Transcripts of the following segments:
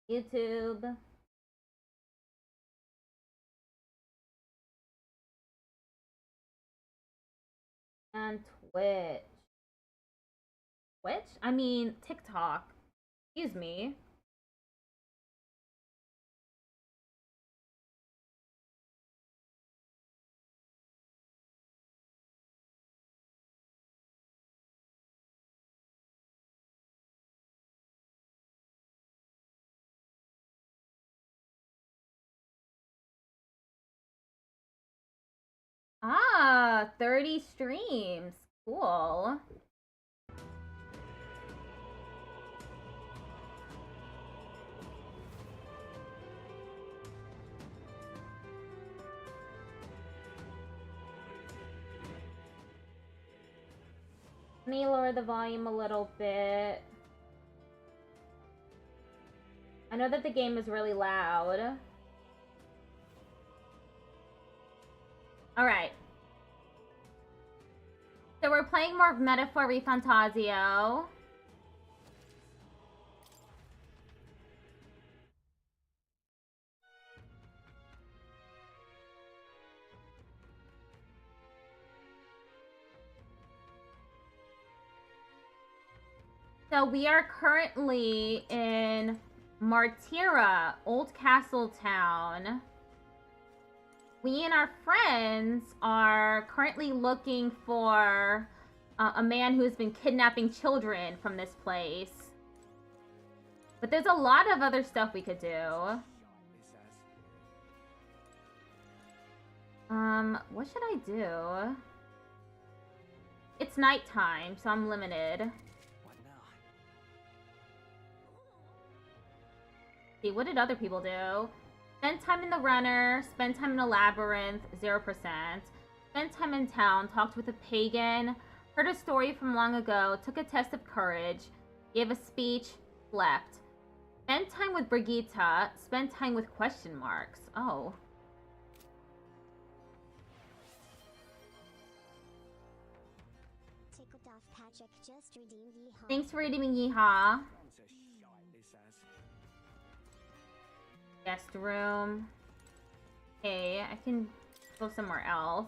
YouTube. And Twitch. Twitch? I mean, TikTok. Excuse me. Ah, 30 streams. Cool. Let me lower the volume a little bit. I know that the game is really loud. Alright. So we're playing more Metaphor ReFantazio. So we are currently in Martira, Old Castle Town. We and our friends are currently looking for a man who has been kidnapping children from this place. But there's a lot of other stuff we could do. What should I do? It's nighttime, so I'm limited. See, what did other people do? Spend time in the runner, spend time in a labyrinth, 0%. Spend time in town, talked with a pagan, heard a story from long ago, took a test of courage, gave a speech, slept. Spend time with Brigitte, spend time with question marks. Oh. Thanks for redeeming Yeehaw. Guest room. Okay, I can go somewhere else.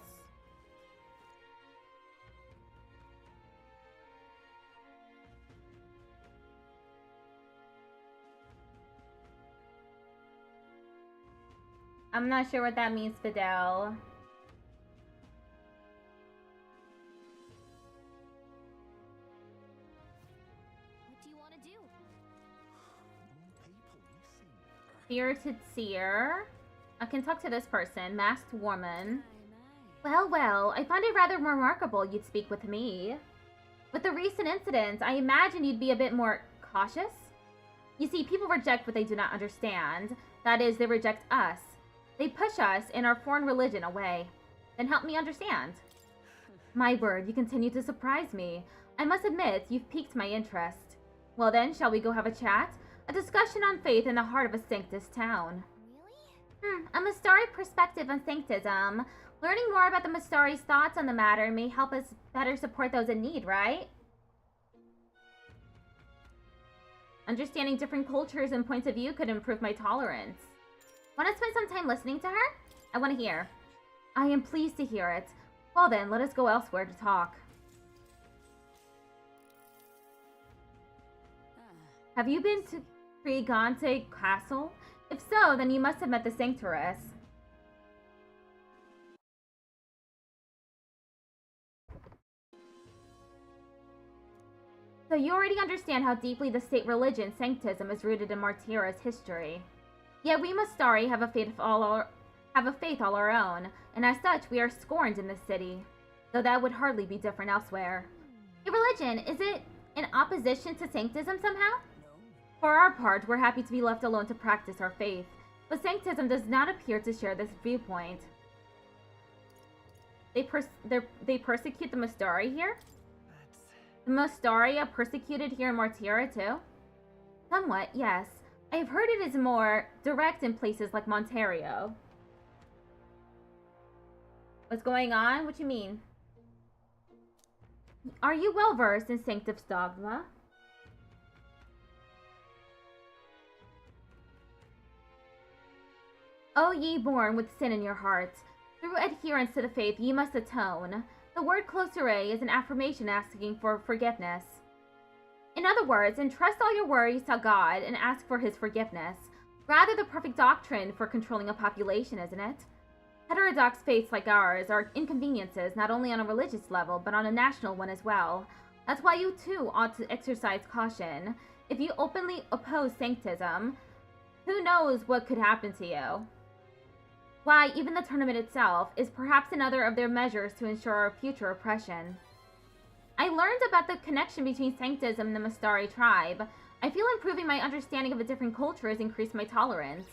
I'm not sure what that means, Fidel. What do you want to do? Spirited Seer. I can talk to this person. Masked Woman. Well, well, I find it rather remarkable you'd speak with me. With the recent incidents, I imagine you'd be a bit more cautious? You see, people reject what they do not understand. That is, they reject us. They push us and our foreign religion away. Then help me understand. My word, you continue to surprise me. I must admit, you've piqued my interest. Well then, shall we go have a chat? A discussion on faith in the heart of a sanctus town. Really? A Mastari perspective on sanctism. Learning more about the Mastari's thoughts on the matter may help us better support those in need, right? Understanding different cultures and points of view could improve my tolerance. Want to spend some time listening to her? I want to hear. I am pleased to hear it. Well then, let us go elsewhere to talk. Have you been to Brigante Castle? If so, then you must have met the Sanctoress. So you already understand how deeply the state religion, sanctism, is rooted in Martira's history. Yet we Mastari have a faith all our own, and as such we are scorned in this city, though that would hardly be different elsewhere. Your religion, is it in opposition to sanctism somehow? For our part, we're happy to be left alone to practice our faith, but sanctism does not appear to share this viewpoint. They persecute the Mastari here? The Mastari are persecuted here in Martira too? Somewhat, yes. I have heard it is more direct in places like Monterio. What's going on? What you mean? Are you well versed in Sanctus dogma? O ye born with sin in your heart, through adherence to the faith ye must atone. The word closere is an affirmation asking for forgiveness. In other words, entrust all your worries to God and ask for his forgiveness. Rather the perfect doctrine for controlling a population, isn't it? Heterodox faiths like ours are inconveniences not only on a religious level, but on a national one as well. That's why you too ought to exercise caution. If you openly oppose sanctism, who knows what could happen to you? Why, even the tournament itself is perhaps another of their measures to ensure our future oppression. I learned about the connection between sanctism and the Mastari tribe. I feel improving my understanding of a different culture has increased my tolerance.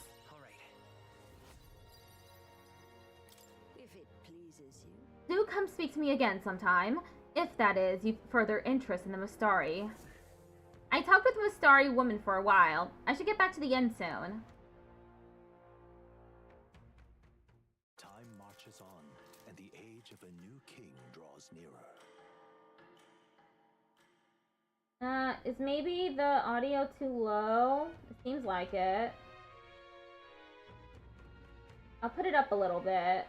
If it pleases you. Do come speak to me again sometime, if that is, you've further interest in the Mastari. I talked with the Mastari woman for a while. I should get back to the end soon. Time marches on, and the age of a new king draws nearer. Is maybe the audio too low? It seems like it. I'll put it up a little bit.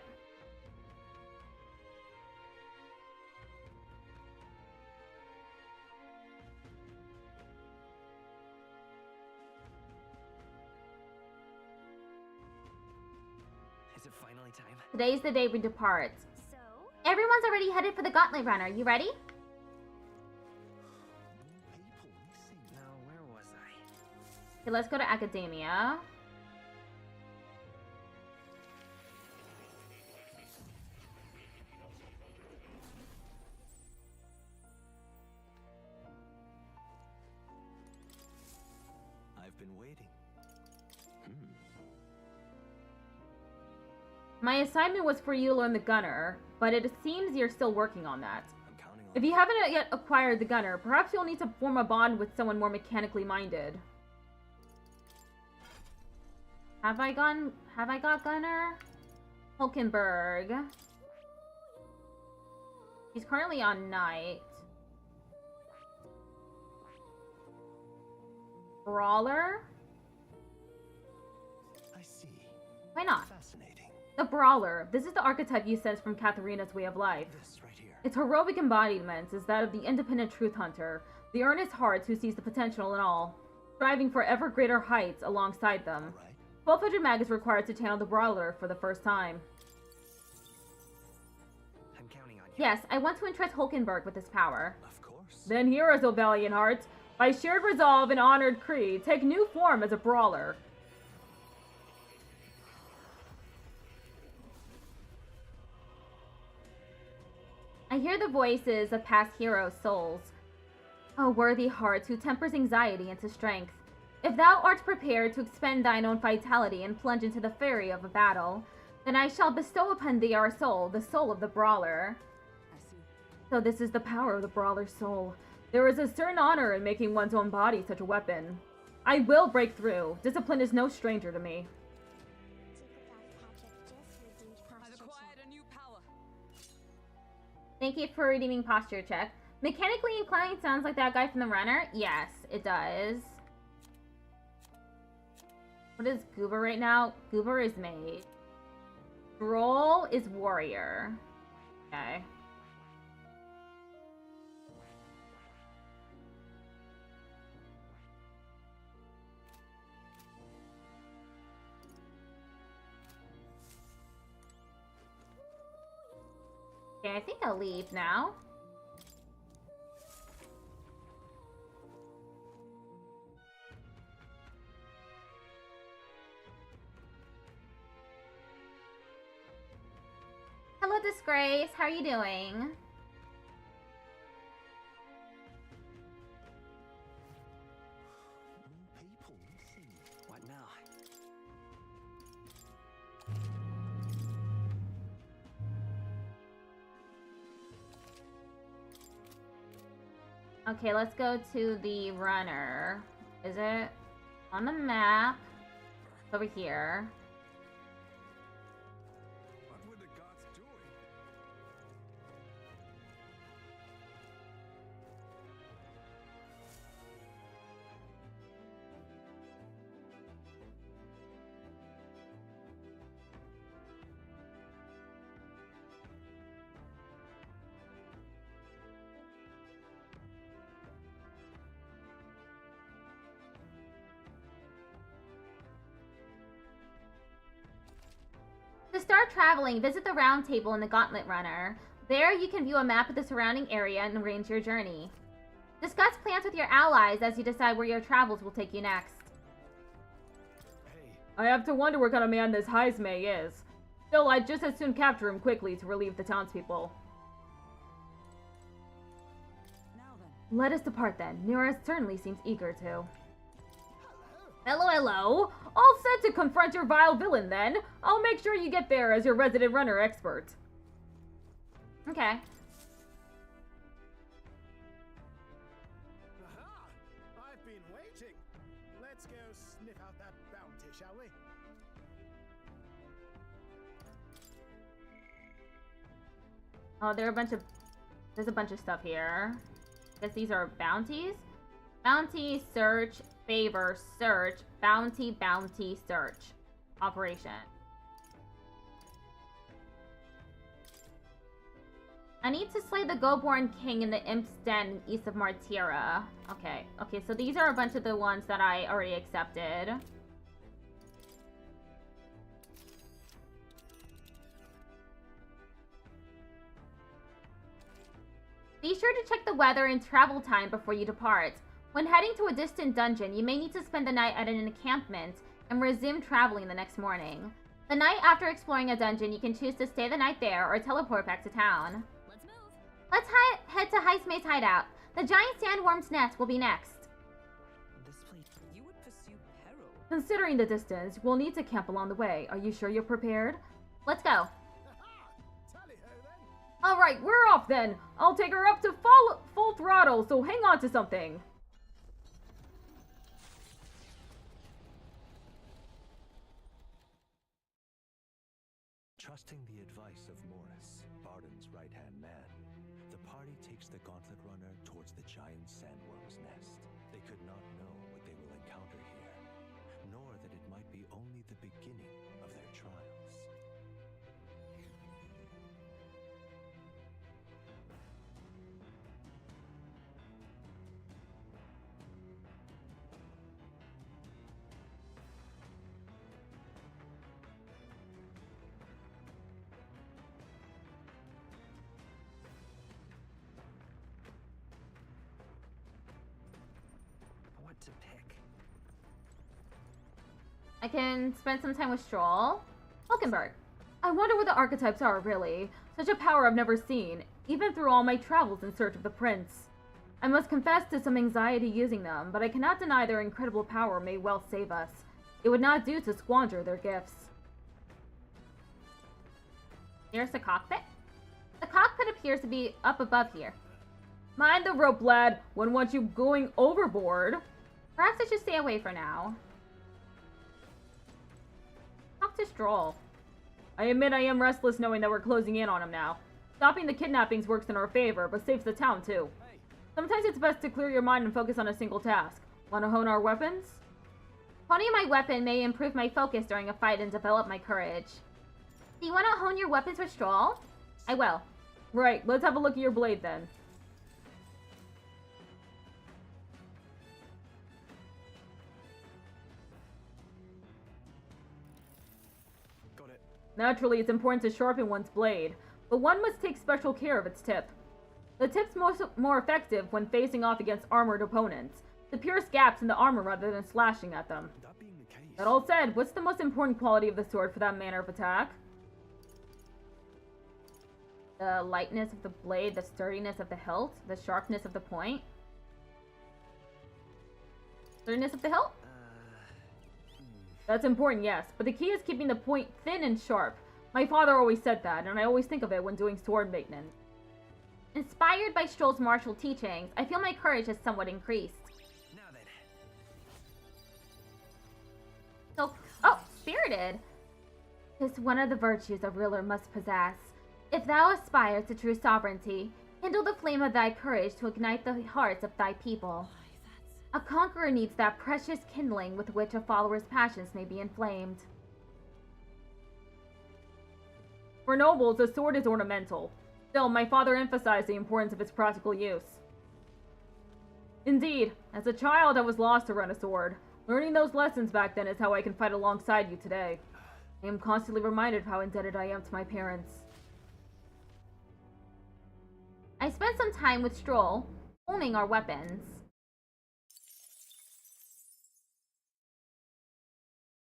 Is it finally time? Today's the day we depart. So? Everyone's already headed for the Gauntlet Runner. You ready? Now, where was I? Okay, let's go to Academia. I've been waiting. My assignment was for you to learn the Gunner, but it seems you're still working on that. I'm counting on If you haven't yet acquired the Gunner, perhaps you'll need to form a bond with someone more mechanically minded. Have I got Gunner? Hulkenberg. He's currently on night. Brawler? I see. Why not? Fascinating. The Brawler. This is the archetype you sense from Katharina's way of life. This right here. Its heroic embodiment is that of the independent truth hunter, the earnest heart who sees the potential in all, striving for ever greater heights alongside them. All right. 1200 mag is required to channel the Brawler for the first time. I'm counting on you. Yes, I want to entrust Hulkenberg with this power. Of course. Then heroes, O valiant hearts, by shared resolve and honored creed, take new form as a Brawler. I hear the voices of past heroes' souls. O worthy heart who tempers anxiety into strength, if thou art prepared to expend thine own vitality and plunge into the fury of a battle, then I shall bestow upon thee our soul, the soul of the Brawler. I see. So this is the power of the Brawler's soul. There is a certain honor in making one's own body such a weapon. I will break through. Discipline is no stranger to me. I've acquired a new power. Thank you for redeeming posture check. Mechanically inclined sounds like that guy from the runner? Yes, it does. What is Goober right now? Goober is mage. Droll is warrior. Okay. Okay, I think I'll leave now. Hello, Disgrace. How are you doing? People missing. What now? Okay, let's go to the runner. Is it on the map? It's over here. What were the gods doing? start traveling, visit the round table in the Gauntlet Runner. There you can view a map of the surrounding area and arrange your journey. Discuss plans with your allies as you decide where your travels will take you next. Hey, I have to wonder what kind of man this Heismay is. Still, I'd just as soon capture him quickly to relieve the townspeople. Now then. Let us depart then. Nira certainly seems eager to. Hello, hello. All set to confront your vile villain then. I'll make sure you get there as your resident runner expert. Okay. aha! I've been waiting. Let's go sniff out that bounty, shall we? Oh, there's a bunch of stuff here. I guess these are bounties. Bounty, search, favor, search, bounty, bounty, search. Operation. I need to slay the Goborn King in the Imp's Den east of Martira. Okay, so these are a bunch of the ones that I already accepted. Be sure to check the weather and travel time before you depart. When heading to a distant dungeon, you may need to spend the night at an encampment and resume traveling the next morning. The night after exploring a dungeon, you can choose to stay the night there or teleport back to town. Let's move. Let's head to Heismay's hideout. The giant sandworm's nest will be next. This place. You would pursue peril. Considering the distance, we'll need to camp along the way. Are you sure you're prepared? Let's go. Aha! Tally-ho then! Alright, we're off then. I'll take her up to full throttle, so hang on to something. Trusting the advice of Morris, Barden's right-hand man, the party takes the Gauntlet Runner towards the giant sandworm's nest. They could not know what they will encounter here, nor that it might be only the beginning of their trials. What to pick? I can spend some time with Stroll. Hulkenberg. I wonder what the archetypes are, really. Such a power I've never seen, even through all my travels in search of the prince. I must confess to some anxiety using them, but I cannot deny their incredible power may well save us. It would not do to squander their gifts. Here's the cockpit. The cockpit appears to be up above here. Mind the rope, lad. Wouldn't want you going overboard. Perhaps I should stay away for now. Talk to Stroll. I admit I am restless knowing that we're closing in on him now. Stopping the kidnappings works in our favor, but saves the town too. Sometimes it's best to clear your mind and focus on a single task. Want to hone our weapons? Honing my weapon may improve my focus during a fight and develop my courage. Do you want to hone your weapons with Stroll? I will. Right, let's have a look at your blade then. Got it. Naturally, it's important to sharpen one's blade, but one must take special care of its tip. The tip's more effective when facing off against armored opponents, to pierce gaps in the armor rather than slashing at them. That being the case... That all said, what's the most important quality of the sword for that manner of attack? The lightness of the blade, the sturdiness of the hilt, the sharpness of the point. Sturdiness of the hilt? That's important, yes, but the key is keeping the point thin and sharp. My father always said that, and I always think of it when doing sword maintenance. Inspired by Stroll's martial teachings, I feel my courage has somewhat increased. Now then. So, oh, spirited. 'Tis one of the virtues a ruler must possess. If thou aspire to true sovereignty, kindle the flame of thy courage to ignite the hearts of thy people. A conqueror needs that precious kindling with which a follower's passions may be inflamed. For nobles, a sword is ornamental. Still, my father emphasized the importance of its practical use. Indeed, as a child I was lost to run a sword. Learning those lessons back then is how I can fight alongside you today. I am constantly reminded of how indebted I am to my parents. I spent some time with Stroll, honing our weapons.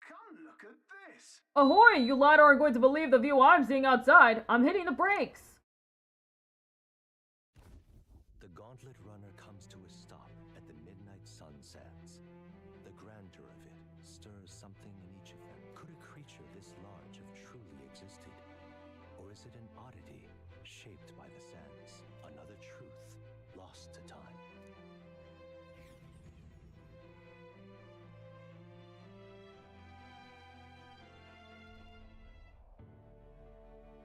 Come look at this! Ahoy! You lad aren't going to believe the view I'm seeing outside. I'm hitting the brakes. The gauntlet runner comes to a stop at the midnight sun sands. The grandeur of it stirs something in each of them. Could a creature this large have truly existed? Or is it an oddity shaped by the sands? Another truth lost to time.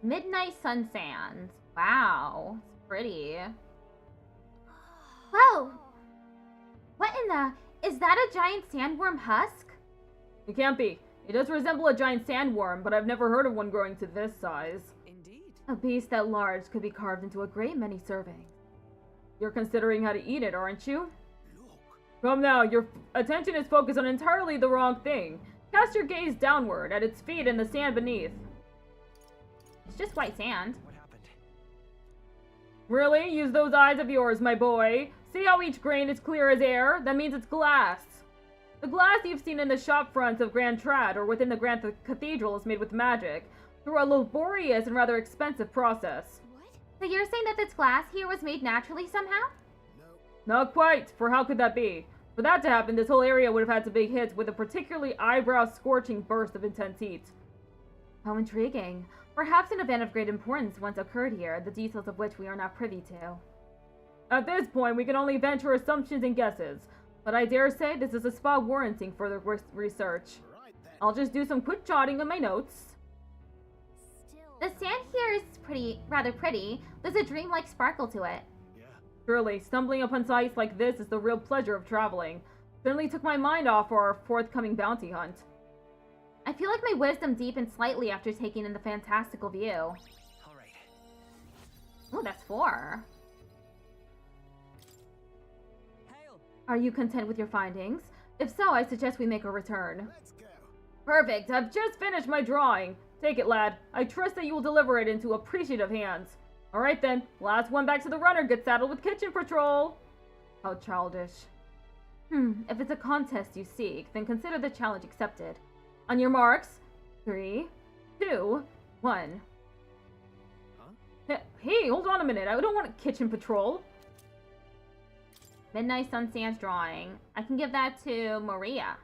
Midnight Sun Sands. Wow, it's pretty. Whoa! What in the... Is that a giant sandworm husk? It can't be. It does resemble a giant sandworm, but I've never heard of one growing to this size. Indeed. A beast that large could be carved into a great many servings. You're considering how to eat it, aren't you? Look! Come now, your attention is focused on entirely the wrong thing. Cast your gaze downward, at its feet and the sand beneath. It's just white sand. What happened? Really? Use those eyes of yours, my boy. See how each grain is clear as air? That means it's glass. The glass you've seen in the shop fronts of Grand Trad or within the Grand Cathedral is made with magic, through a laborious and rather expensive process. What? So you're saying that this glass here was made naturally somehow? No. Not quite, for how could that be? For that to happen, this whole area would have had to be hit with a particularly eyebrow-scorching burst of intense heat. How intriguing. Perhaps an event of great importance once occurred here, the details of which we are not privy to. At this point, we can only venture assumptions and guesses, but I dare say this is a spot warranting further research. Right then. I'll just do some quick jotting on my notes. Still. The sand here is rather pretty. There's a dreamlike sparkle to it. Yeah. Surely, stumbling upon sights like this is the real pleasure of traveling. Certainly took my mind off our forthcoming bounty hunt. I feel like my wisdom deepened slightly after taking in the fantastical view. All right. Oh, that's 4. Hail. Are you content with your findings? If so, I suggest we make a return. Let's go. Perfect, I've just finished my drawing. Take it, lad. I trust that you will deliver it into appreciative hands. Alright then, last one back to the runner gets saddled with kitchen patrol. How childish. If it's a contest you seek, then consider the challenge accepted. On your marks, 3, 2, 1. Huh? Hey, hold on a minute. I don't want kitchen patrol. Midnight Sun Sands drawing. I can give that to Maria.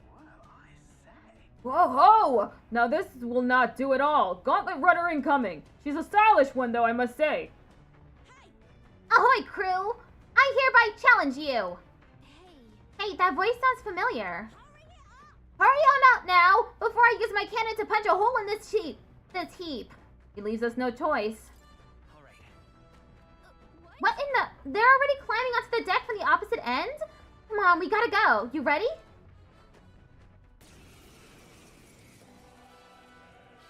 Well, I say. Whoa ho! Now this will not do at all. Gauntlet runner incoming. She's a stylish one though, I must say. Ahoy, crew! I hereby challenge you! Hey. Hey, that voice sounds familiar. Hurry on up now, before I use my cannon to punch a hole in this heap. He leaves us no choice. All right. What in the... They're already climbing onto the deck from the opposite end? Come on, we gotta go. You ready?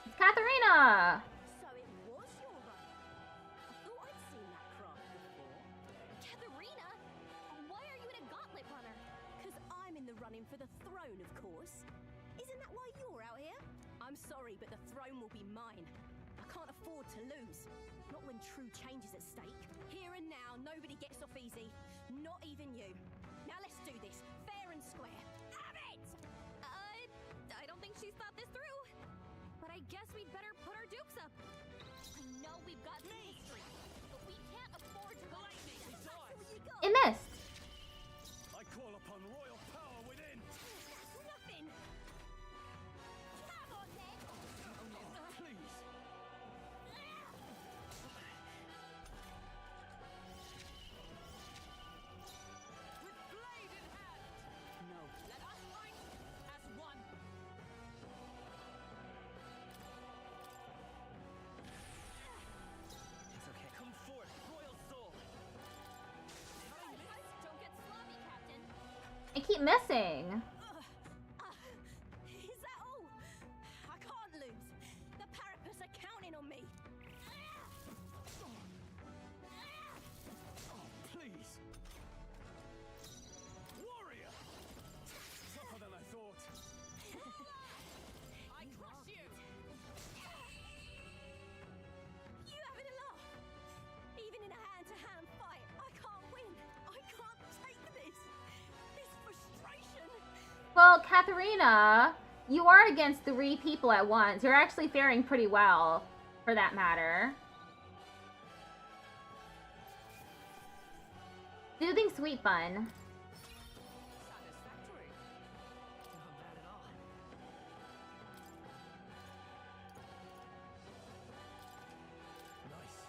It's Katharina! So it was your run. I thought I'd seen that craft before. Katharina, why are you in a gauntlet runner? 'Cause I'm in the running for the throne, of course. Isn't that why you're out here? I'm sorry, but the throne will be mine. I can't afford to lose. Not when true change is at stake. Here and now, nobody gets off easy. Not even you. Now let's do this, fair and square. Have it! I don't think she's thought this through. But I guess we'd better put our dukes up. I know we've got the history, but we can't afford to let you go. It missed. I call upon royal power within. That's nothing. Come on then. Please. With blade in hand. No. Let us fight as one. It's okay. Come forth, royal soul. Don't get sloppy, Captain. I keep missing. Is that all? I can't Katharina, you are against 3 people at once. You're actually faring pretty well, for that matter. Soothing sweet bun. Satisfactory. Not bad at all. Nice.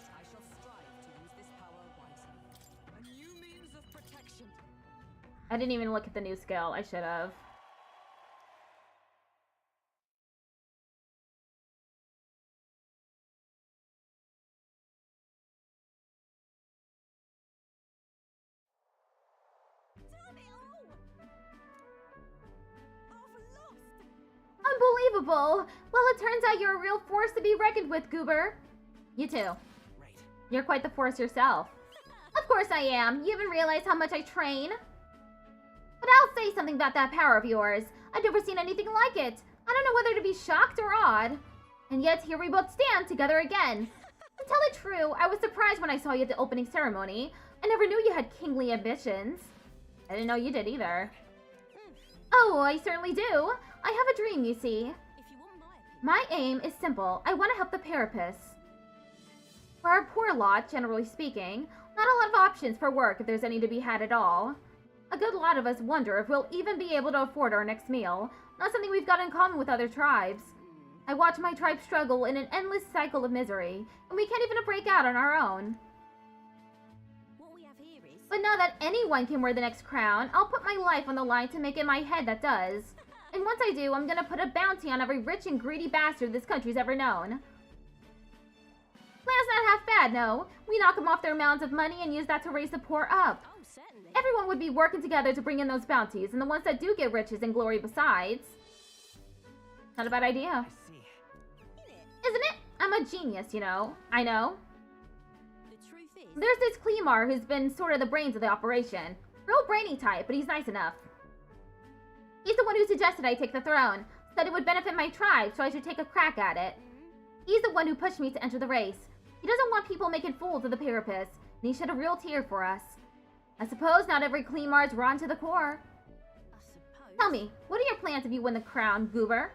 I shall strive to use this power wisely. A new means of protection. I didn't even look at the new skill. I should have. Damn it all! I've lost! Unbelievable! Well, it turns out you're a real force to be reckoned with, Goober. You too. Right. You're quite the force yourself. Of course I am. You haven't realized how much I train. But I'll say something about that power of yours. I've never seen anything like it. I don't know whether to be shocked or awed. And yet, here we both stand together again. To tell it true, I was surprised when I saw you at the opening ceremony. I never knew you had kingly ambitions. I didn't know you did either. Oh, I certainly do. I have a dream, you see. If you want My my opinion, aim is simple. I want to help the Parapists. For our poor lot, generally speaking, not a lot of options for work if there's any to be had at all. A good lot of us wonder if we'll even be able to afford our next meal, not something we've got in common with other tribes. I watch my tribe struggle in an endless cycle of misery, and we can't even break out on our own. what we have here is... But now that anyone can wear the next crown, I'll put my life on the line to make it my head that does. And once I do, I'm gonna put a bounty on every rich and greedy bastard this country's ever known. Plan's not half bad, no. We knock them off their mounds of money and use that to raise the poor up. Oh, certainly. Everyone would be working together to bring in those bounties, and the ones that do get riches and glory besides. Not a bad idea. I see. Isn't it? I'm a genius, you know. I know. The truth is... There's this Clemar who's been sort of the brains of the operation. Real brainy type, but he's nice enough. He's the one who suggested I take the throne. Said it would benefit my tribe, so I should take a crack at it. He's the one who pushed me to enter the race. He doesn't want people making fools of the Parapists, and he shed a real tear for us. I suppose not every Clemar's rotten to the core. I suppose... Tell me, what are your plans if you win the crown, Goober?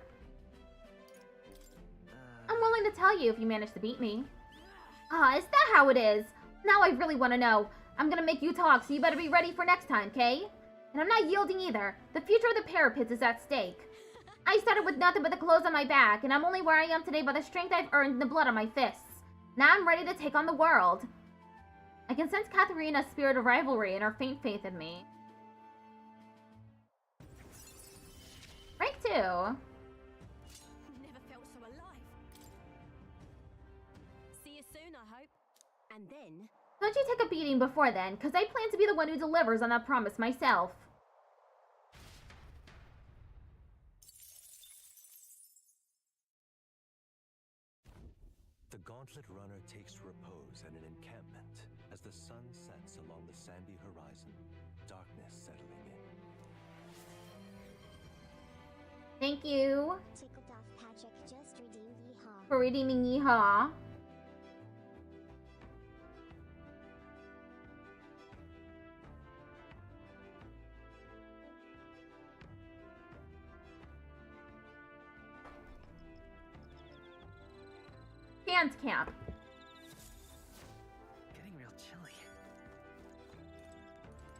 I'm willing to tell you if you manage to beat me. Ah, is that how it is? Now I really want to know. I'm gonna make you talk, so you better be ready for next time, Kay? And I'm not yielding either. The future of the Parapists is at stake. I started with nothing but the clothes on my back, and I'm only where I am today by the strength I've earned and the blood on my fists. Now I'm ready to take on the world. I can sense Katharina's spirit of rivalry and her faint faith in me. Rank 2. Never felt so alive. See you soon, I hope. And then... Don't you take a beating before then, because I plan to be the one who delivers on that promise myself. The gauntlet runner takes repose at an encampment as the sun sets along the sandy horizon, darkness settling in. Thank you Tickled off Patrick just redeemed Yeehaw. for redeeming Yeehaw. Dance camp. Getting real chilly.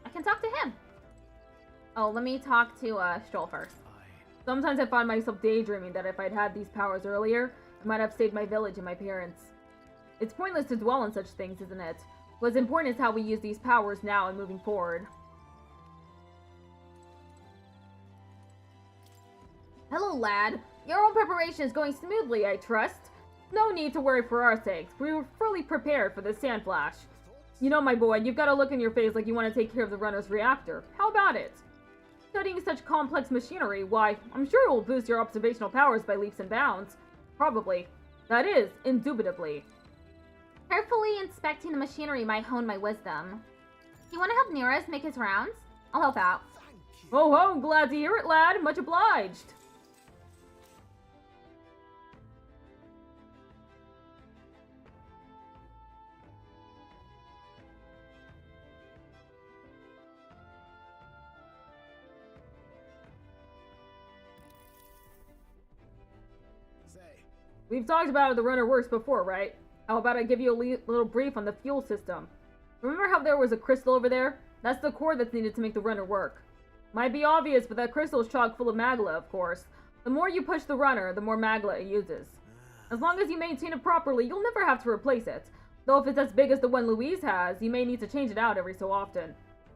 I can talk to him. Oh, let me talk to Stroll first. Sometimes I find myself daydreaming that if I'd had these powers earlier, I might have saved my village and my parents. It's pointless to dwell on such things, isn't it? What's important is how we use these powers now and moving forward. Hello, lad. Your own preparation is going smoothly, I trust. No need to worry for our sakes. We were fully prepared for this sand flash. You know, my boy, you've got a look in your face like you want to take care of the runner's reactor. How about it? Studying such complex machinery, why, I'm sure it will boost your observational powers by leaps and bounds. Probably. That is, indubitably. Carefully inspecting the machinery might hone my wisdom. You want to help Nearest make his rounds? I'll help out. Oh ho, glad to hear it, lad. Much obliged. We've talked about how the runner works before, right? How about I give you a little brief on the fuel system? Remember how there was a crystal over there? That's the core that's needed to make the runner work. Might be obvious, but that crystal is chock full of magla, of course. The more you push the runner, the more magla it uses. As long as you maintain it properly, you'll never have to replace it. Though if it's as big as the one Louise has, you may need to change it out every so often.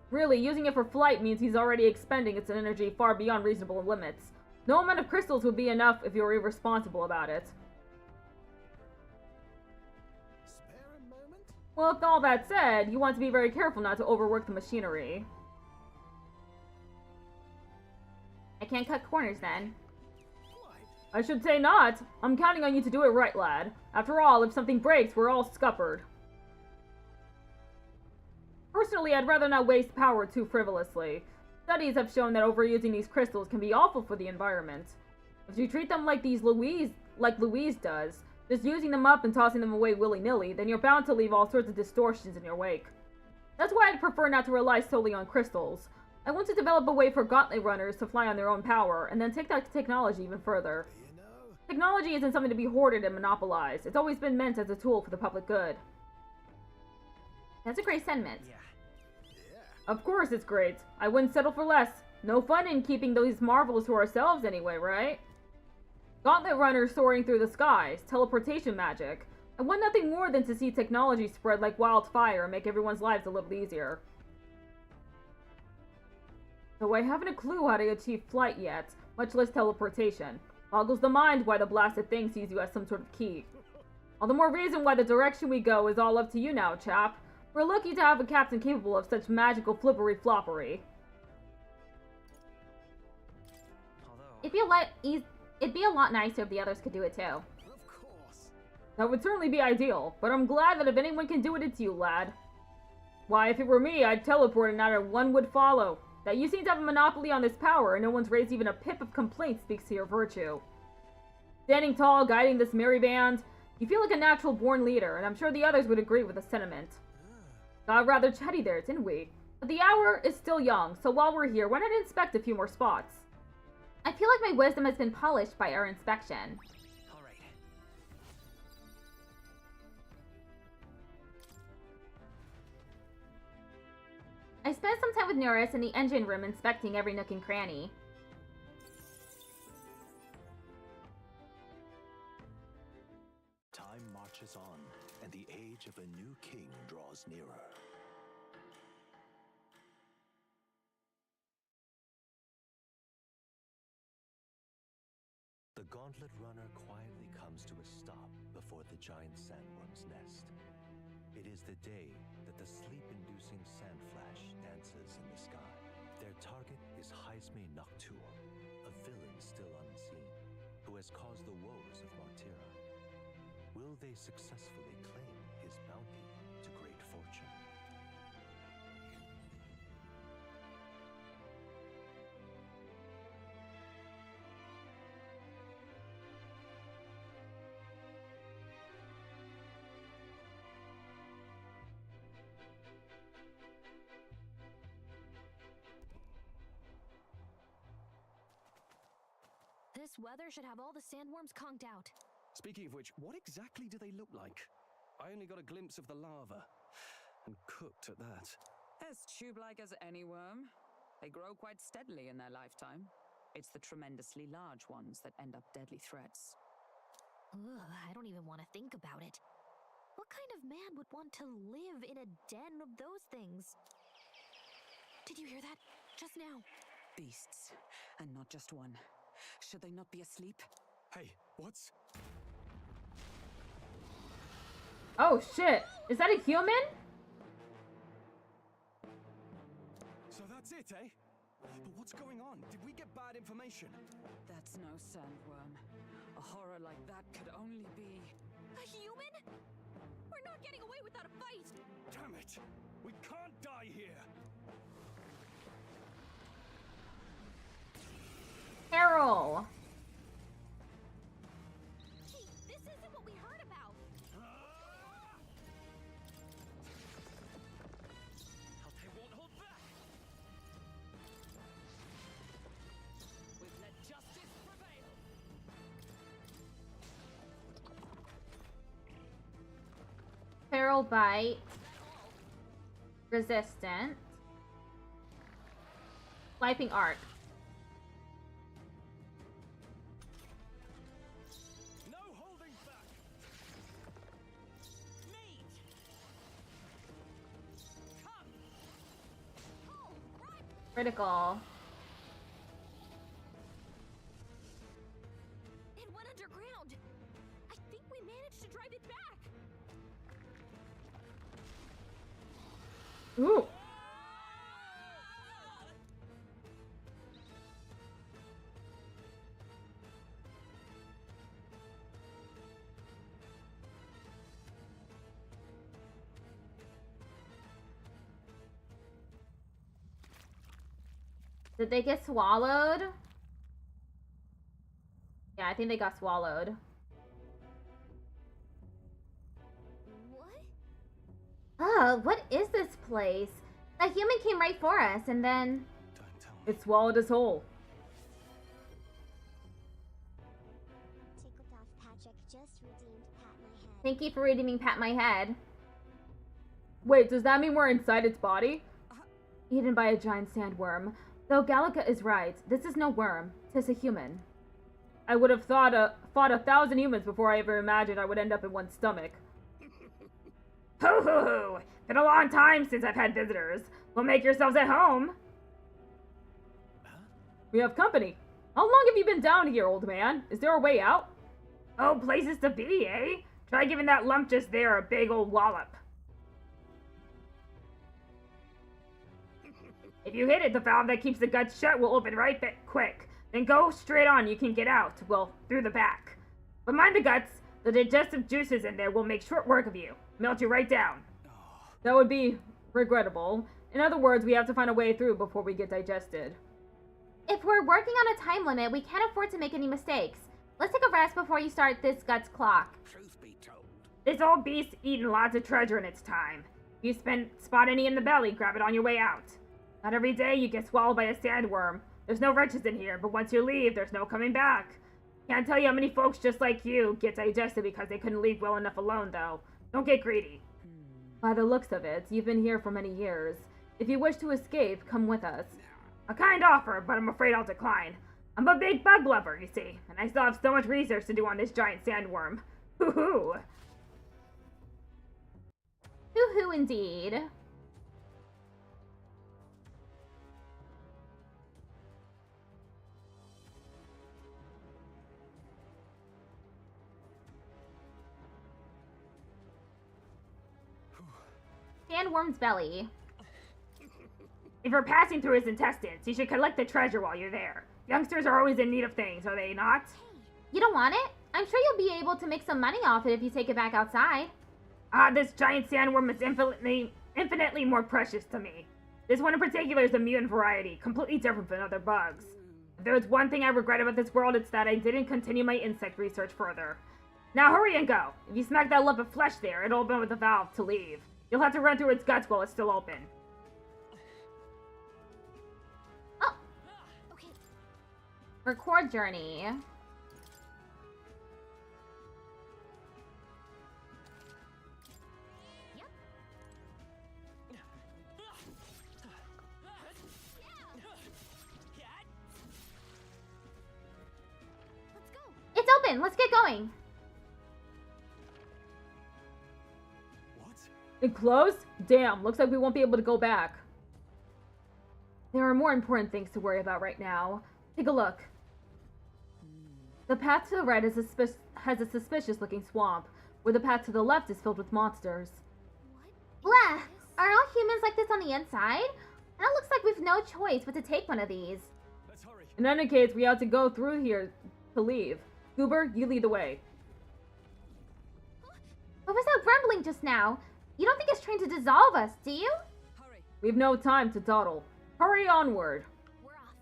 Really, using it for flight means he's already expending its energy far beyond reasonable limits. No amount of crystals would be enough if you were irresponsible about it. Spare a moment? Well, with all that said, you want to be very careful not to overwork the machinery. I can't cut corners then. I should say not. I'm counting on you to do it right, lad. After all, if something breaks, we're all scuppered. Personally, I'd rather not waste power too frivolously. Studies have shown that overusing these crystals can be awful for the environment. If you treat them like Louise does, just using them up and tossing them away willy-nilly, then you're bound to leave all sorts of distortions in your wake. That's why I'd prefer not to rely solely on crystals. I want to develop a way for gauntlet runners to fly on their own power, and then take that technology even further. Technology isn't something to be hoarded and monopolized. It's always been meant as a tool for the public good. That's a great sentiment. Of course it's great. I wouldn't settle for less. No fun in keeping those marvels to ourselves anyway, right? Gauntlet runners soaring through the skies, teleportation magic. I want nothing more than to see technology spread like wildfire and make everyone's lives a little easier. Though I haven't a clue how to achieve flight yet, much less teleportation. Boggles the mind why the blasted thing sees you as some sort of key. All the more reason why the direction we go is all up to you now, chap. We're lucky to have a captain capable of such magical flippery-floppery. It'd be a lot nicer if the others could do it too. Of course. That would certainly be ideal, but I'm glad that if anyone can do it, it's you, lad. Why, if it were me, I'd teleport and not a one would follow. That you seem to have a monopoly on this power, and no one's raised even a pip of complaint speaks to your virtue. Standing tall, guiding this merry band, you feel like a natural-born leader, and I'm sure the others would agree with the sentiment. Got rather chatty there, didn't we? But the hour is still young, so while we're here, why not inspect a few more spots? I feel like my wisdom has been polished by our inspection. I spent some time with Norris in the engine room inspecting every nook and cranny. Time marches on, and the age of a new king draws nearer. The gauntlet runner quietly comes to a stop before the giant sandworm's nest. It is the day that the sleep-inducing sand flash dances in the sky. Their target is Heisme Noctua, a villain still unseen, who has caused the woes of Martira. Will they successfully claim his bounty to great fortune? This weather should have all the sandworms conked out. Speaking of which, what exactly do they look like? I only got a glimpse of the lava. And cooked at that. As tube-like as any worm. They grow quite steadily in their lifetime. It's the tremendously large ones that end up deadly threats. Ugh, I don't even want to think about it. What kind of man would want to live in a den of those things? Did you hear that? Just now. Beasts. And not just one. Should they not be asleep? Hey, what's... Oh shit! Is that a human? So that's it, eh? But what's going on? Did we get bad information? That's no sandworm. A horror like that could only be... A human? We're not getting away without a fight! Damn it! We can't die here! Carol! Hey, this isn't what we heard about! They won't hold back! We've let justice prevail. Critical bite. Resistant. Wiping arc. No holding back. Meet. Come. Oh, right. Critical. It went underground. I think we managed to drive it back. Ooh. Did they get swallowed? Yeah, I think they got swallowed. What? What is this place? That human came right for us, and then... Don't tell me. It swallowed us whole. Tickled off Patrick just redeemed Pat My Head. Thank you for redeeming Pat My Head. Wait, does that mean we're inside its body? Eaten by a giant sandworm. Though Gallica is right, this is no worm. 'Tis a human. I would have fought 1,000 humans before I ever imagined I would end up in one's stomach. Hoo hoo hoo! Been a long time since I've had visitors. Well, make yourselves at home. We have company. How long have you been down here, old man? Is there a way out? Oh, places to be, eh? Try giving that lump just there a big old wallop. If you hit it, the valve that keeps the guts shut will open right quick. Then go straight on, you can get out. Well, through the back. But mind the guts, the digestive juices in there will make short work of you. Melt you right down. That would be regrettable. In other words, we have to find a way through before we get digested. If we're working on a time limit, we can't afford to make any mistakes. Let's take a rest before you start this guts clock. Truth be told. This old beast's eaten lots of treasure in its time. If you spot any in the belly, grab it on your way out. Not every day you get swallowed by a sandworm. There's no wretches in here, but once you leave, there's no coming back. Can't tell you how many folks just like you get digested because they couldn't leave well enough alone, though. Don't get greedy. By the looks of it, you've been here for many years. If you wish to escape, come with us. A kind offer, but I'm afraid I'll decline. I'm a big bug lover, you see, and I still have so much research to do on this giant sandworm. Hoo-hoo! Hoo-hoo indeed. Sandworm's belly. If you're passing through his intestines, you should collect the treasure while you're there. Youngsters are always in need of things, are they not? You don't want it? I'm sure you'll be able to make some money off it if you take it back outside. This giant sandworm is infinitely more precious to me. This one in particular is a mutant variety, completely different from other bugs. If there's one thing I regret about this world, it's that I didn't continue my insect research further. Now hurry and go. If you smack that lump of flesh there, it'll open with the valve to leave. You'll have to run through its guts while it's still open. Oh! Okay. Record journey. Let's go. It's open! Let's get going! What? It closed? Damn, looks like we won't be able to go back. There are more important things to worry about right now. Take a look. The path to the right has a suspicious-looking swamp, where the path to the left is filled with monsters. Blah! Are all humans like this on the inside? That looks like we've no choice but to take one of these. Let's hurry. In any case, we have to go through here to leave. Goober, you lead the way. What was that rumbling just now? You don't think it's trying to dissolve us, do you? Hurry. We've no time to dawdle. Hurry onward. We're off.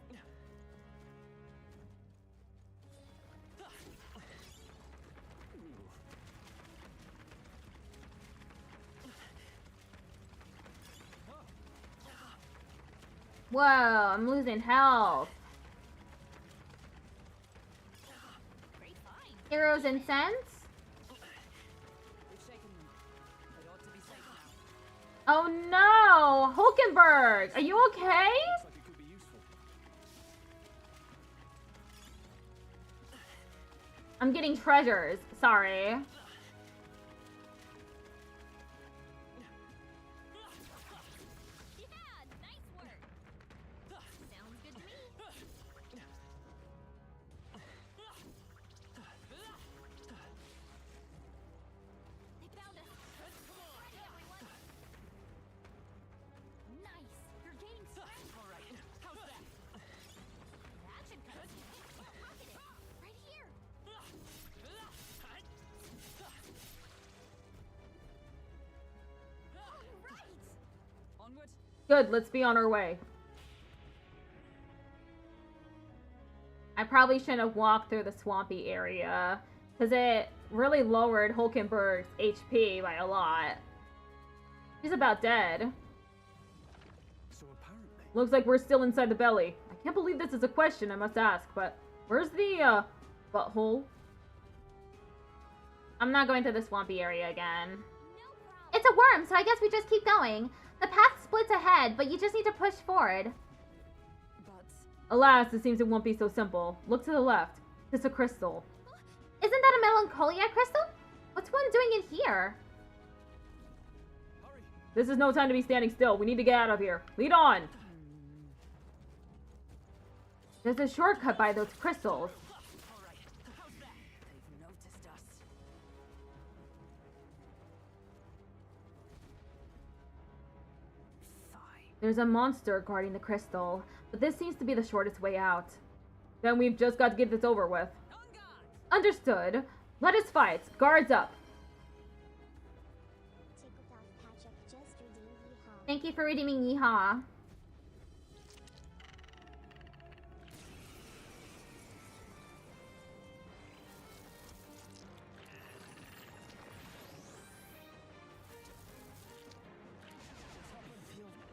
Whoa, I'm losing health. Great find. Heroes incense? We've shaken them. It ought to be safe Oh no! Hulkenberg! Are you okay? Looks like it could be useful. I'm getting treasures. Sorry. Yeah, nice work. Sounds good to me. They found us. Ready, everyone. Nice. You're gaining strength. All right. How's that? That should cut us. Rocket it. Right here. All right. Onward. Good, let's be on our way. I probably shouldn't have walked through the swampy area, because it really lowered Hulkenberg's HP by a lot. He's about dead. So apparently, Looks like we're still inside the belly. I can't believe this is a question I must ask, but where's the, butthole? I'm not going to the swampy area again. No problem. It's a worm, so I guess we just keep going. The path splits ahead, but you just need to push forward. But Alas, it seems it won't be so simple. Look to the left. It's a crystal. Isn't that a melancholia crystal? What's one doing in here? hurry. This is no time to be standing still. We need to get out of here. Lead on! There's a shortcut by those crystals. all right. How's that? They've noticed us. Fine. There's a monster guarding the crystal, but this seems to be the shortest way out. Then we've just got to get this over with. On guard. Understood. Let us fight. Guards up. Tickled off Patrick just redeemed yeehaw. Thank you for redeeming Yeehaw.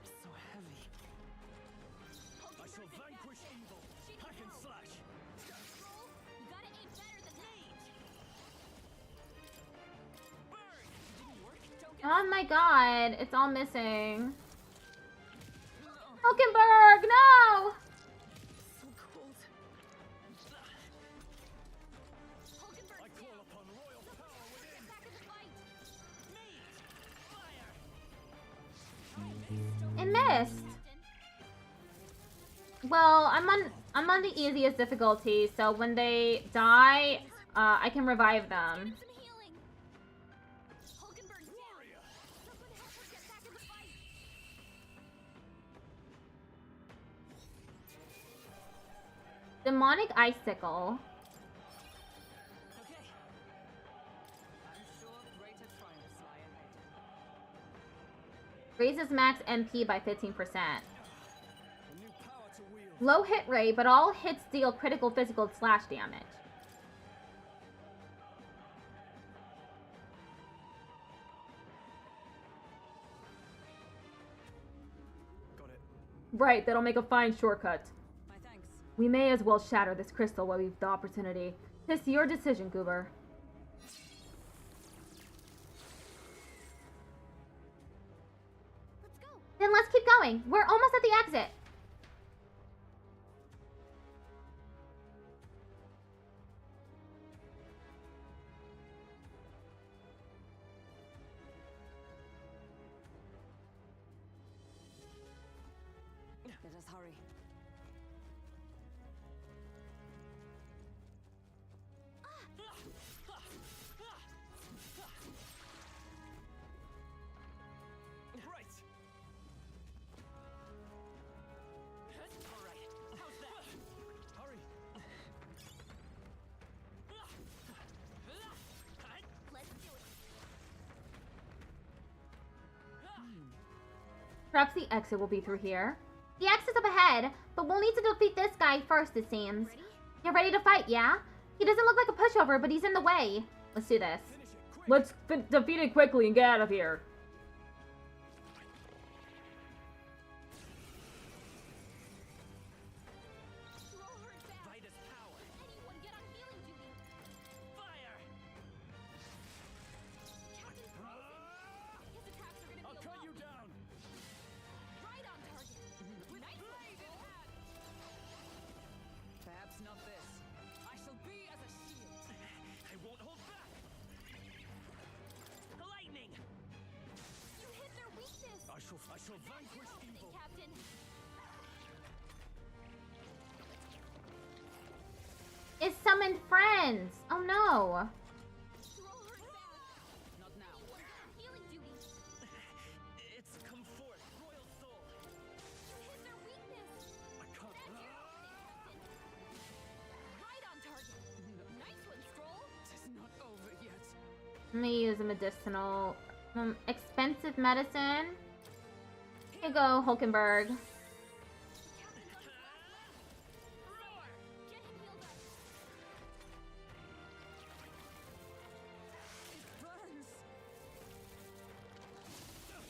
So heavy. I shall vanquish evil. Hack and slash. Roll. You gotta aim better than that. Burn! Didn't work. Don't get Oh my god, it's all missing. Hulkenberg, no! So cold. Hulkenberg I call upon royal power within. back in the fight. Fire! It missed. Well, I'm on the easiest difficulty, so when they die, I can revive them. Some healing. Hulkenberg's down. Someone help her get back in the fight. Demonic icicle. Okay. I'm sure greater triumphs lie ahead. Raises max MP by 15%. A new power to wield. Low hit rate, but all hits deal critical physical slash damage. Got it. Right, that'll make a fine shortcut. My thanks. We may as well shatter this crystal while we've the opportunity. It's your decision, Goober. Let's go. Then let's keep going. We're almost at the exit. Let us hurry. Right. All right. How's that? Hurry. Let's do it. Perhaps the exit will be through here. The exit's up ahead, but we'll need to defeat this guy first, it seems. You're ready to fight, yeah? He doesn't look like a pushover, but he's in the way. Let's do this. Finish it quick. Let's defeat it quickly and get out of here. Slow her down. Vitus power. Anyone get on healing duty. Fire! Captain Frozen. His attacks are gonna I'll be a cut lot you weaker. down. shall vanquish evil. Captain. It summoned friends! Oh no! Not now. Healing duty. It's come forth, royal soul. You hit their weakness. I can't. Right on target. Nice one, Stroll. It's not over yet. Let me use a medicinal... expensive medicine. Here you go, Hulkenberg. Captain's on his last leg. Roar. Get him healed up.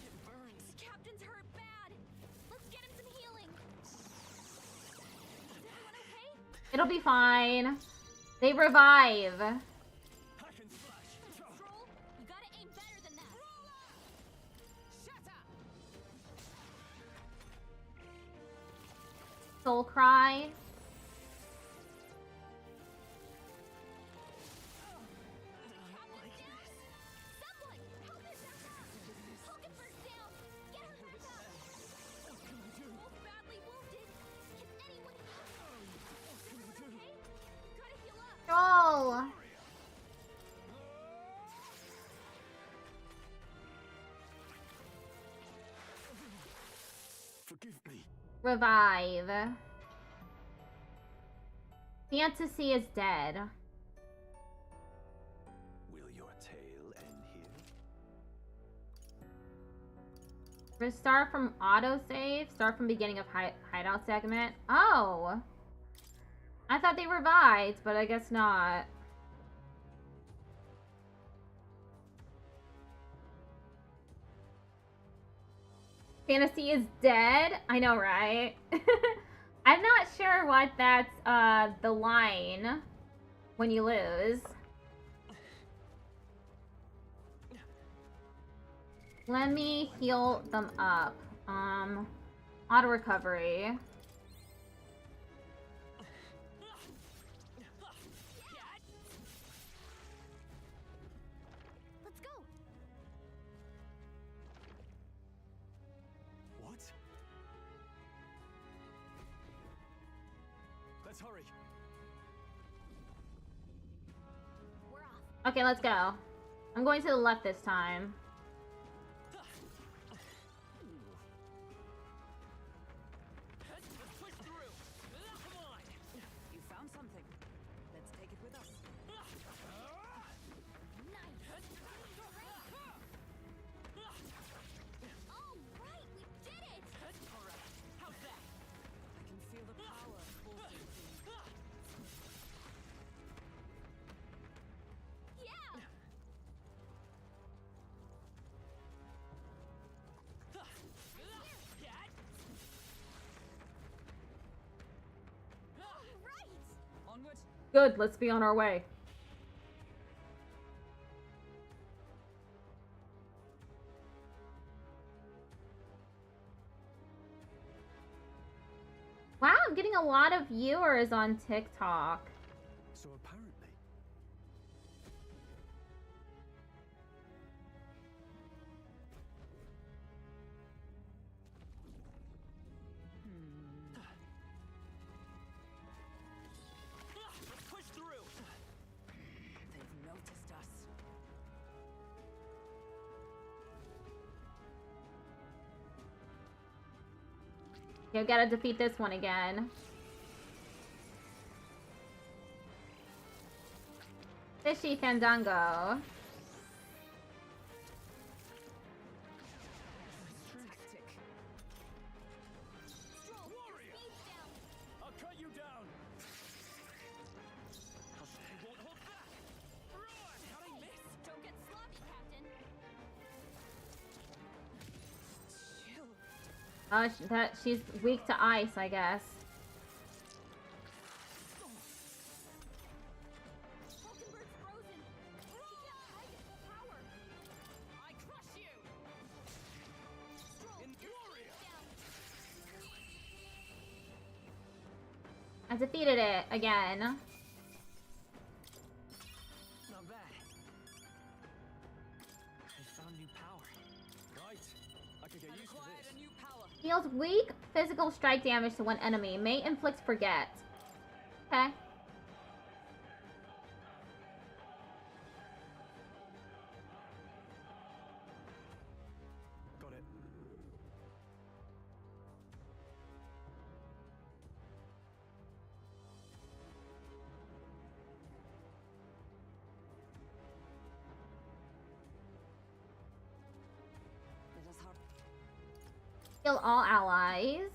It burns. Captain's hurt bad. Let's get him some healing. Is everyone okay? It'll be fine. They revive. Hack and slash. Stroll, you gotta aim better than that. Shut up! Soul Cry. Someone, help his Hulkenberg's down. Get her back up. Both badly wounded. Can anyone help? Everyone okay? Gotta heal up. Troll. Forgive me. Revive. Fantasy is dead. Will your tale end here? Restart from autosave. Start from beginning of hideout segment. Oh! I thought they revived, but I guess not. Fantasy is dead? I know, right? I'm not sure what that's, the line when you lose. Let me heal them up. Auto recovery. Let's go. What? Let's hurry. We're off. Okay, let's go. I'm going to the left this time. Push through. Come on. You found something. Let's take it with us. All right, we did it. All right. How's that? I can feel the power pulsing through me. Yeah. All right. Onward. Good, let's be on our way. Wow, I'm getting a lot of viewers on TikTok. So apparently. Let's push through. They've noticed us. You gotta defeat this one again. Fishy Fandango. Tactic. Stroll, your speed's down. I'll cut you down. You won't hold back. Run! How'd I miss? Don't get sloppy, Captain. Chill. She's weak to ice, I guess. Hulkenberg's frozen. He can't fight at full power. I crush you. Stroll, In your Gloria. speed's down. I defeated it again. Not bad. I found new power. Right. I could get used to Acquired this. a new Deals weak physical strike damage to one enemy. May inflict forget. Okay. Got it. Let us hard. Kill all allies.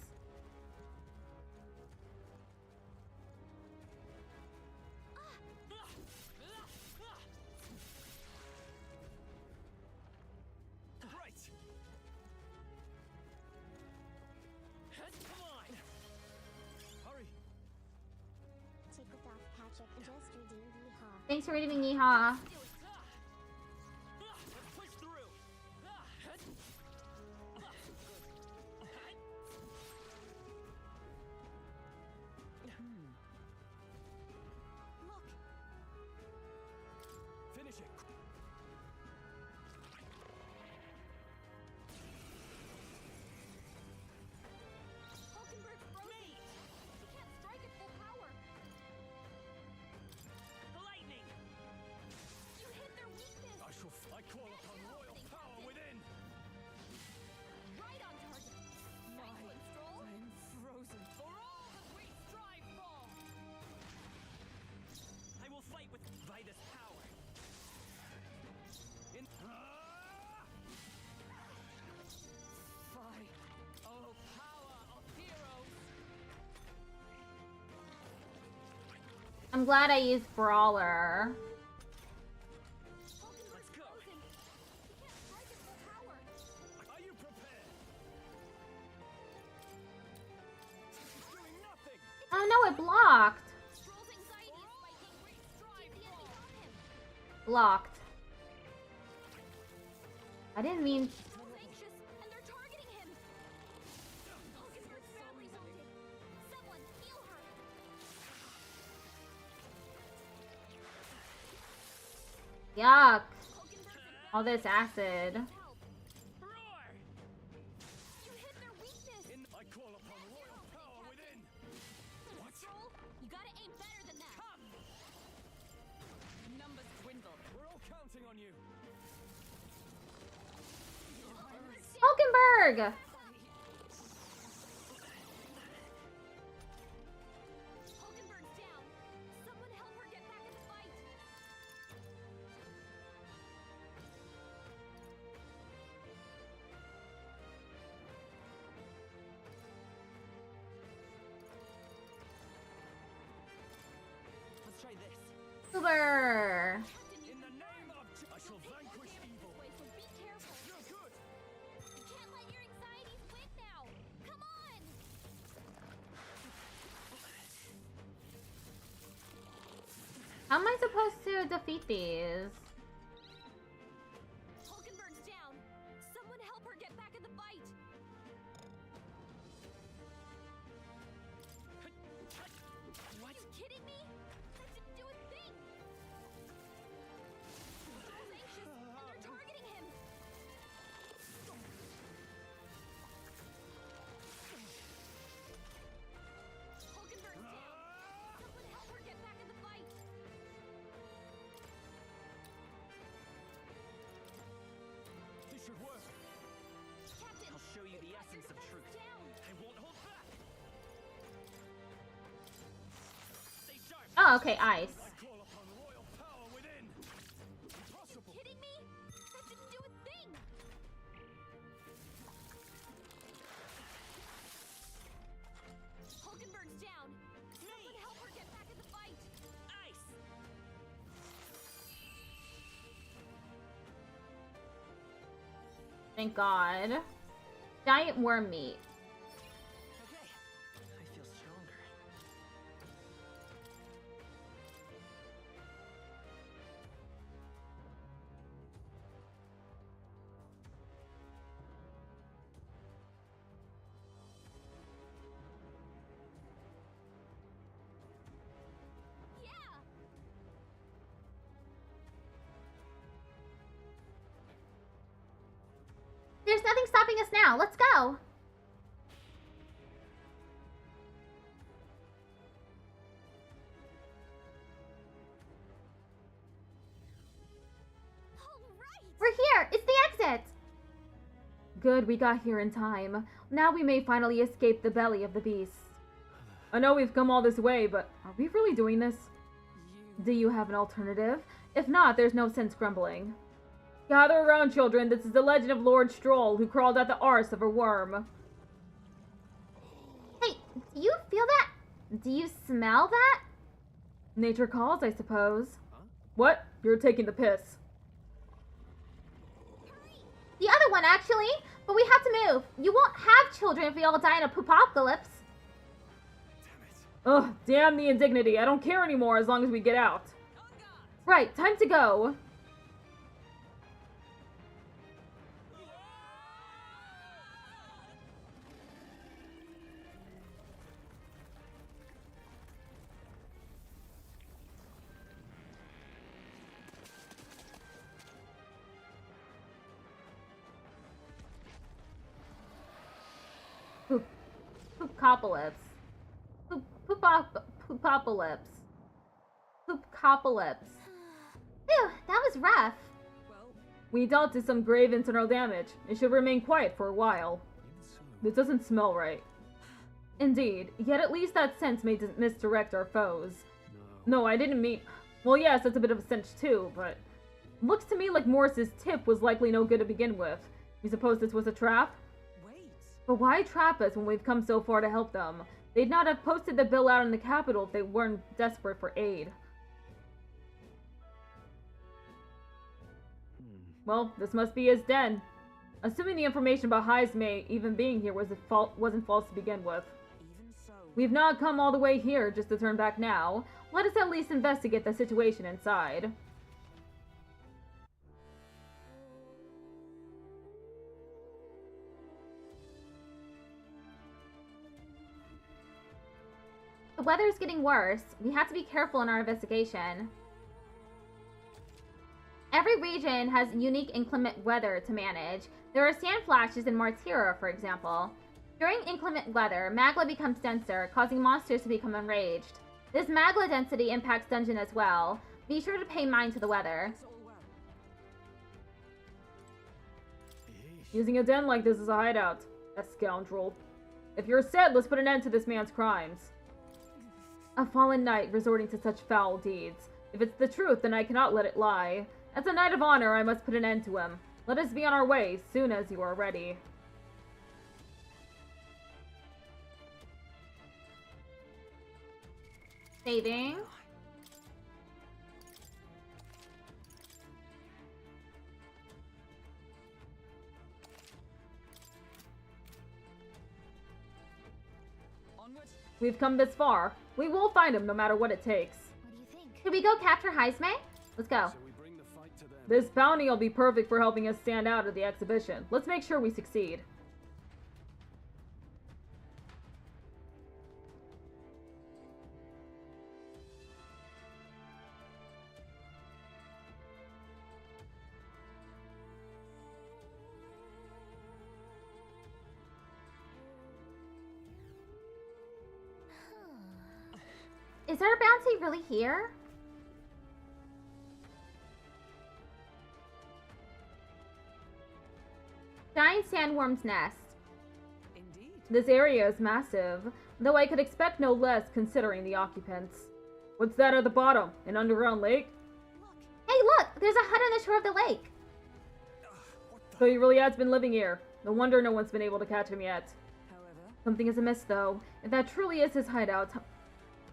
Right. Come on. Hurry. Ticked off Patrick just redeemed Yeehaw. Thanks for reading me, Yeehaw. Let's push through. Look, Finish it. Hulkenberg's frozen. He can't strike at full power. Lightning. You hit their weakness. I call upon royal power within. Right on target. Excellent, Stroll. I'm frozen. For all that we strive for. I will fight with Vitus power. In fight. Oh, power of heroes. I'm glad I used Brawler. Hulkenberg's go. frozen. He can't strike at full power. Are you prepared? Doing nothing. Oh no, it blocked. Stroll's anxiety is spiking. Keep the enemy on him. Blocked. I didn't mean... Stroll's anxious, and they're targeting him. Hulkenberg's badly wounded. Someone heal her. Yuck. Hulkenberg's in All this acid. help. Roar! You hit their weakness. I call upon royal power within. What? Stroll, you gotta aim better than that. Numbers dwindle. We're all counting on you. Hulkenberg! Hulkenberg's down. Someone help her get back in the fight. Let's try this. Uber! Captain, In the name of I shall vanquish evil. way, so be careful. You're good. You can't let your anxieties win now. Come on. How am I supposed to defeat these? Hulkenberg's down. Someone help her get back in the fight. Are you kidding me? That didn't do a thing. Stroll's anxious, and they're targeting him. Hulkenberg's down. Someone help her get back in the fight. This should work. Captain, I'll show you the essence of truth. down. I won't hold back. Stay sharp. Oh, okay, ice. I call upon royal power within. Impossible. Kidding me? That didn't do a thing. Hulkenberg's down. Someone help her get back in the fight. Ice. Thank God. Giant worm meat. Okay. I feel stronger. Yeah. There's nothing stopping us now. Let's go. Good, we got here in time. Now we may finally escape the belly of the beast. I know we've come all this way, but are we really doing this? Do you have an alternative? If not, there's no sense grumbling. Gather around, children. This is the legend of Lord Stroll, who crawled out the arse of a worm. Hey, do you feel that? Do you smell that? Nature calls, I suppose. What? You're taking the piss. The other one, actually. But we have to move. You won't have children if we all die in a poopocalypse. Ugh, damn the indignity. I don't care anymore as long as we get out. Right, time to go. Poopocalypse. Poopocalypse. Poopocalypse. Phew, that was rough. We dealt to some grave internal damage. It should remain quiet for a while. This doesn't smell right. Indeed, yet at least that sense may misdirect our foes. No, I didn't mean... Well, yes, that's a bit of a stench too, but... Looks to me like Morris's tip was likely no good to begin with. You suppose this was a trap? But why trap us when we've come so far to help them? They'd not have posted the bill out in the capital if they weren't desperate for aid. Well, this must be his den. Assuming the information about Heismay even being here wasn't false to begin with. We've not come all the way here just to turn back now. Let us at least investigate the situation inside. The weather's getting worse. We have to be careful in our investigation. Every region has unique inclement weather to manage. There are sand flashes in Martira, for example. During inclement weather, magma becomes denser, causing monsters to become enraged. This magma density impacts dungeon as well. Be sure to pay mind to the weather. Using a den like this as a hideout. A scoundrel. If you're sad, let's put an end to this man's crimes. A fallen knight resorting to such foul deeds. If it's the truth, then I cannot let it lie. As a knight of honor, I must put an end to him. Let us be on our way, soon as you are ready. Saving. We've come this far. We will find him no matter what it takes. What do you think? Should we go capture Heismay? Let's go. So we bring the fight to them. This bounty will be perfect for helping us stand out at the exhibition. Let's make sure we succeed. Is our bounty really here? Giant sandworm's nest. Indeed. This area is massive, though I could expect no less considering the occupants. What's that at the bottom? An underground lake? Hey, look! There's a hut on the shore of the lake. So he really has been living here. No wonder no one's been able to catch him yet. However, Something is amiss, though. If that truly is his hideout,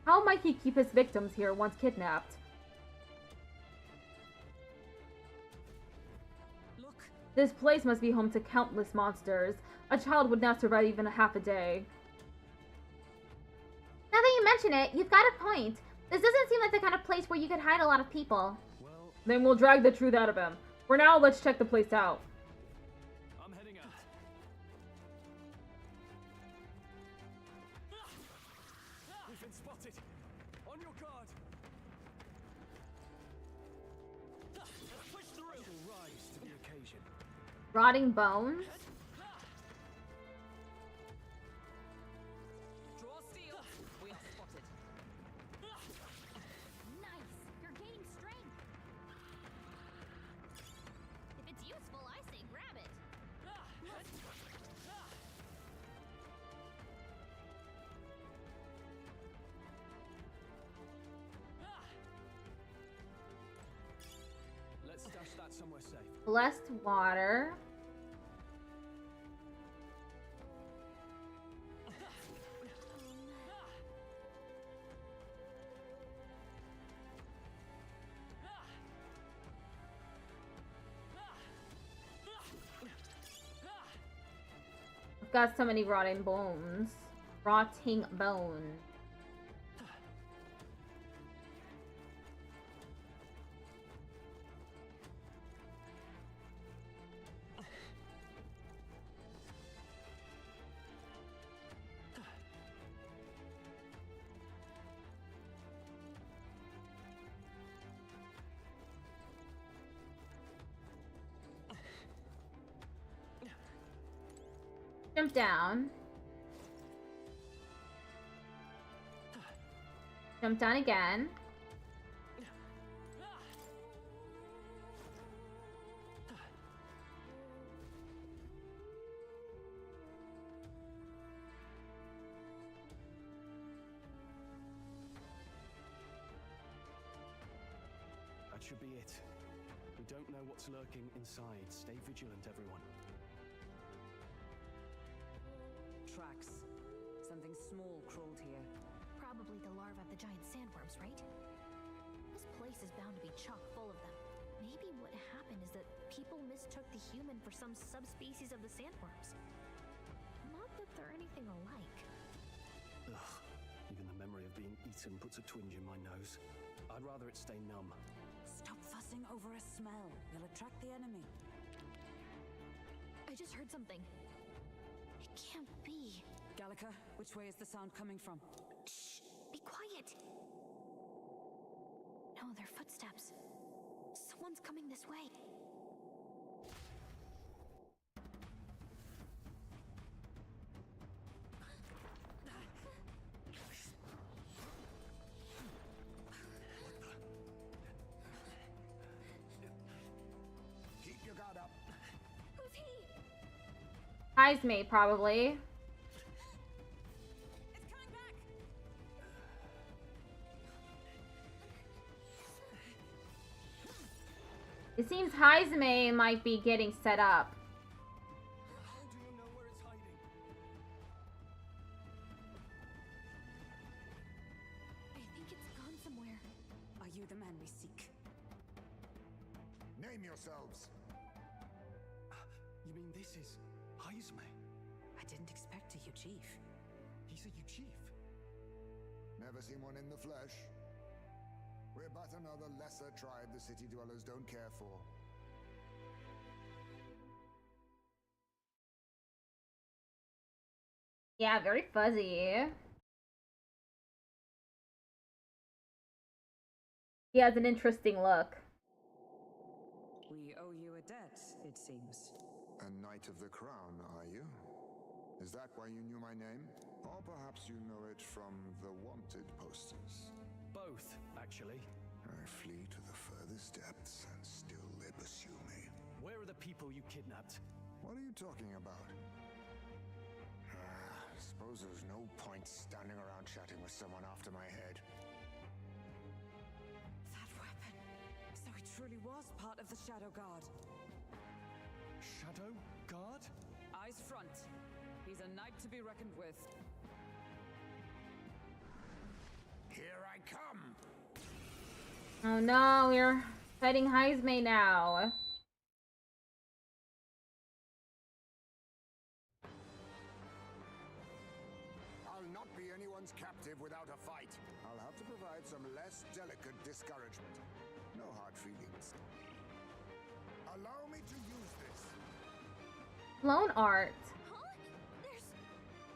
how might he keep his victims here once kidnapped? look. This place must be home to countless monsters. A child would not survive even a half a day. Now that you mention it, you've got a point. This doesn't seem like the kind of place where you could hide a lot of people. Well, Then we'll drag the truth out of him. For now, let's check the place out. I'm heading out. We've been spotted. On your guard. Push through. It'll rise to the occasion. Rotting bones? Draw steel. We are spotted. Nice! You're gaining strength! If it's useful, I say grab it! somewhere safe. Blessed water. I've got so many rotting bones. Rotting bones. Jump down. Jump down again. That should be it. We don't know what's lurking inside. Stay vigilant, everyone. Tracks. Something small crawled here. Probably the larvae of the giant sandworms, right? This place is bound to be chock full of them. Maybe what happened is that people mistook the human for some subspecies of the sandworms. Not that they're anything alike. Ugh. Even the memory of being eaten puts a twinge in my nose. I'd rather it stay numb. Stop fussing over a smell. You'll attract the enemy. I just heard something. It can't be. Gallica, which way is the sound coming from? Shh! Be quiet! No, they're footsteps. Someone's coming this way. Keep your guard up. Who's he? Heisme, probably. It's coming back! It seems Heisme might be getting set up. How do you know where it's hiding? I think it's gone somewhere. Are you the man we seek? Name yourselves. You mean this is Heisme? I didn't expect you, Chief. He's a chief. Never seen one in the flesh. We're but another lesser tribe the city dwellers don't care for. Yeah, very fuzzy. He has an interesting look. We owe you a debt, it seems. A Knight of the Crown, are you? Is that why you knew my name? Or perhaps you know it from the wanted posters? Both, actually. I flee to the furthest depths, and still they pursue me. Where are the people you kidnapped? What are you talking about? Suppose there's no point standing around chatting with someone after my head. That weapon. So he truly was part of the Shadow Guard. Shadow Guard? Eyes front. He's a knight to be reckoned with. Here I come! Oh no, we're fighting Heisme now. I'll not be anyone's captive without a fight. I'll have to provide some less delicate discouragement. No hard feelings. Allow me to use this. Clone art. Huh? There's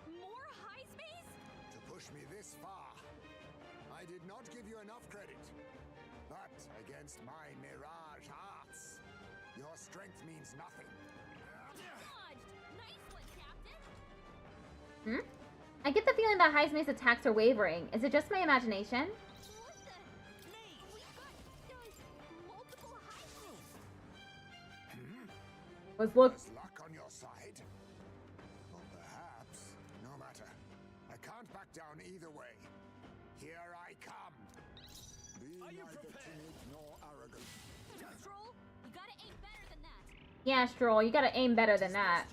more Heismes? To push me this far. I did not give you enough credit. But against my mirage hearts, your strength means nothing. Dodged! Nice one, Captain! Hmm? I get the feeling that Heisme's attacks are wavering. Is it just my imagination? What the? Me! We've got multiple Heismes! Let's look. Is luck on your side? Or perhaps, no matter. I can't back down either way. Here I come. Be Are you neither prepared? timid nor arrogant. Troll, you gotta aim Yeah, Stroll, you gotta aim better than that.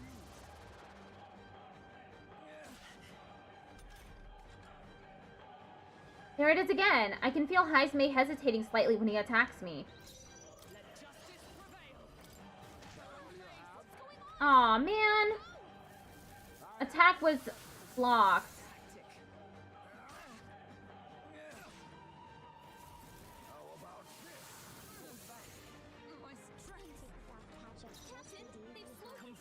There it is again! I can feel Heismay hesitating slightly when he attacks me. Aw, man! Attack was blocked.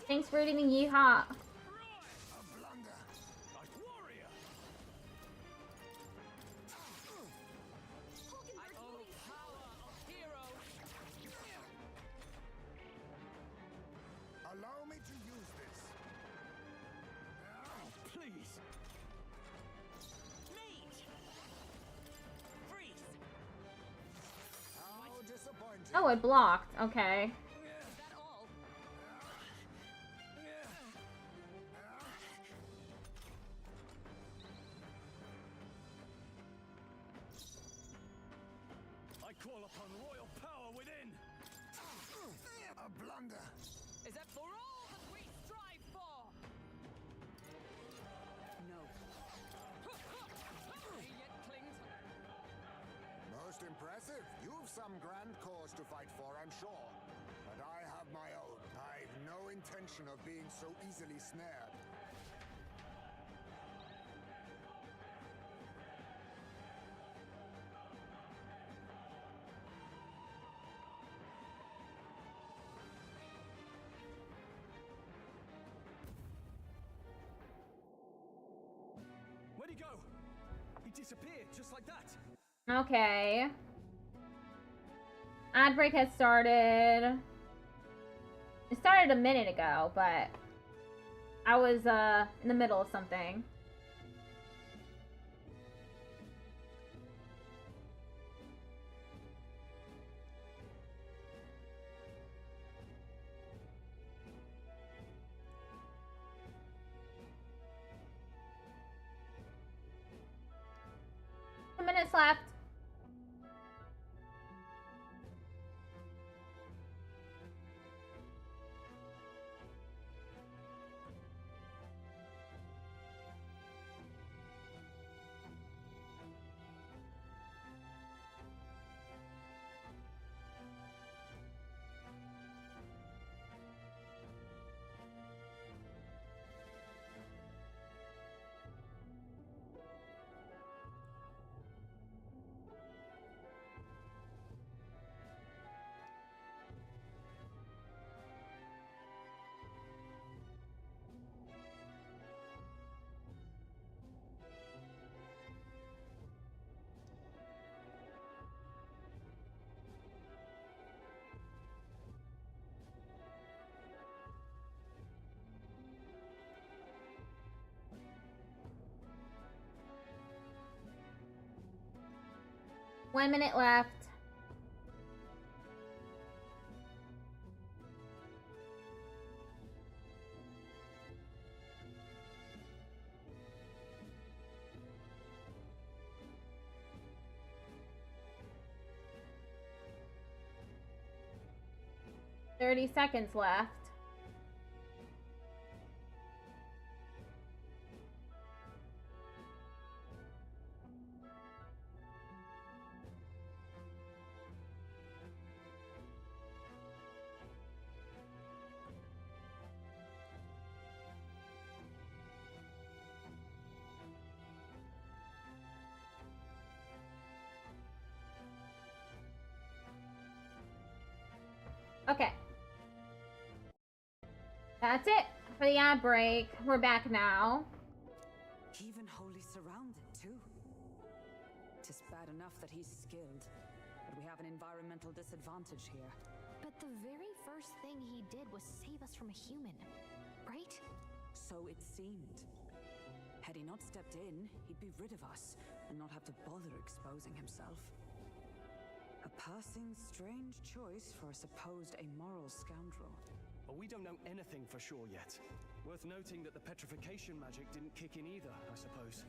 Thanks for reading the yeehaw. Allow me to use this. Please. How disappointing. Oh, it blocked. Okay. I call upon royal power within. A blunder. Is that for all that we strive for? No. He yet clings. Most impressive. You've some grand cause to fight for, I'm sure. But I have my own. I've no intention of being so easily snared. Where'd he go? He disappeared just like that. Okay. Ad break has started. It started a minute ago, but I was in the middle of something. Minutes left. One minute left. $30 seconds left. Okay. That's it for the ad break. We're back now. Even wholly surrounded, too. 'Tis bad enough that he's skilled, but we have an environmental disadvantage here. But the very first thing he did was save us from a human, right? So it seemed. Had he not stepped in, he'd be rid of us and not have to bother exposing himself. A passing strange choice for a supposed amoral scoundrel. But we don't know anything for sure yet. Worth noting that the petrification magic didn't kick in either, I suppose.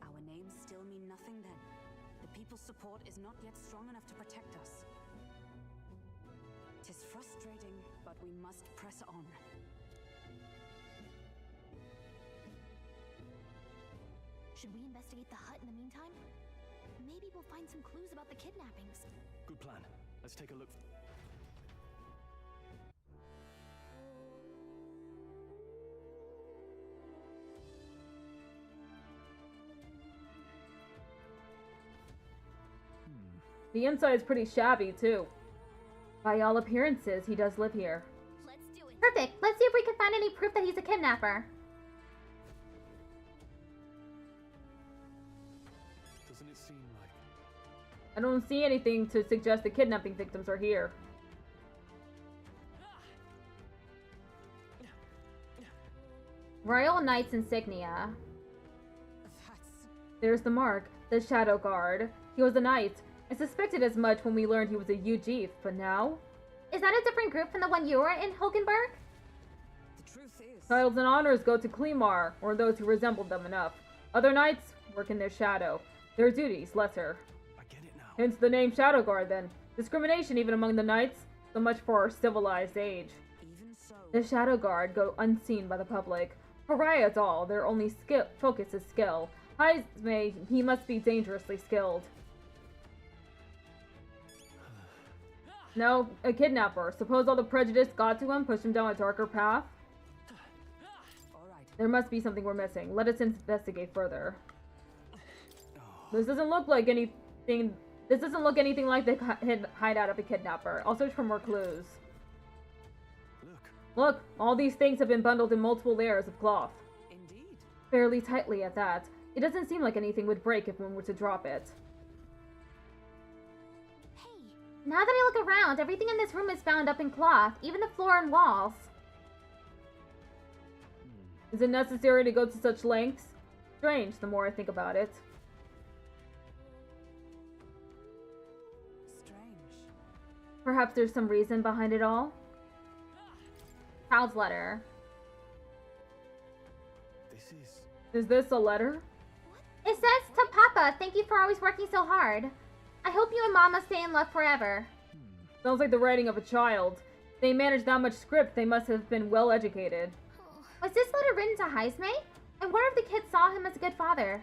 Our names still mean nothing then. The people's support is not yet strong enough to protect us. 'Tis frustrating, but but we must press on. Should we investigate the hut in the meantime? Maybe we'll find some clues about the kidnappings. Good plan. Let's take a look. The inside is pretty shabby, too. By all appearances, he does live here. Let's do it. Perfect. Let's see if we can find any proof that he's a kidnapper. Doesn't it seem like... I don't see anything to suggest the kidnapping victims are here. Royal Knight's insignia. There's the mark, the Shadow Guard. He was a knight. I suspected as much when we learned he was a UG, but now? Is that a different group from the one you were in, Hulkenberg? The truth is... Titles and honors go to Klimar, or those who resemble them enough. Other knights work in their shadow. Their duties lesser. I get it now. Hence the name Shadow Guard, then. Discrimination even among the knights. So much for our civilized age. Even so... The Shadow Guard go unseen by the public. Pariahs all, their only focus is skill. Heisme, he must be dangerously skilled. No, a kidnapper. Suppose all the prejudice got to him, pushed him down a darker path? All right. There must be something we're missing. Let us investigate further. This doesn't look like anything... This doesn't look anything like the hideout of a kidnapper. I'll search for more clues. Look, all these things have been bundled in multiple layers of cloth. Indeed. Fairly tightly at that. It doesn't seem like anything would break if one were to drop it. Now that I look around, everything in this room is bound up in cloth, even the floor and walls. Is it necessary to go to such lengths? Strange, the more I think about it. Strange. Perhaps there's some reason behind it all? Child's letter. Is this a letter? It says to Papa, thank you for always working so hard. I hope you and Mama stay in love forever. Sounds like the writing of a child. If they managed that much script, they must have been well educated. Was this letter written to Heisme? And what if the kids saw him as a good father?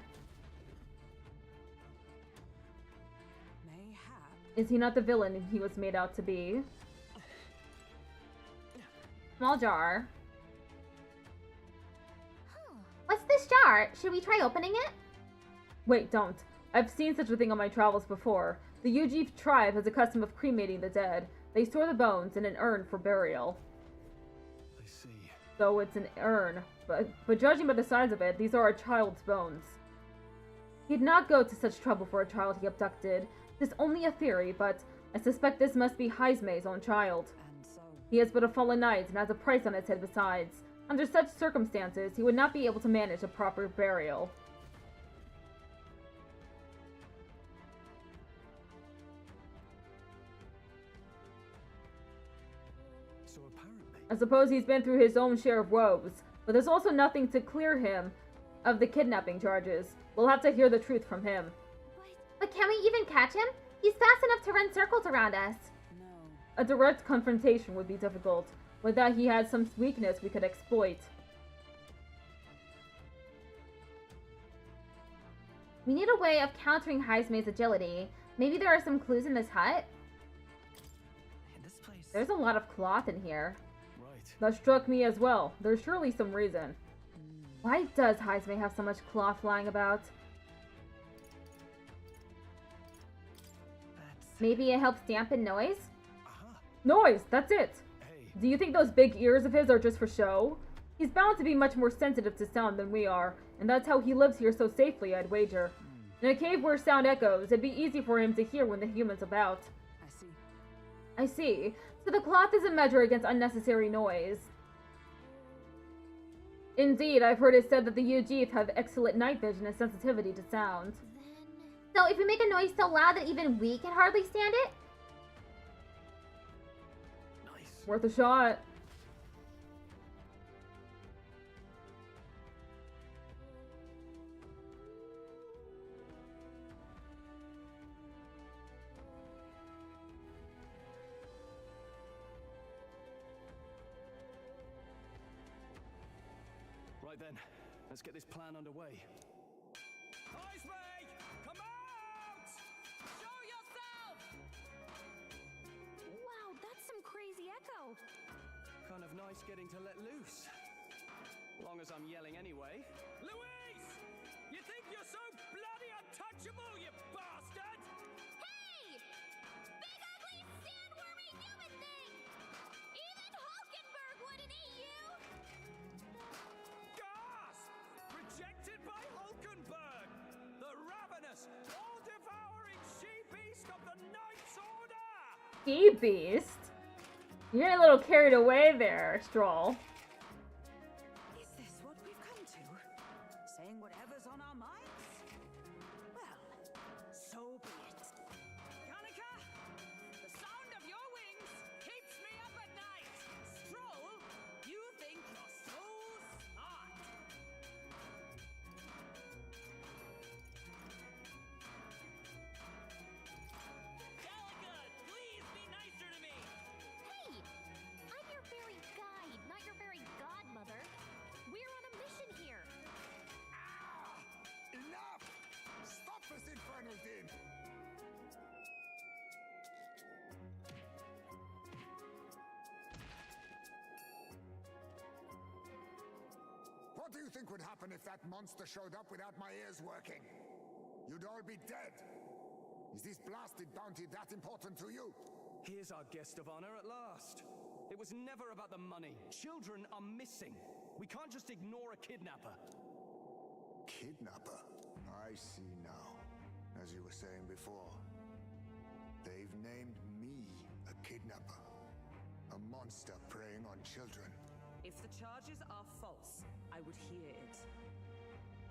Mayhap. Is he not the villain he was made out to be? Small jar. What's this jar? Should we try opening it? Wait, don't. I've seen such a thing on my travels before. The Yuji tribe has a custom of cremating the dead. They store the bones in an urn for burial. I see. So it's an urn. But judging by the size of it, these are a child's bones. He'd not go to such trouble for a child he abducted. This is only a theory, but I suspect this must be Heisme's own child. And so... He is but a fallen knight and has a price on his head besides. Under such circumstances, he would not be able to manage a proper burial. So apparently... I suppose he's been through his own share of woes, but there's also nothing to clear him of the kidnapping charges. We'll have to hear the truth from him. But can we even catch him? He's fast enough to run circles around us. No. A direct confrontation would be difficult. With that, he has some weakness we could exploit. We need a way of countering Heisme's agility. Maybe there are some clues in this hut? In this place... There's a lot of cloth in here. Right. That struck me as well. There's surely some reason. Why does Heisme have so much cloth lying about? Maybe it helps dampen noise? Noise! That's it! Hey. Do you think those big ears of his are just for show? He's bound to be much more sensitive to sound than we are, and that's how he lives here so safely, I'd wager. In a cave where sound echoes, it'd be easy for him to hear when the human's about. I see. I see. So the cloth is a measure against unnecessary noise. Indeed, I've heard it said that the Yuji have excellent night vision and sensitivity to sound. So if we make a noise so loud that even we can hardly stand it? Nice. Worth a shot. Right then, let's get this plan underway. Icebreak! Come out! Show yourself! Wow, that's some crazy echo. Kind of nice getting to let loose. Long as I'm yelling anyway. Louise! You think you're so bloody untouchable, you bastard! Hey! Big ugly sandwormy human thing! Even Hulkenberg wouldn't eat you! Gasp! Rejected by Hulkenberg! The ravenous, all-devouring she-beast of the Knight's Order! She-beast? You're getting a little carried away there, Stroll. Is this what we've come to? Saying whatever's on our minds? Well, so be it. Yannicka! The sound of your wings keeps me up at night! Stroll, you think you're so smart! Yannicka, please be nicer to me! Hey! I'm your fairy guide, not your fairy godmother. We're on a mission here. Ah! Enough! Stop this infernal din! What do you think would happen if that monster showed up without my ears working? You'd all be dead. Is this blasted bounty that important to you? Here's our guest of honor at last. It was never about the money. Children are missing. We can't just ignore a kidnapper. Kidnapper? I see now. As you were saying before, they've named me a kidnapper. A monster preying on children. If the charges are false, I would hear it.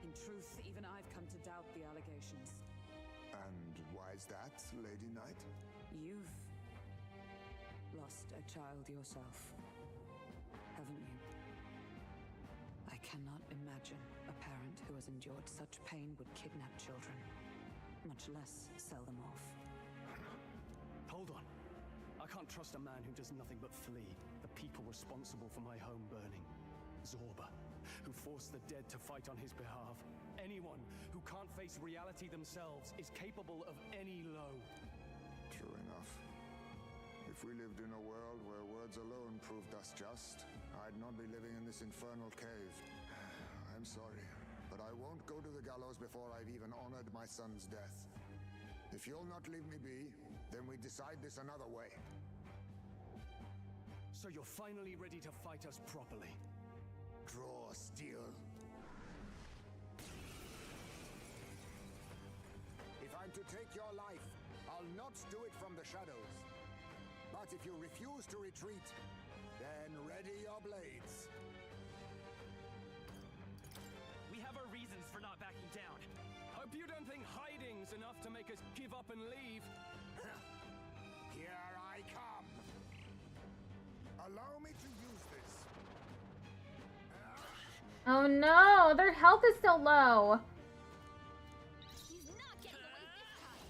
In truth, even I've come to doubt the allegations. And why is that, Lady Knight? You've lost a child yourself, haven't you? I cannot imagine a parent who has endured such pain would kidnap children, much less sell them off. Hold on. I can't trust a man who does nothing but flee the people responsible for my home burning. Zorba, who forced the dead to fight on his behalf. Anyone who can't face reality themselves is capable of any low. True enough. If we lived in a world where words alone proved us just, I'd not be living in this infernal cave. I'm sorry, but I won't go to the gallows before I've even honored my son's death. If you'll not leave me be, then we decide this another way. So you're finally ready to fight us properly. Draw steel. If I'm to take your life, I'll not do it from the shadows. But if you refuse to retreat, then ready your blades. We have our reasons for not backing down. Hope you don't think hiding's enough to make us give up and leave. Here I come. Allow me to use this. Oh no, their health is still low. He's not getting away this time.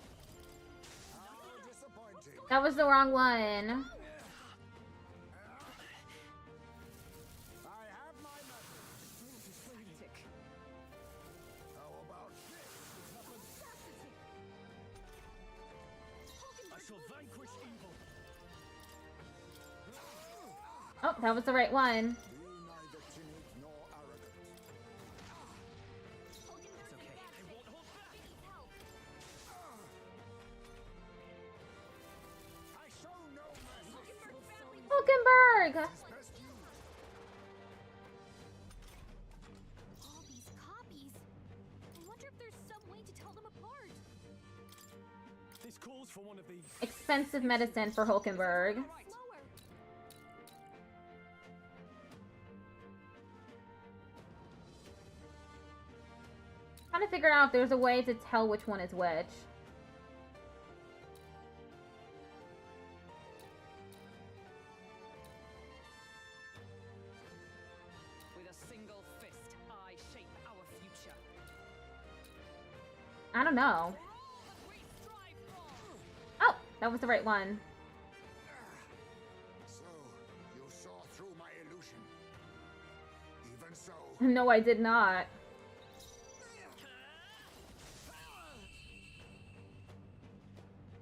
How disappointing. That was the wrong one. I have my methods. Frantic. How about this? I shall vanquish evil. Oh, that was the right one. Be neither timid nor arrogant. It's okay. I won't hold back. I show no mercy. Hulkenberg! Best you. All these copies. I wonder if there's some way to tell them apart. This calls for one of the... Expensive medicine for Hulkenberg. Slower. Trying to figure out if there's a way to tell which one is which. With a single fist, I shape our future. I don't know. Oh, that was the right one. So, you saw through my illusion. Even so, No, I did not.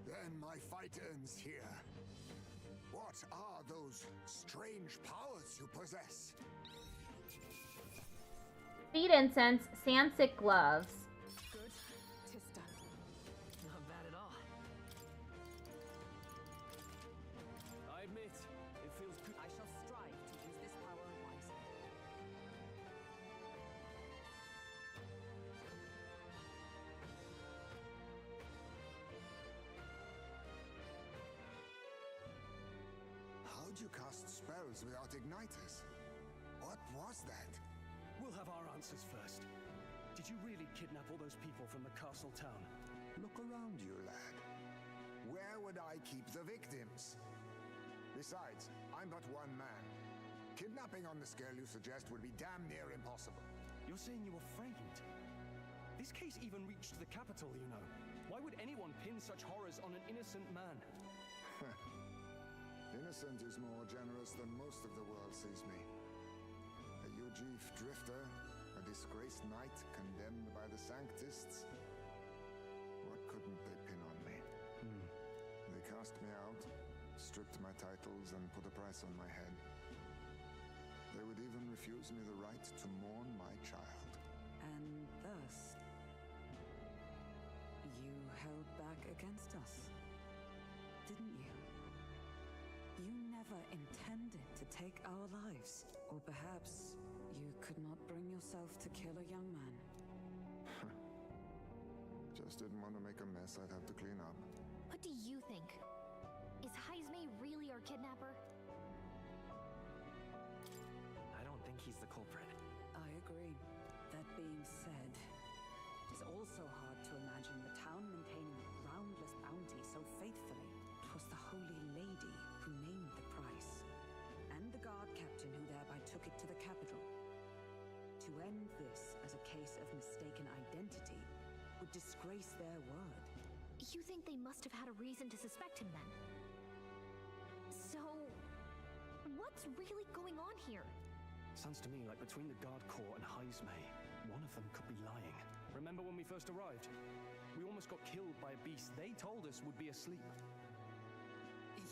Then my fight ends here. What are those strange powers you possess? Feed incense, sandstick gloves. Good. Tis done. Not bad at all. I admit, it feels good. I shall strive to use this power wisely. How'd you cast spells without igniters? What was that? We'll have our answers first. Did you really kidnap all those people from the castle town? Look around you, lad. Where would I keep the victims? Besides, I'm but one man. Kidnapping on the scale you suggest would be damn near impossible. You're saying you were framed? This case even reached the capital, you know. Why would anyone pin such horrors on an innocent man? Innocent is more generous than most of the world sees me. A Ujif drifter, a disgraced knight condemned by the Sanctists. What couldn't they pin on me? They cast me out, stripped my titles, and put a price on my head. They would even refuse me the right to mourn my child. And thus, you held back against us, didn't you? You never intended to take our lives. Or perhaps you could not bring yourself to kill a young man. Just didn't want to make a mess I'd have to clean up. What do you think? Is Heisme really our kidnapper? I don't think he's the culprit. I agree. That being said, it is also hard to imagine the town maintaining a groundless bounty so faithfully. 'Twas the Holy Lady who named the price, and the guard captain who thereby took it to the capital. To end this as a case of mistaken identity would disgrace their word. You think they must have had a reason to suspect him then? So, what's really going on here? Sounds to me like between the guard corps and Heisme, one of them could be lying. Remember when we first arrived? We almost got killed by a beast they told us would be asleep.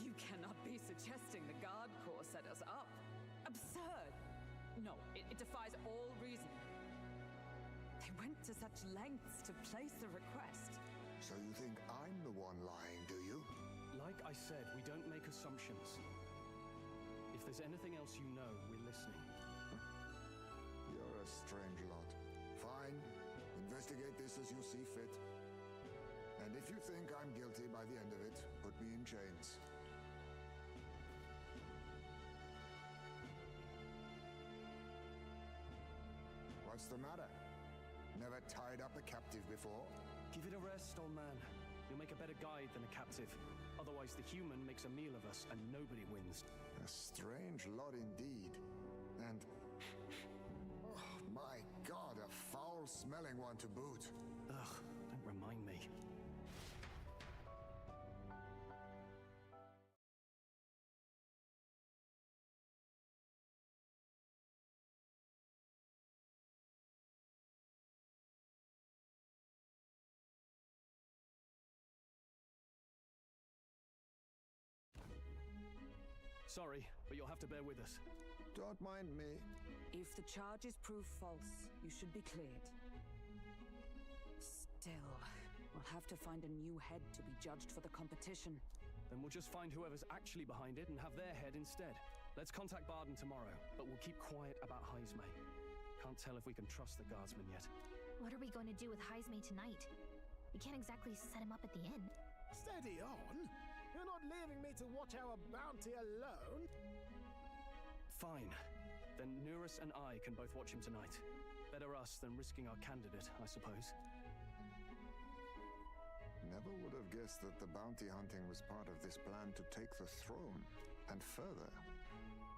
You cannot be suggesting the guard corps set us up. Absurd! No, it defies all reason. They went to such lengths to place the request. So you think I'm the one lying, do you? Like I said, we don't make assumptions. If there's anything else you know, we're listening. You're a strange lot. Fine. Investigate this as you see fit. And if you think I'm guilty by the end of it, put me in chains. What's the matter? Never tied up a captive before? Give it a rest, old man. You'll make a better guide than a captive. Otherwise, the human makes a meal of us and nobody wins. A strange lot indeed. And... oh my god, a foul-smelling one to boot. Ugh, don't remind me. Sorry, but you'll have to bear with us. Don't mind me. If the charges prove false, you should be cleared. Still, we'll have to find a new head to be judged for the competition. Then we'll just find whoever's actually behind it and have their head instead. Let's contact Barden tomorrow, but we'll keep quiet about Heisme. Can't tell if we can trust the guardsman yet. What are we going to do with Heisme tonight? We can't exactly set him up at the inn. Steady on! You're not leaving me to watch our bounty alone! Fine. Then Neurus and I can both watch him tonight. Better us than risking our candidate, I suppose. Never would have guessed that the bounty hunting was part of this plan to take the throne. And further,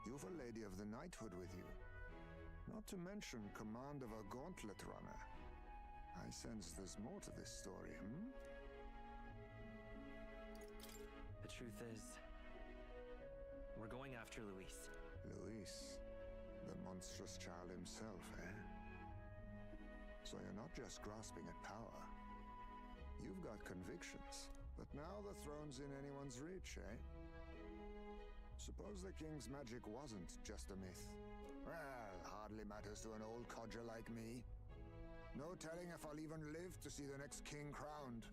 you've a lady of the knighthood with you. Not to mention command of a gauntlet runner. I sense there's more to this story, hmm? The truth is, we're going after Luis. Luis. The monstrous child himself, eh? So you're not just grasping at power. You've got convictions. But now the throne's in anyone's reach, eh? Suppose the king's magic wasn't just a myth. Well, hardly matters to an old codger like me. No telling if I'll even live to see the next king crowned.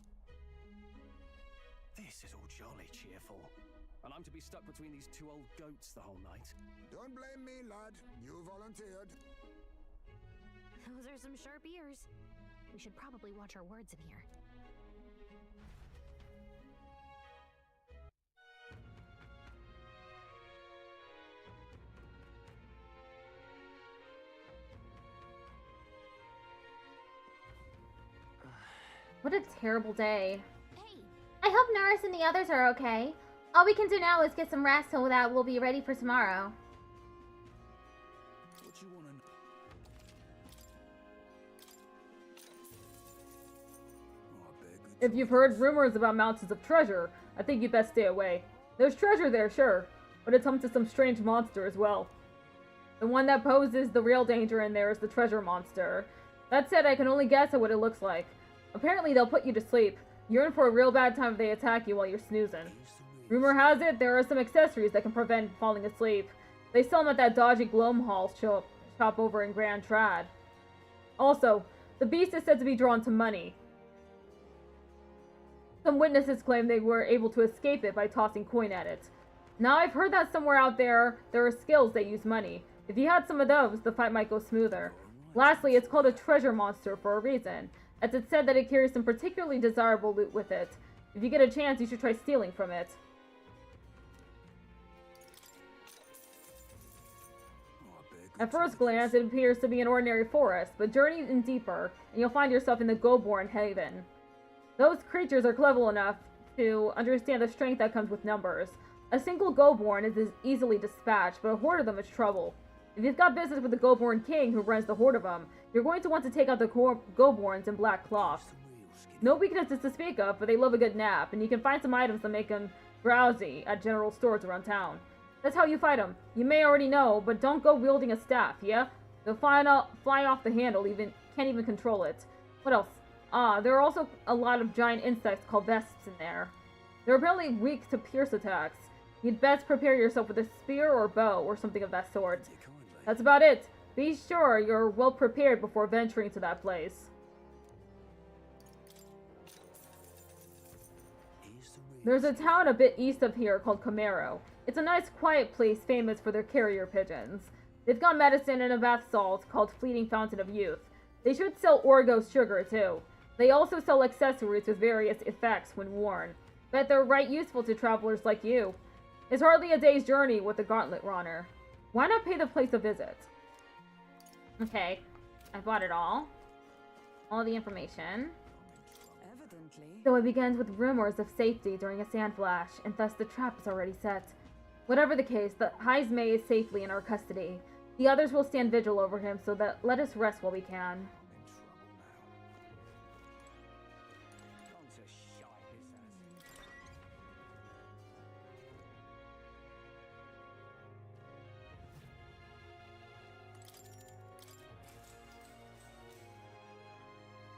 This is all jolly cheerful. And I'm to be stuck between these two old goats the whole night. Don't blame me, lad. You volunteered. Those are some sharp ears. We should probably watch our words in here. What a terrible day. Hey, I hope Norris and the others are okay. All we can do now is get some rest so that we'll be ready for tomorrow. What do you want to know? If you've heard rumors about mountains of treasure, I think you'd best stay away. There's treasure there, sure, but it's home to some strange monster as well. The one that poses the real danger in there is the treasure monster. That said, I can only guess at what it looks like. Apparently, they'll put you to sleep. You're in for a real bad time if they attack you while you're snoozing. Rumor has it, there are some accessories that can prevent falling asleep. They sell them at that dodgy Gloam Hall shop over in Grand Trad. Also, the beast is said to be drawn to money. Some witnesses claim they were able to escape it by tossing coin at it. Now, I've heard that somewhere out there are skills that use money. If you had some of those, the fight might go smoother. Lastly, it's called a treasure monster for a reason, as it's said that it carries some particularly desirable loot with it. If you get a chance, you should try stealing from it. At first glance, it appears to be an ordinary forest, but journey in deeper, and you'll find yourself in the Goborn Haven. Those creatures are clever enough to understand the strength that comes with numbers. A single Goborn is easily dispatched, but a horde of them is trouble. If you've got business with the Goborn King who runs the horde of them, you're going to want to take out the Goborns in black cloth. No weaknesses to speak of, but they love a good nap, and you can find some items that make them drowsy at general stores around town. That's how you fight them. You may already know, but don't go wielding a staff, yeah? They'll fly off the handle, can't even control it. What else? There are also a lot of giant insects called vesps in there. They're apparently weak to pierce attacks. You'd best prepare yourself with a spear or bow or something of that sort. That's about it. Be sure you're well prepared before venturing to that place. There's a town a bit east of here called Camaro. It's a nice quiet place famous for their carrier pigeons. They've got medicine and a bath salt called Fleeting Fountain of Youth. They should sell Orgo sugar too. They also sell accessories with various effects when worn. Bet they're right useful to travelers like you. It's hardly a day's journey with the Gauntlet Runner. Why not pay the place a visit? Okay, I bought it all. All the information. Evidently. So it begins with rumors of safety during a sand flash, and thus the trap is already set. Whatever the case, the Heismay is safely in our custody. The others will stand vigil over him, so that let us rest while we can.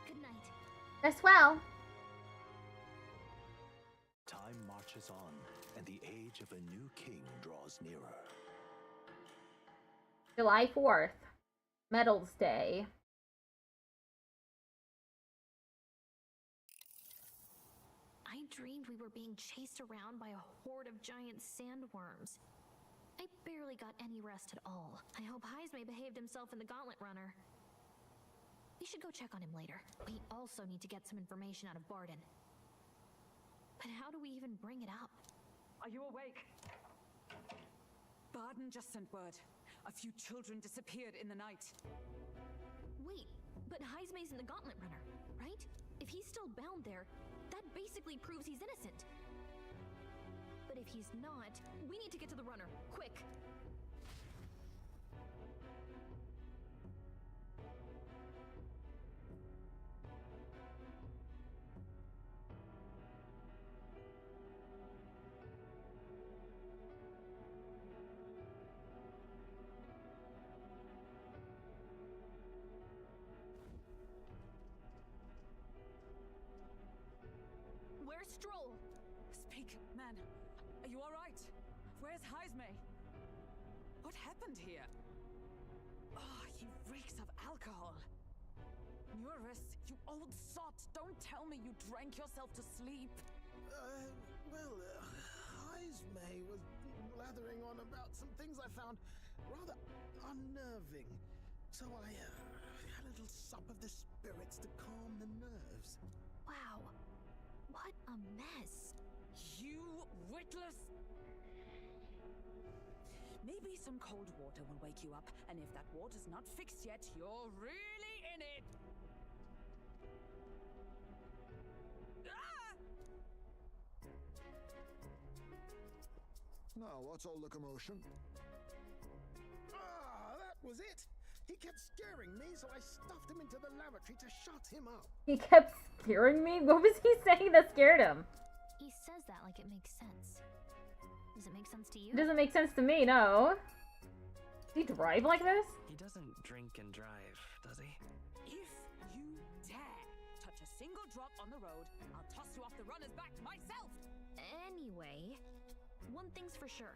good night. Rest well. Time marches on, and the age of a new king draws nearer. July 4th. Medals Day. I dreamed we were being chased around by a horde of giant sandworms. I barely got any rest at all. I hope Heismay behaved himself in the Gauntlet Runner. We should go check on him later. We also need to get some information out of Barden. But how do we even bring it up? Are you awake? Barden just sent word. A few children disappeared in the night. Wait, but Heismay's in the Gauntlet Runner, right? If he's still bound there, that basically proves he's innocent. But if he's not, we need to get to the runner, quick! man. Are you alright? Where's Heisme? What happened here? Oh, he reeks of alcohol. Eurus, you old sot, don't tell me you drank yourself to sleep. Heisme was blathering on about some things I found rather unnerving. So I had a little sup of the spirits to calm the nerves. Wow. What a mess. You witless... Maybe some cold water will wake you up, and if that water's not fixed yet, you're really in it! Ah! Now, what's all the commotion? That was it. He kept scaring me, so I stuffed him into the lavatory to shut him up. He kept scaring me? What was he saying that scared him? He says that like it makes sense. Does it make sense to you? It doesn't make sense to me, no. Does he drive like this? He doesn't drink and drive, does he? If you dare touch a single drop on the road, I'll toss you off the runner's back myself! Anyway, one thing's for sure.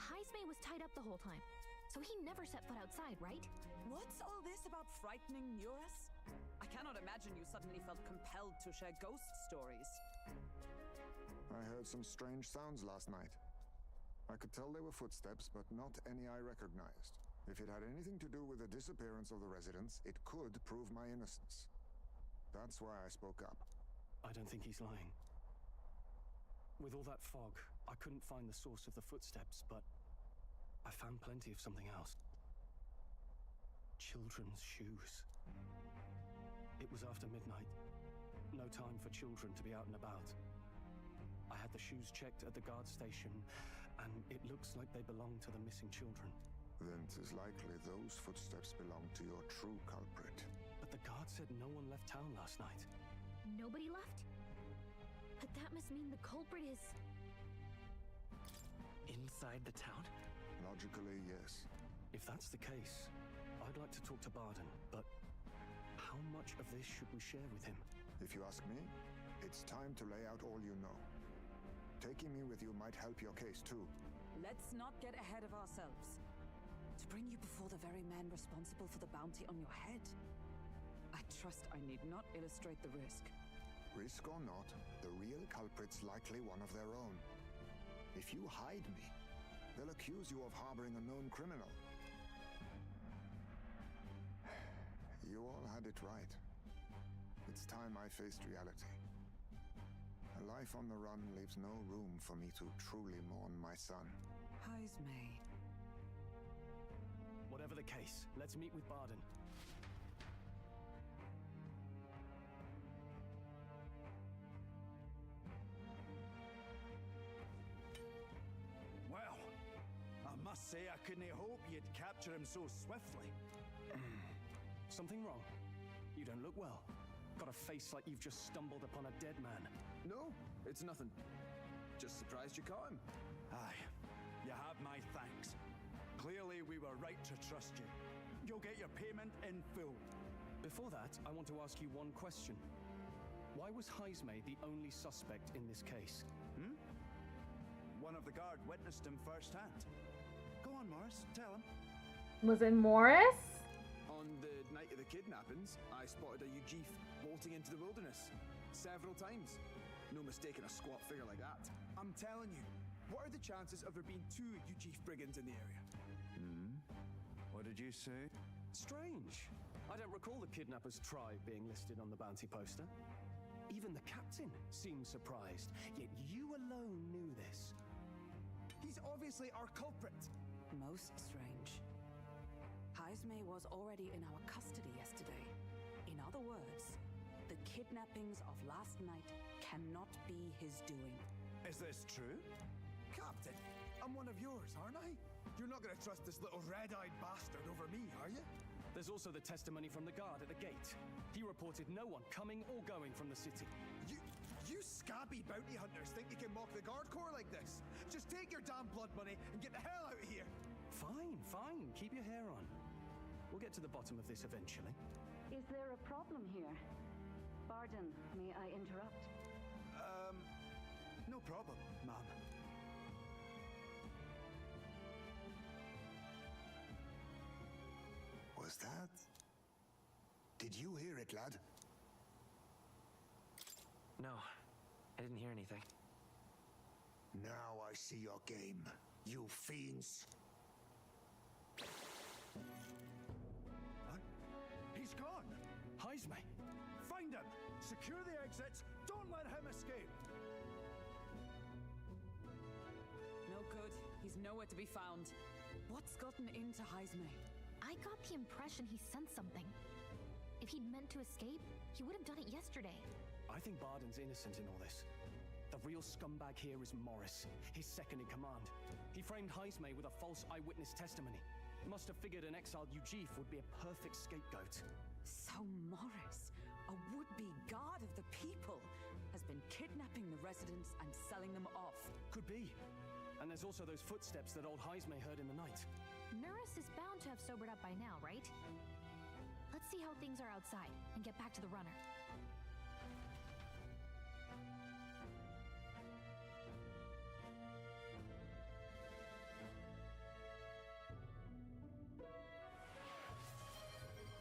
Heisme was tied up the whole time, so he never set foot outside, right? What's all this about frightening Eurus? I cannot imagine you suddenly felt compelled to share ghost stories. I heard some strange sounds last night. I could tell they were footsteps, but not any I recognized. If it had anything to do with the disappearance of the residents, it could prove my innocence. That's why I spoke up. I don't think he's lying. With all that fog, I couldn't find the source of the footsteps, but I found plenty of something else. Children's shoes. It was after midnight. No time for children to be out and about. I had the shoes checked at the guard station, and it looks like they belong to the missing children. Then 'tis likely those footsteps belong to your true culprit. But the guard said no one left town last night. Nobody left? But that must mean the culprit is... Inside the town? Logically, yes. If that's the case, I'd like to talk to Barden, but how much of this should we share with him? If you ask me, it's time to lay out all you know. Taking me with you might help your case too. Let's not get ahead of ourselves. To bring you before the very man responsible for the bounty on your head, I trust I need not illustrate the risk. Risk or not, the real culprit's likely one of their own. If you hide me, they'll accuse you of harboring a known criminal. You all had it right. It's time I faced reality. A life on the run leaves no room for me to truly mourn my son. Heisme. Whatever the case, let's meet with Barden. Well, I must say I couldn't hope you'd capture him so swiftly. Something wrong? You don't look well. Got a face like you've just stumbled upon a dead man. No, it's nothing. Just surprised you caught him. Aye, you have my thanks. Clearly we were right to trust you. You'll get your payment in full. Before that, I want to ask you one question. Why was Heisme the only suspect in this case? One of the guard witnessed him firsthand. Go on, Morris, tell him. Was it Morris? On the night of the kidnappings, I spotted a Ujif bolting into the wilderness. Several times. No mistaking a squat figure like that. I'm telling you, what are the chances of there being 2 Ujif brigands in the area? What did you say? Strange. I don't recall the kidnappers' tribe being listed on the bounty poster. Even the captain seemed surprised, yet you alone knew this. He's obviously our culprit. Most strange. Heisme was already in our custody yesterday. In other words, the kidnappings of last night cannot be his doing. Is this true? Captain, I'm one of yours, aren't I? You're not gonna trust this little red-eyed bastard over me, are you? There's also the testimony from the guard at the gate. He reported no one coming or going from the city. You scabby bounty hunters think you can mock the guard corps like this? Just take your damn blood money and get the hell out of here! Fine. Keep your hair on. We'll get to the bottom of this eventually. Is there a problem here? Barden, may I interrupt? No, No problem, ma'am. Was that? Did you hear it, lad? No, I didn't hear anything. Now I see your game, you fiends. What? He's gone! Heisme! Find him! Secure the exits! Don't let him escape! No good. He's nowhere to be found. What's gotten into Heisme? I got the impression he sensed something. If he'd meant to escape, he would have done it yesterday. I think Barden's innocent in all this. The real scumbag here is Morris, his second in command. He framed Heisme with a false eyewitness testimony. Must have figured an exiled Ujif would be a perfect scapegoat. So Morris, a would-be guard of the people, has been kidnapping the residents and selling them off. Could be. And there's also those footsteps that old Heisme heard in the night. Norris is bound to have sobered up by now, right? Let's see how things are outside and get back to the runner.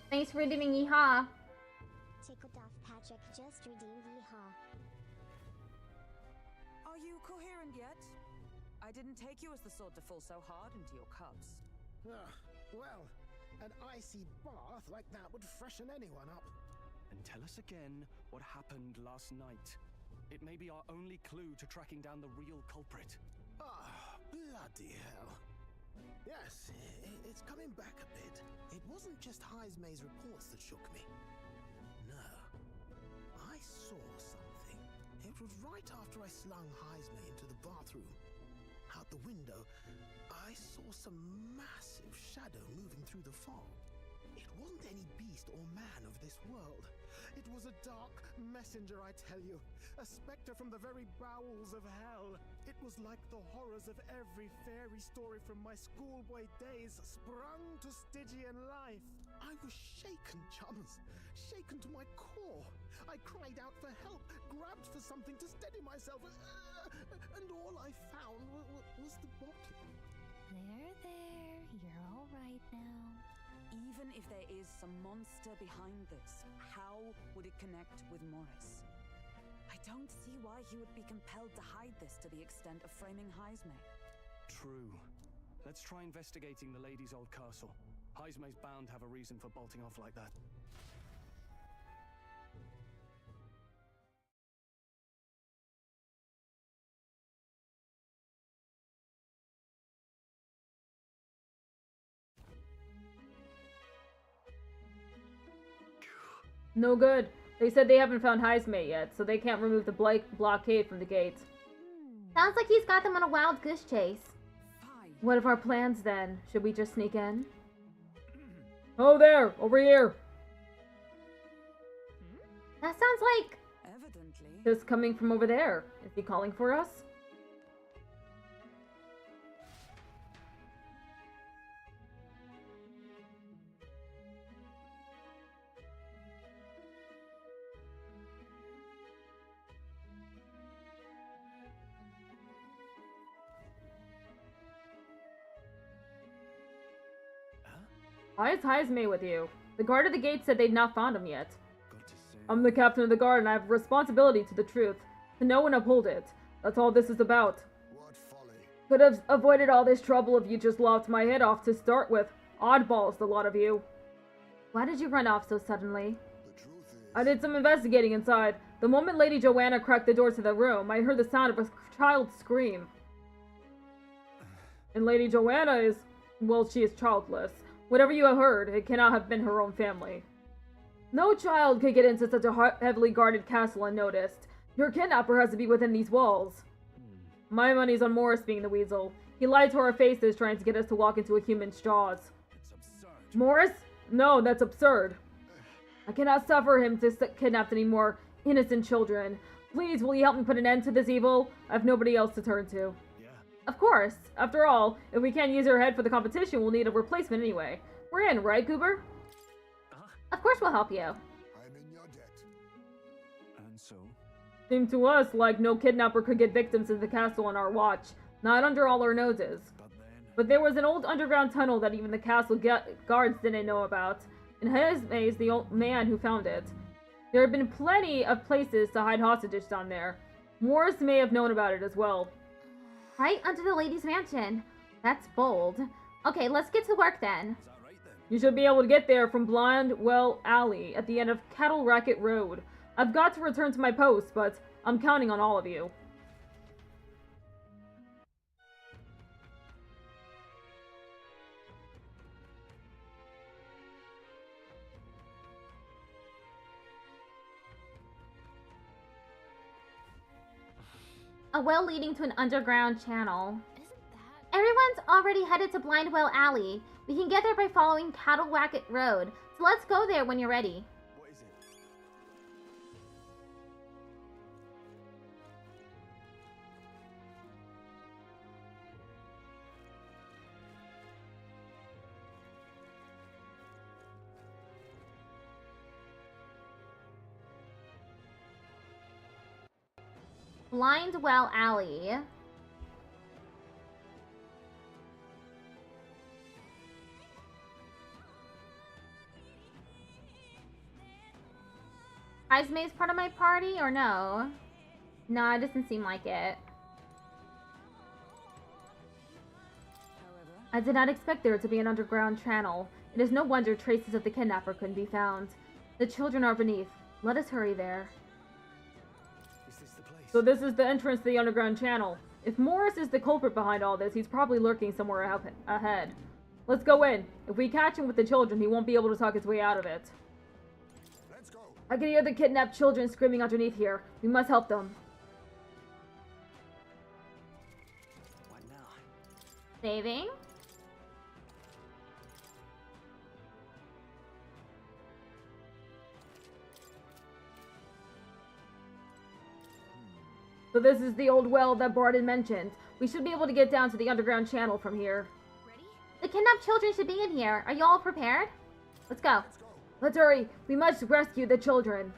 Thanks for redeeming Yeehaw. Tickled off Patrick just redeemed Yeehaw. Are you coherent yet? I didn't take you as the sort to fall so hard into your cups. Well, an icy bath like that would freshen anyone up. And tell us again what happened last night. It may be our only clue to tracking down the real culprit. Bloody hell. Yes, it's coming back a bit. It wasn't just Heisme's reports that shook me. No. I saw something. It was right after I slung Heisme into the bathroom. Out the window, I saw some massive shadow moving through the fog. It wasn't any beast or man of this world. It was a dark messenger, I tell you. A specter from the very bowels of hell. It was like the horrors of every fairy story from my schoolboy days sprung to Stygian life. I was shaken, chums. Shaken to my core. I cried out for help, grabbed for something to steady myself, and all I found was the bottle. There, you're all right now. Even if there is some monster behind this, how would it connect with Morris? I don't see why he would be compelled to hide this to the extent of framing Heisme. True. Let's try investigating the lady's old castle. Heisme's bound to have a reason for bolting off like that. No good. They said they haven't found Heisme yet, so they can't remove the blockade from the gates. Sounds like he's got them on a wild goose chase. What of our plans then? Should we just sneak in? Oh there! Over here! That sounds like... Evidently. Just coming from over there. Is he calling for us? Why is Heisme with you? The guard at the gate said they'd not found him yet. I'm the captain of the guard and I have responsibility to the truth. To know and uphold it. That's all this is about. What folly. Could have avoided all this trouble if you just lopped my head off to start with. Oddballs, the lot of you. Why did you run off so suddenly? The truth is... I did some investigating inside. The moment Lady Joanna cracked the door to the room, I heard the sound of a child scream. And Lady Joanna is... well, she is childless. Whatever you have heard, it cannot have been her own family. No child could get into such a heavily guarded castle unnoticed. Your kidnapper has to be within these walls. My money's on Morris being the weasel. He lied to our faces trying to get us to walk into a human's jaws. It's absurd. Morris? No, that's absurd. I cannot suffer him to kidnap any more innocent children. Please, will you help me put an end to this evil? I have nobody else to turn to. Of course. After all, if we can't use her head for the competition, we'll need a replacement anyway. We're in, right, Goober? Of course we'll help you. I'm in your debt. And so, Seemed to us like no kidnapper could get victims in the castle on our watch, not under all our noses. But there was an old underground tunnel that even the castle guards didn't know about, and Hesme is the old man who found it. There have been plenty of places to hide hostages down there. Morris may have known about it as well. Right under the lady's mansion. That's bold. Okay, let's get to work then. You should be able to get there from Blindwell Alley at the end of Cattle Racket Road. I've got to return to my post, but I'm counting on all of you. A well leading to an underground channel. Everyone's already headed to Blindwell Alley. We can get there by following Cattle Racket Road. So let's go there when you're ready. What is it? Blindwell Alley. Ismay's part of my party or no? No, it doesn't seem like it. I did not expect there to be an underground channel. It is no wonder traces of the kidnapper couldn't be found. The children are beneath. Let us hurry there. Is this the place? So this is the entrance to the underground channel. If Morris is the culprit behind all this, he's probably lurking somewhere up ahead. Let's go in. If we catch him with the children, he won't be able to talk his way out of it. Let's go. I can hear the kidnapped children screaming underneath here. We must help them. What now? Saving? So this is the old well that Barden mentioned. We should be able to get down to the underground channel from here. Ready? The kidnapped children should be in here. Are you all prepared? Let's go. Let's hurry. We must rescue the children.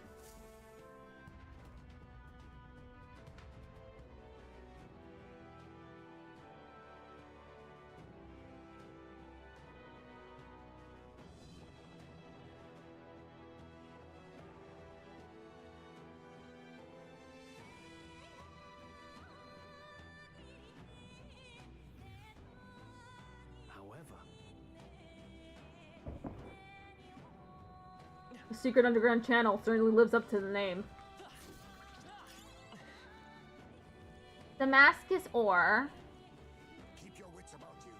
However, The secret underground channel certainly lives up to the name. Damascus ore. Keep your wits about you.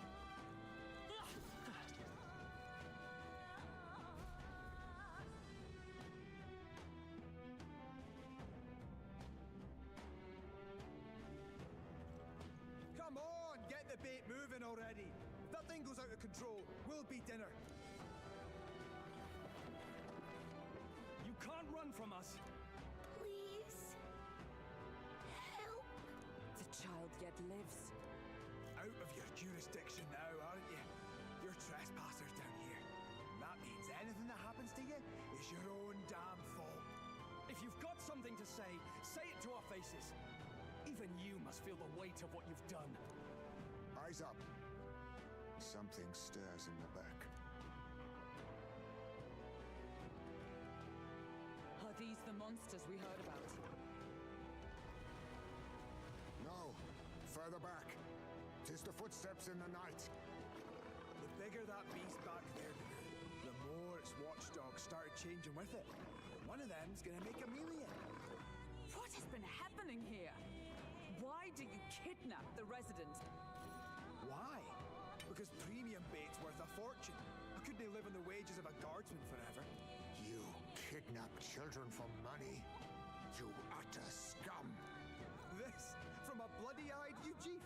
Come on, get the bait moving already. If that thing goes out of control, we'll be dinner. you can't run from us. Please. Help. The child yet lives. Out of your jurisdiction now, aren't you? You're trespassers down here. That means anything that happens to you is your own damn fault. If you've got something to say it to our faces. Even you must feel the weight of what you've done. Eyes up. Something stirs in the back. Are these the monsters we heard about? No. Further back. 'Tis the footsteps in the night. The bigger that beast back there grew, the more its watchdogs started changing with it. One of them's gonna make a meal of it. What has been happening here? Why do you kidnap the resident? Why? Because premium bait's worth a fortune. I couldn't live on the wages of a guardsman forever. You kidnap children for money? You utter scum. This from a bloody-eyed Eugene.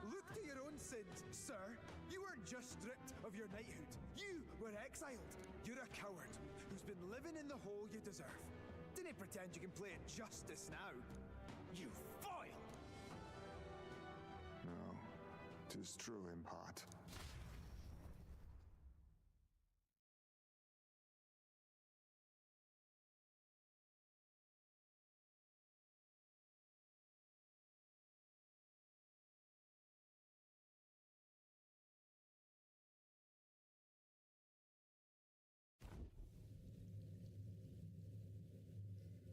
Look to your own sins, sir. You weren't just stripped of your knighthood. You were exiled. You're a coward who's been living in the hole you deserve. Didn't pretend you can play at justice now. You foil! No. 'Tis true in part.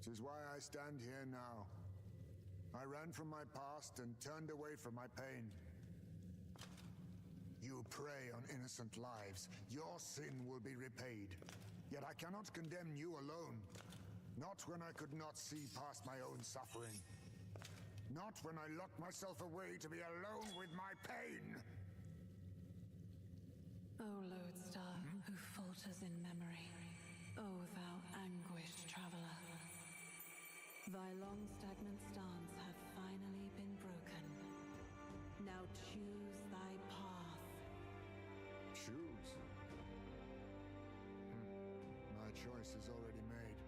'Tis why I stand here now. I ran from my past and turned away from my pain. You prey on innocent lives. Your sin will be repaid. Yet I cannot condemn you alone. Not when I could not see past my own suffering. Not when I locked myself away to be alone with my pain. O lodestar, who falters in memory, O thou anguished traveler. Thy long stagnant stance hath finally been broken. Now choose thy path. Choose? My choice is already made.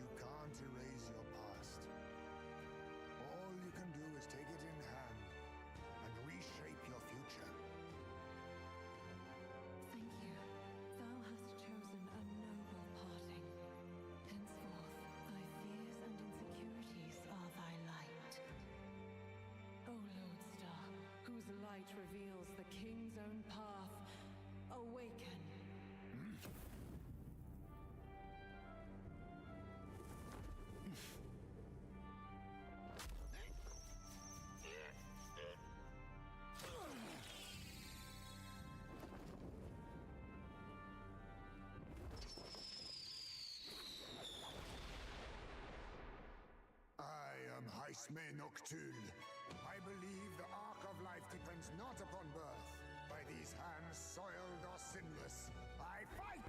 You can't erase your past. All you can do is take it in hand and reshape your future. Thank you. Thou hast chosen a noble parting. Henceforth, thy fears and insecurities are thy light. O lodestar, whose light reveals the king's own path, awaken. Noctule. I believe the arc of life depends not upon birth. By these hands, soiled or sinless, I fight!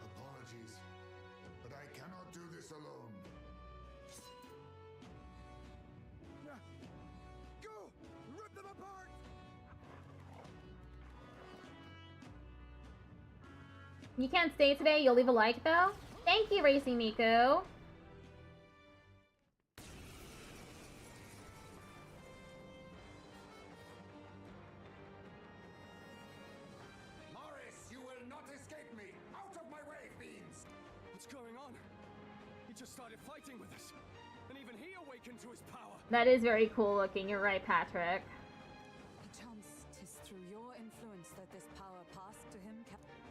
Apologies, but I cannot do this alone. Go! Rip them apart! You can't stay today? You'll leave a like, though? Thank you, Racing Miku! Morris, you will not escape me! Out of my way, fiends! What's going on? He just started fighting with us. And even he awakened to his power. That is very cool looking. You're right, Patrick. Perchance 'tis through your influence that this power passed to him.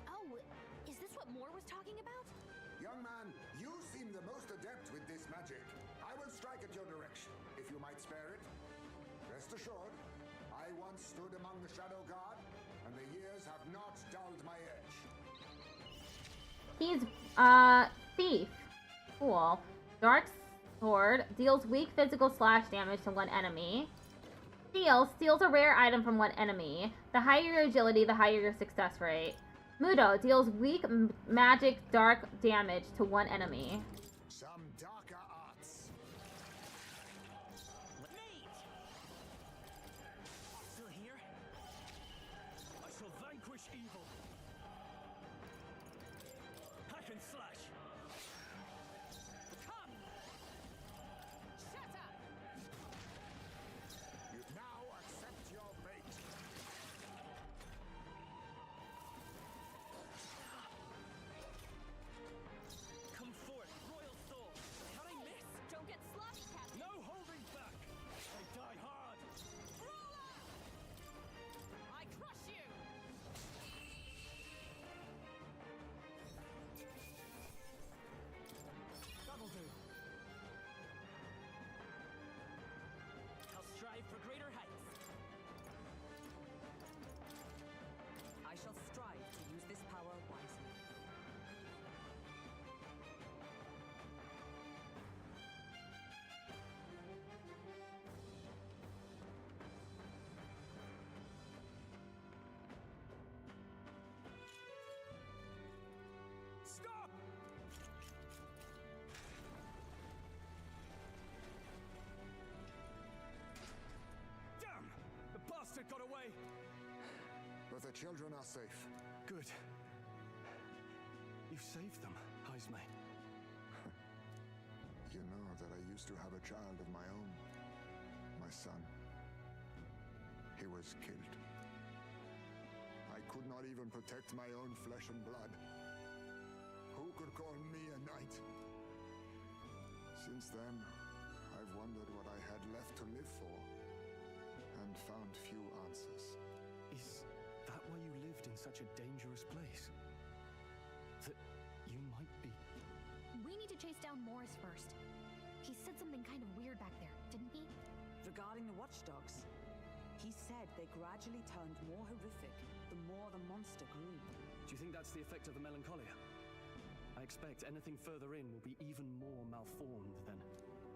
Oh, is this what Moore was talking about? Young man, you seem the most adept with this magic. I will strike at your direction, if you might spare it. Rest assured, I once stood among the Shadow Guard, and the years have not dulled my edge. He's, thief. Cool. Dark Sword deals weak physical slash damage to one enemy. Steals a rare item from one enemy. The higher your agility, the higher your success rate. Mudo deals weak magic dark damage to one enemy. Some darker arts. Mate! Still here? I shall vanquish evil. Hack and slash. Come! Shut up! You now accept your fate. Come forth, royal soul. How'd I miss? Don't get sloppy, Captain. No holding back. I die hard. Rolla! I crush you! That'll do. I'll strive for greater heights. I shall strive to use this power wisely. Stop! Damn! The bastard got away! But the children are safe. Good. You saved them, Heisme. You know that I used to have a child of my own. My son. He was killed. I could not even protect my own flesh and blood. Who could call me a knight? Since then, I've wondered what I had left to live for, and found few answers. Is that why you lived in such a dangerous place? That you might be... We need to chase down Morris first. He said something kind of weird back there, didn't he? Regarding the watchdogs, he said they gradually turned more horrific the more the monster grew. Do you think that's the effect of the melancholia? I expect anything further in will be even more malformed then.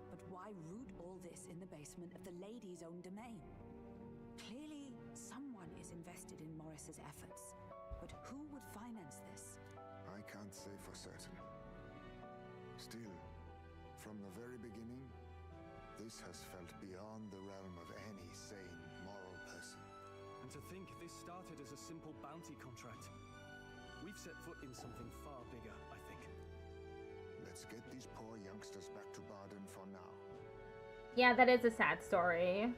But why root all this in the basement of the lady's own domain? Clearly, someone is invested in Morris's efforts. But who would finance this? I can't say for certain. Still, from the very beginning, this has felt beyond the realm of any sane, moral person. And to think this started as a simple bounty contract. We've set foot in something far bigger, I think. Let's get these poor youngsters back to Baden for now. Yeah, that is a sad story.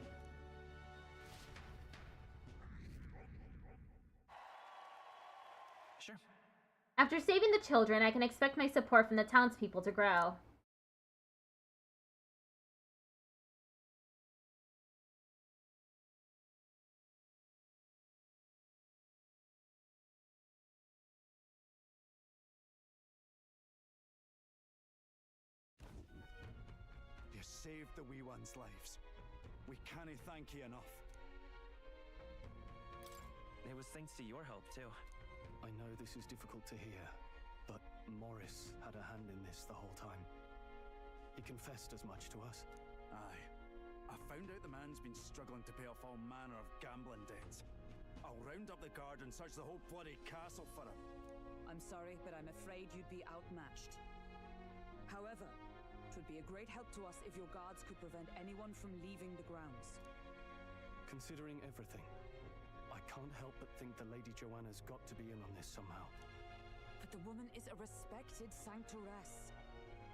Sure. After saving the children, I can expect my support from the townspeople to grow. You saved the wee ones' lives. We can't thank you enough. It was thanks to your help, too. I know this is difficult to hear, but Morris had a hand in this the whole time. He confessed as much to us. Aye. I found out the man's been struggling to pay off all manner of gambling debts. I'll round up the guard and search the whole bloody castle for him. I'm sorry, but I'm afraid you'd be outmatched. However, it would be a great help to us if your guards could prevent anyone from leaving the grounds. Considering everything, I can't help but think the Lady Joanna's got to be in on this somehow. But the woman is a respected sanctoress.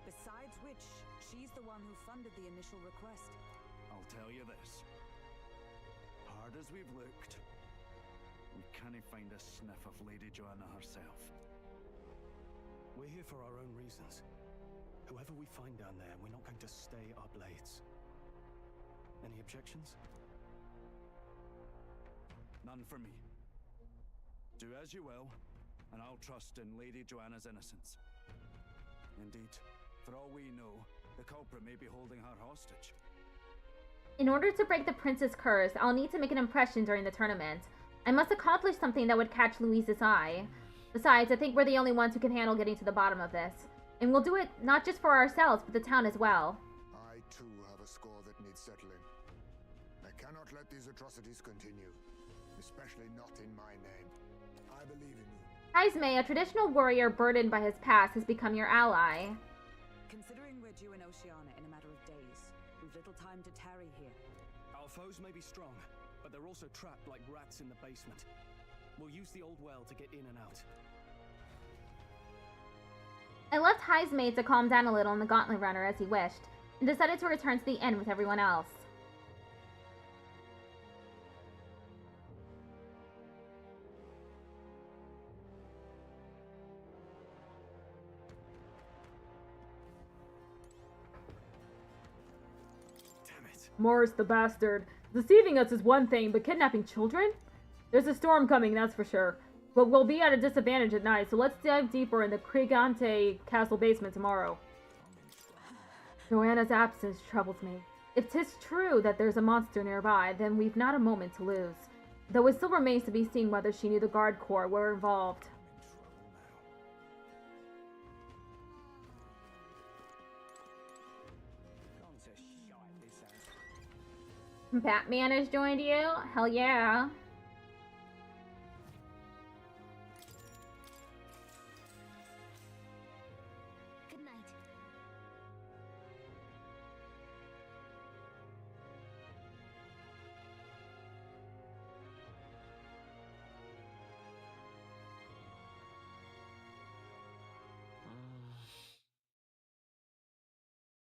Besides which, she's the one who funded the initial request. I'll tell you this. Hard as we've looked, we can't find a sniff of Lady Joanna herself. We're here for our own reasons. Whoever we find down there, we're not going to stay our blades. Any objections? None for me. Do as you will, and I'll trust in Lady Joanna's innocence. Indeed, for all we know, the culprit may be holding her hostage. In order to break the prince's curse, I'll need to make an impression during the tournament. I must accomplish something that would catch Louise's eye. Besides, I think we're the only ones who can handle getting to the bottom of this. And we'll do it not just for ourselves, but the town as well. I, too, have a score that needs settling. I cannot let these atrocities continue. Especially not in my name. I believe in you. Haizme, a traditional warrior burdened by his past, has become your ally. Considering we're due in Oceania in a matter of days, we've little time to tarry here. Our foes may be strong, but they're also trapped like rats in the basement. We'll use the old well to get in and out. I left Haizme to calm down a little in the Gauntlet Runner as he wished, and decided to return to the inn with everyone else. Morris the bastard. Deceiving us is one thing, but kidnapping children? There's a storm coming, that's for sure. But we'll be at a disadvantage at night, so let's dive deeper in the Krigante castle basement tomorrow. Joanna's absence troubles me. If 'tis true that there's a monster nearby, then we've not a moment to lose. Though it still remains to be seen whether she knew the guard corps were involved. Batman has joined you? Hell yeah. Good night.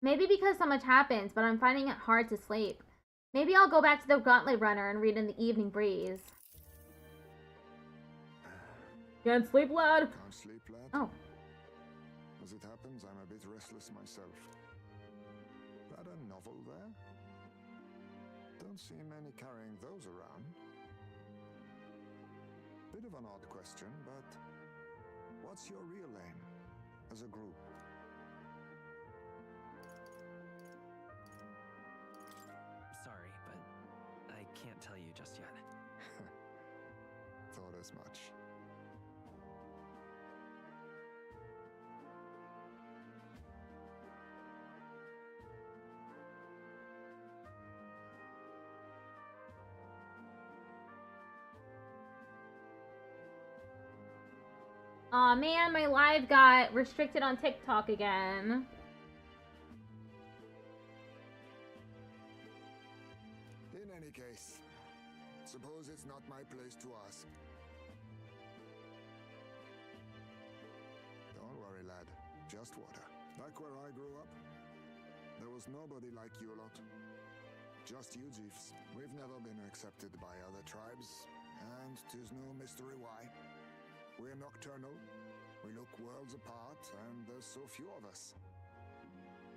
Maybe because so much happens, but I'm finding it hard to sleep. Maybe I'll go back to the Gauntlet Runner and read in the evening breeze. Can't sleep, lad? Can't sleep, lad? Oh. As it happens, I'm a bit restless myself. That a novel there? Don't see many carrying those around. Bit of an odd question, but what's your real aim as a group? Sorry, but I can't tell you just yet. Thought as much. Aw, man, my live got restricted on TikTok again. In any case, suppose it's not my place to ask. Don't worry, lad. Just water. Back where I grew up, there was nobody like you lot. Just you Jeeves. We've never been accepted by other tribes, and 'tis no mystery why. We're nocturnal, we look worlds apart, and there's so few of us.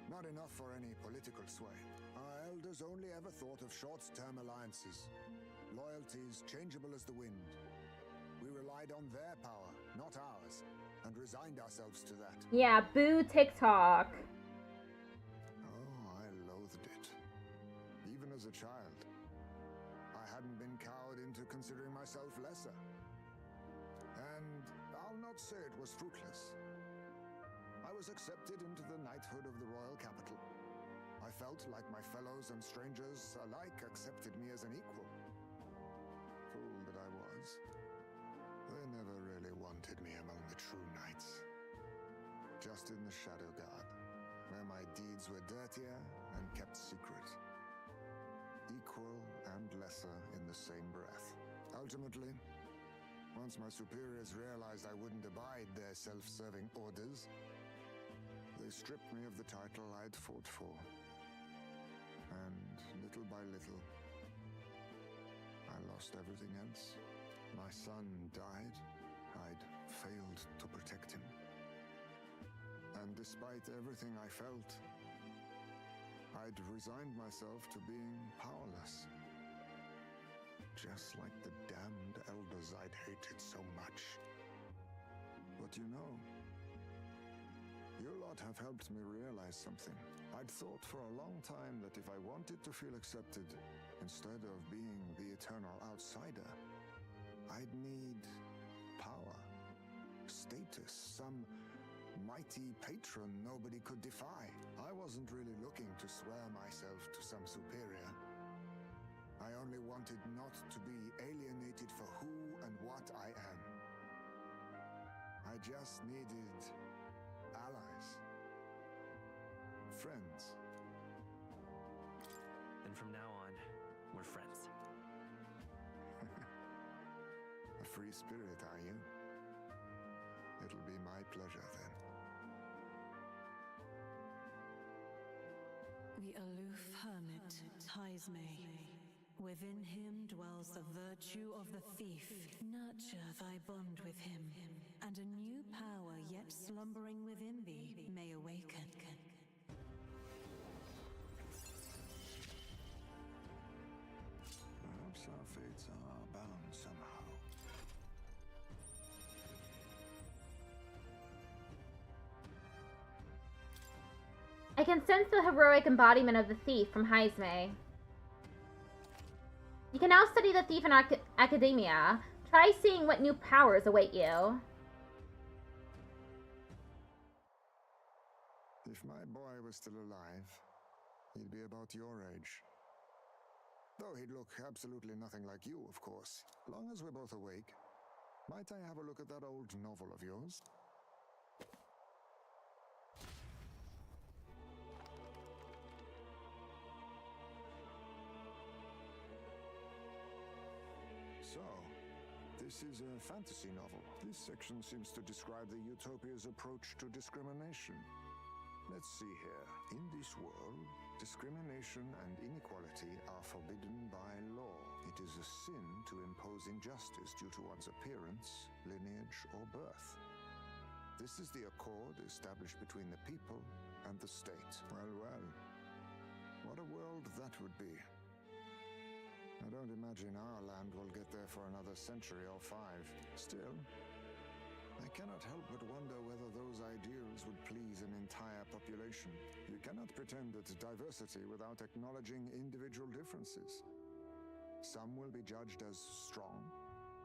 Not enough for any political sway. Our elders only ever thought of short-term alliances. Loyalties changeable as the wind. We relied on their power, not ours, and resigned ourselves to that. Yeah, boo TikTok. Oh, I loathed it. Even as a child. I hadn't been cowed into considering myself lesser. And I'll not say it was fruitless. I was accepted into the knighthood of the royal capital. I felt like my fellows and strangers alike accepted me as an equal. Fool that I was. They never really wanted me among the true knights. Just in the Shadow Guard, where my deeds were dirtier and kept secret. Equal and lesser in the same breath. Ultimately, once my superiors realized I wouldn't abide their self-serving orders, they stripped me of the title I'd fought for. And little by little, I lost everything else. My son died. I'd failed to protect him. And despite everything I felt, I'd resigned myself to being powerless. Just like the damned elders I'd hated so much. But you know, you lot have helped me realize something. I'd thought for a long time that if I wanted to feel accepted, instead of being the eternal outsider, I'd need power, status, some mighty patron nobody could defy. I wasn't really looking to swear myself to some superior. I only wanted not to be alienated for who and what I am. I just needed allies. Friends. And from now on, we're friends. A free spirit, are you? It'll be my pleasure then. The aloof hermit, Heisme. Within him dwells the virtue of the thief. Nurture thy bond with him, and a new power yet slumbering within thee may awaken. Perhaps our fates are bound somehow. I can sense the heroic embodiment of the thief from Heisme. You can now study the thief in academia. Try seeing what new powers await you. If my boy was still alive, he'd be about your age. Though he'd look absolutely nothing like you, of course. Long as we're both awake, might I have a look at that old novel of yours? So, this is a fantasy novel. This section seems to describe the utopia's approach to discrimination. Let's see here. In this world, Discrimination and inequality are forbidden by law. It is a sin to impose injustice due to one's appearance, lineage, or birth. This is the accord established between the people and the state. Well, well. What a world that would be. I don't imagine our land will get there for another century or 5. Still, I cannot help but wonder whether those ideals would please an entire population. You cannot pretend at diversity without acknowledging individual differences. Some will be judged as strong,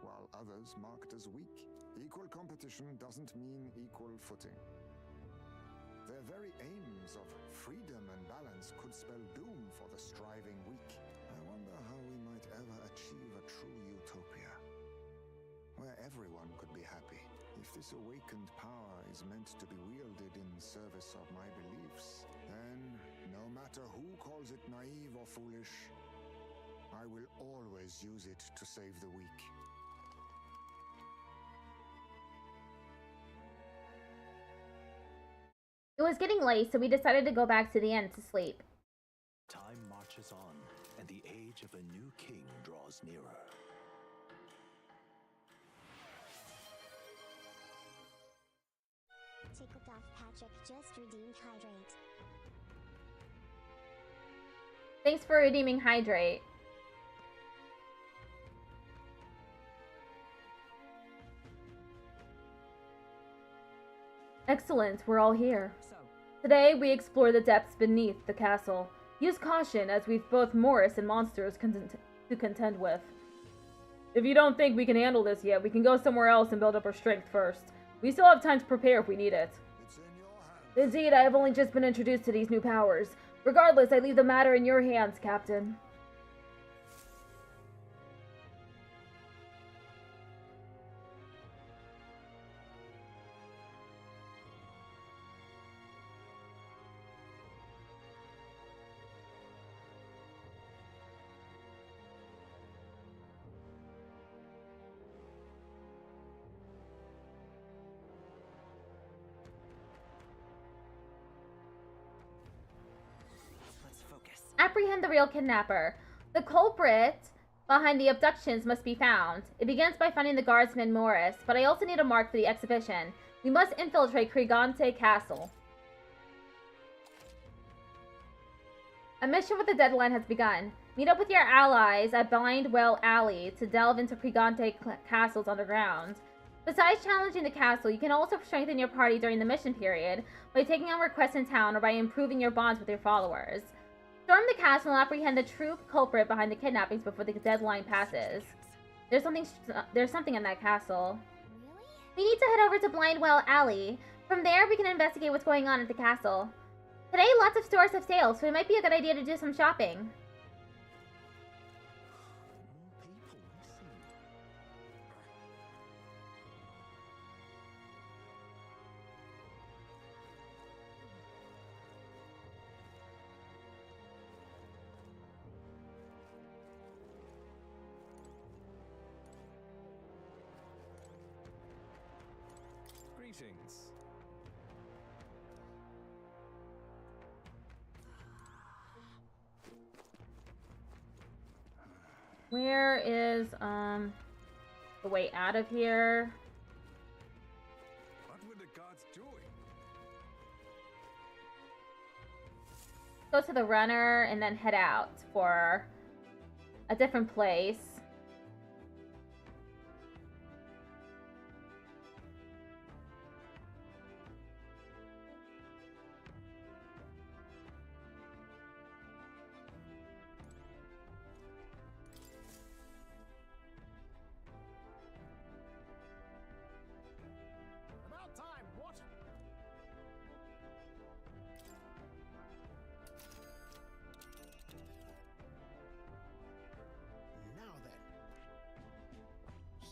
while others marked as weak. Equal competition doesn't mean equal footing. Their very aims of freedom and balance could spell doom for the striving weak. I wonder how we might ever achieve a true utopia, where everyone could be happy. If this awakened power is meant to be wielded in service of my beliefs, then no matter who calls it naive or foolish, I will always use it to save the weak. It was getting late, so we decided to go back to the inn to sleep. Time marches on, and the age of a new king draws nearer. Tickled off Patrick just redeemed hydrate. Thanks for redeeming hydrate. Excellent, we're all here. Today we explore the depths beneath the castle. Use caution as we've both Morris and monsters to contend with. If you don't think we can handle this yet, we can go somewhere else and build up our strength first. We still have time to prepare if we need it. Indeed, I have only just been introduced to these new powers. Regardless, I leave the matter in your hands, Captain. Apprehend the real kidnapper. The culprit behind the abductions must be found. It begins by finding the guardsman Morris, but I also need a mark for the exhibition. We must infiltrate Krigante Castle. A mission with a deadline has begun. Meet up with your allies at Blindwell Alley to delve into Krigante Castle's underground. Besides challenging the castle, you can also strengthen your party during the mission period by taking on requests in town or by improving your bonds with your followers. Storm the castle and apprehend the true culprit behind the kidnappings before the deadline passes. There's something in that castle. We need to head over to Blindwell Alley. From there, we can investigate what's going on at the castle. Today, lots of stores have sales, so it might be a good idea to do some shopping. Greetings. Where is, the way out of here? What were the gods doing? Go to the runner and then head out for a different place. About time, what? Now then.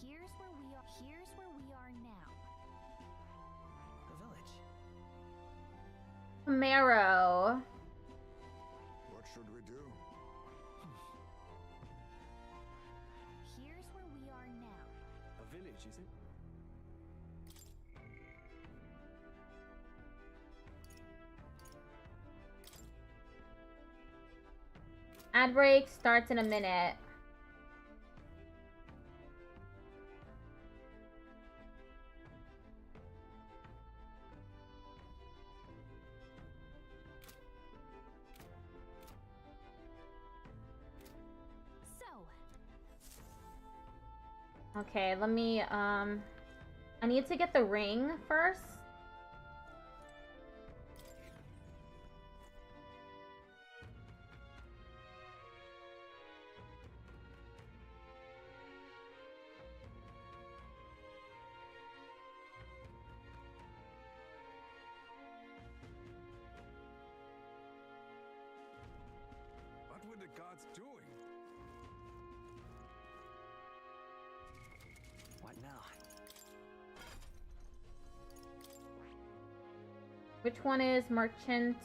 Here's where we are now. The village. Camaro. What should we do? Here's where we are now. A village, is it? Ad break starts in a minute. Okay, let me, I need to get the ring first. What were the gods doing? What now? Which one is merchant?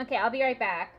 Okay, I'll be right back.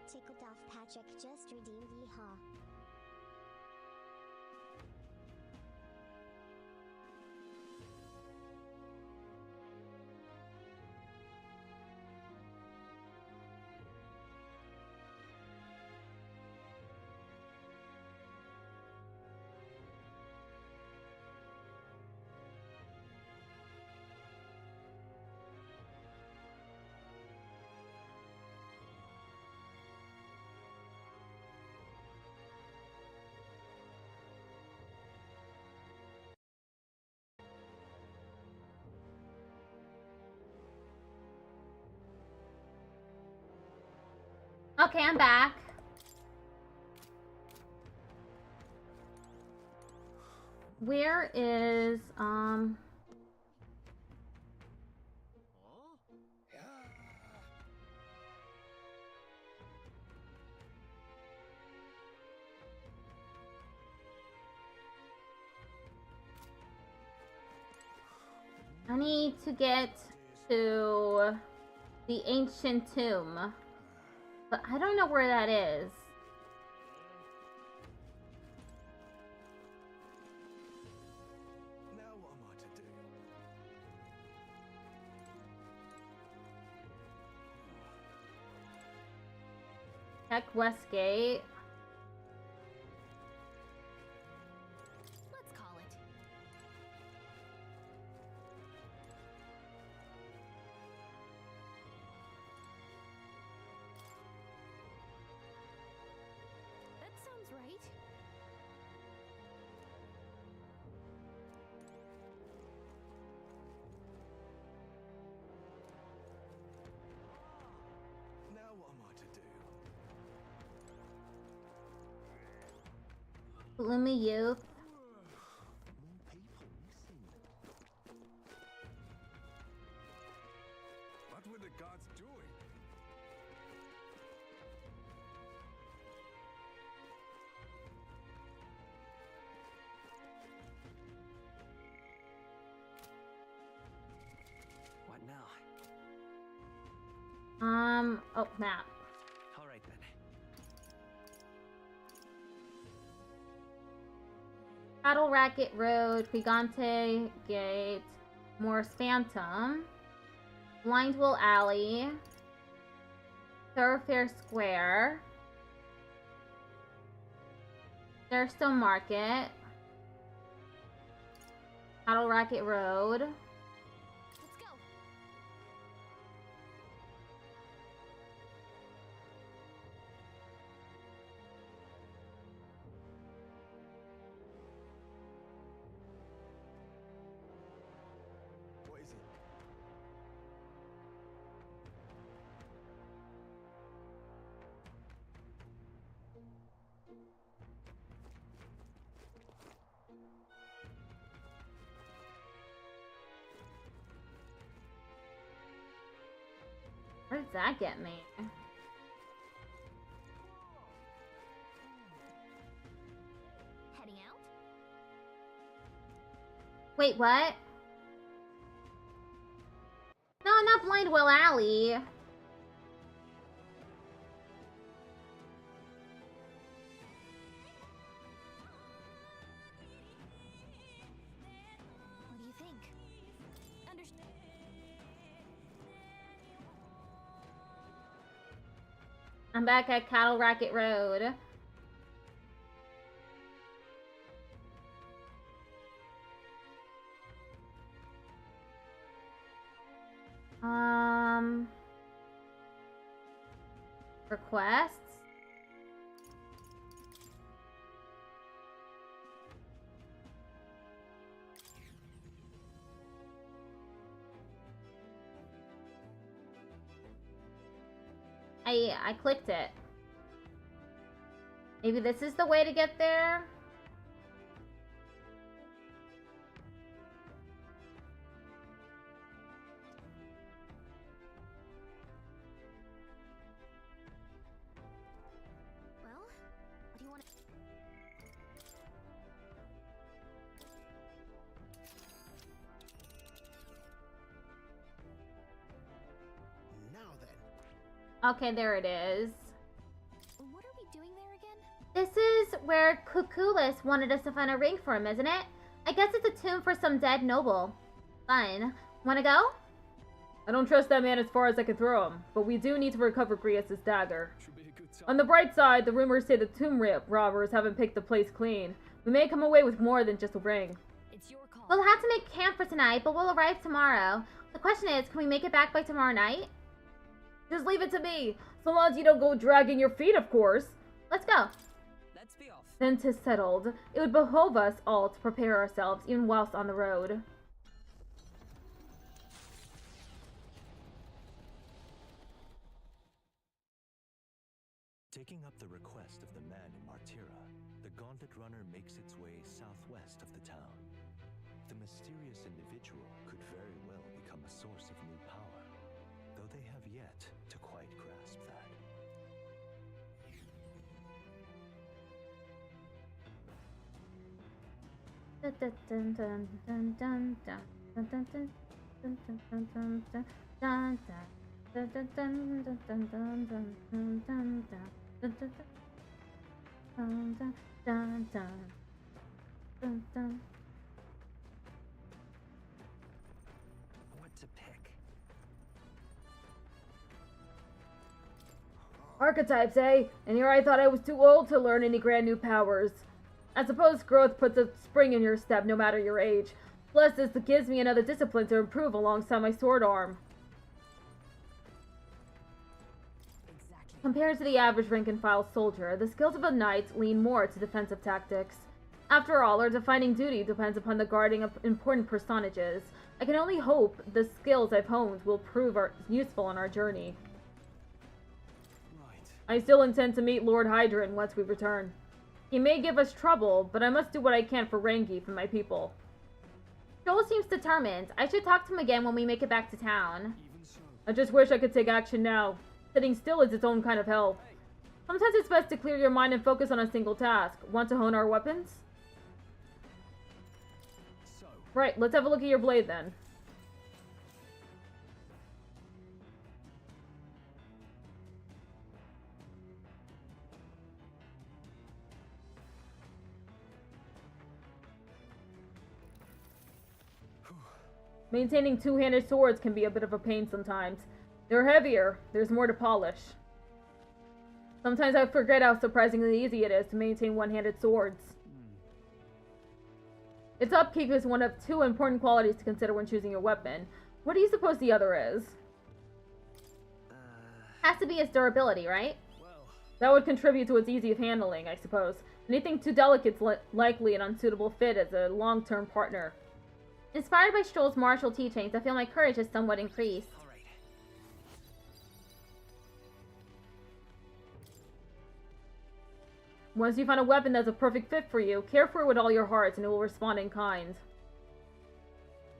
Tickled off Patrick just redeemed yeehaw. Okay, I'm back. Where is, I need to get to the ancient tomb, but I don't know where that is. Now what am I to do? Check Westgate. Let's call it. That sounds right. Now what am I to do? Gloomy Youth. What were the gods doing? What now? Oh, map. All right then. Battle Racket Road, Gigante Gate, Morse Phantom, Blindwell Alley, Thoroughfare Square, Fairstone Market, Battle Racket Road. Let's go. What is it? Where does that get me? Heading out? Wait, what? No, not Blindwell Alley. What do you think? Understand. I'm back at Cattle Racket Road. Requests? I clicked it. Maybe this is the way to get there? Well, what do you want to... Now then. Okay, there it is. What are we doing there again? This is where Cuculus wanted us to find a ring for him, isn't it? I guess it's a tomb for some dead noble. Fun. Wanna go? I don't trust that man as far as I can throw him, but we do need to recover Grius' dagger. Should be a good time. On the bright side, the rumors say the tomb robbers haven't picked the place clean. We may come away with more than just a ring. It's your call. We'll have to make camp for tonight, but we'll arrive tomorrow. The question is, can we make it back by tomorrow night? Just leave it to me, so long as you don't go dragging your feet, of course. Let's go. Let's be off. Then 'tis settled. It would behove us all to prepare ourselves, even whilst on the road. Taking up the request of the man in Martyra, the Gauntlet Runner makes its way southwest of the town. The mysterious individual could very well become a source of new power, though they have yet to quite grasp that. What to pick? Archetypes, eh? And here I thought I was too old to learn any grand new powers. I suppose growth puts a spring in your step no matter your age. Plus, this gives me another discipline to improve alongside my sword arm. Exactly. Compared to the average rank-and-file soldier, the skills of a knight lean more to defensive tactics. After all, our defining duty depends upon the guarding of important personages. I can only hope the skills I've honed will prove useful on our journey. Right. I still intend to meet Lord Hydron once we return. He may give us trouble, but I must do what I can for Rangi and my people. Joel seems determined. I should talk to him again when we make it back to town. Even so. I just wish I could take action now. Sitting still is its own kind of hell. Sometimes it's best to clear your mind and focus on a single task. Want to hone our weapons? So, Right, let's have a look at your blade then. Maintaining two-handed swords can be a bit of a pain sometimes. They're heavier, there's more to polish. Sometimes I forget how surprisingly easy it is to maintain one-handed swords. Its upkeep is one of two important qualities to consider when choosing your weapon. What do you suppose the other is? Has to be its durability, right? well, That would contribute to its ease of handling, I suppose. Anything too delicate's likely an unsuitable fit as a long-term partner. Inspired by Stroll's martial teachings, I feel my courage has somewhat increased. All right. Once you find a weapon that's a perfect fit for you, care for it with all your heart and it will respond in kind.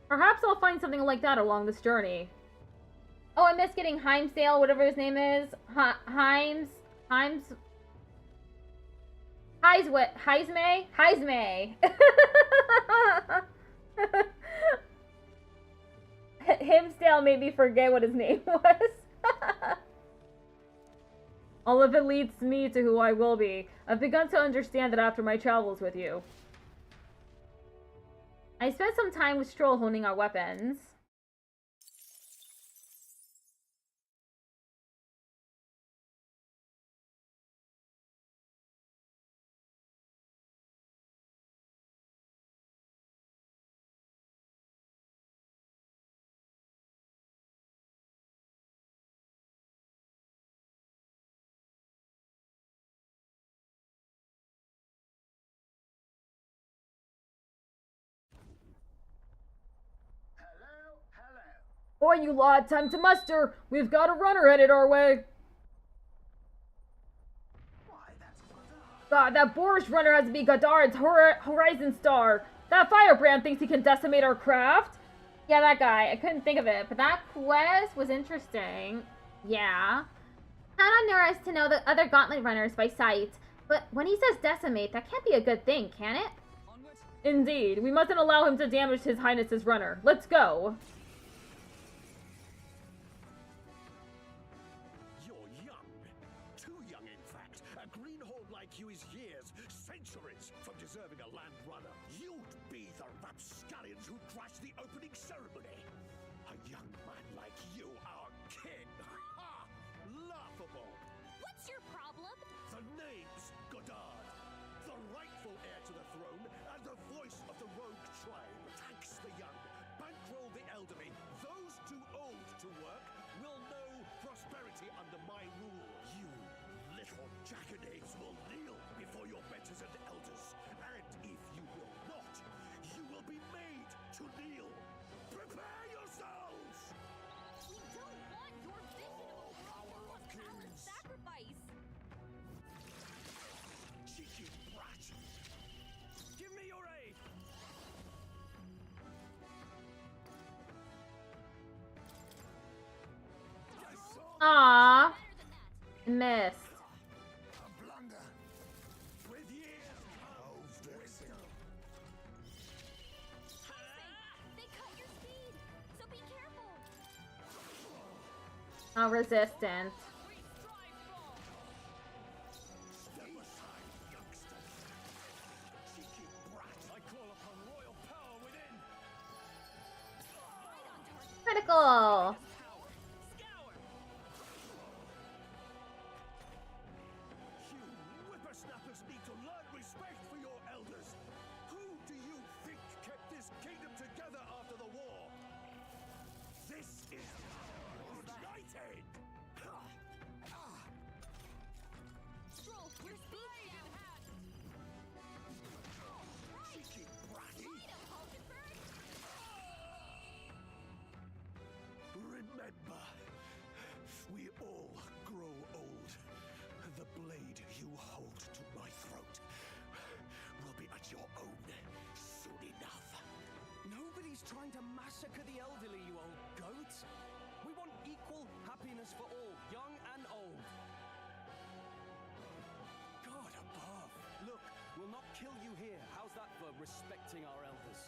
Perhaps I'll find something like that along this journey. Oh, I miss getting Heimsdale, whatever his name is. Heisme? Himsdale made me forget what his name was. All of it leads me to who I will be. I've begun to understand that after my travels with you. I spent some time with Stroll honing our weapons. Boy, you lot, time to muster! We've got a runner headed our way! God, that boorish runner has to be Godard's Horizon Star! That firebrand thinks he can decimate our craft! Yeah, that guy. I couldn't think of it, but that quest was interesting. Yeah. Count on Norris to know the other gauntlet runners by sight. But when he says decimate, that can't be a good thing, can it? onwards. Indeed, we mustn't allow him to damage His Highness's runner. Let's go! You're young. Too young, in fact. A greenhorn like you is years, centuries from deserving a land runner. You'd be the rapscallions who crashed the opening ceremony. A young man like you, our king. Ha! Laughable. What's your problem? The name's Godard, the rightful heir to the throne and the voice of the rogue tribe. Tax the young, bankroll the elderly, Missed. Oh, resistant. Critical! You whippersnappers need to learn respect for your elders. Who do you think kept this kingdom together after the war? This is united! Stroll, your speed you had. Cheeky bratty! Remember, we all grow old. The blade you hold to my throat will be at your own soon enough. Nobody's trying to massacre the elderly, you old goat. We want equal happiness for all, young and old. God above. Look, we'll not kill you here. How's that for respecting our elders?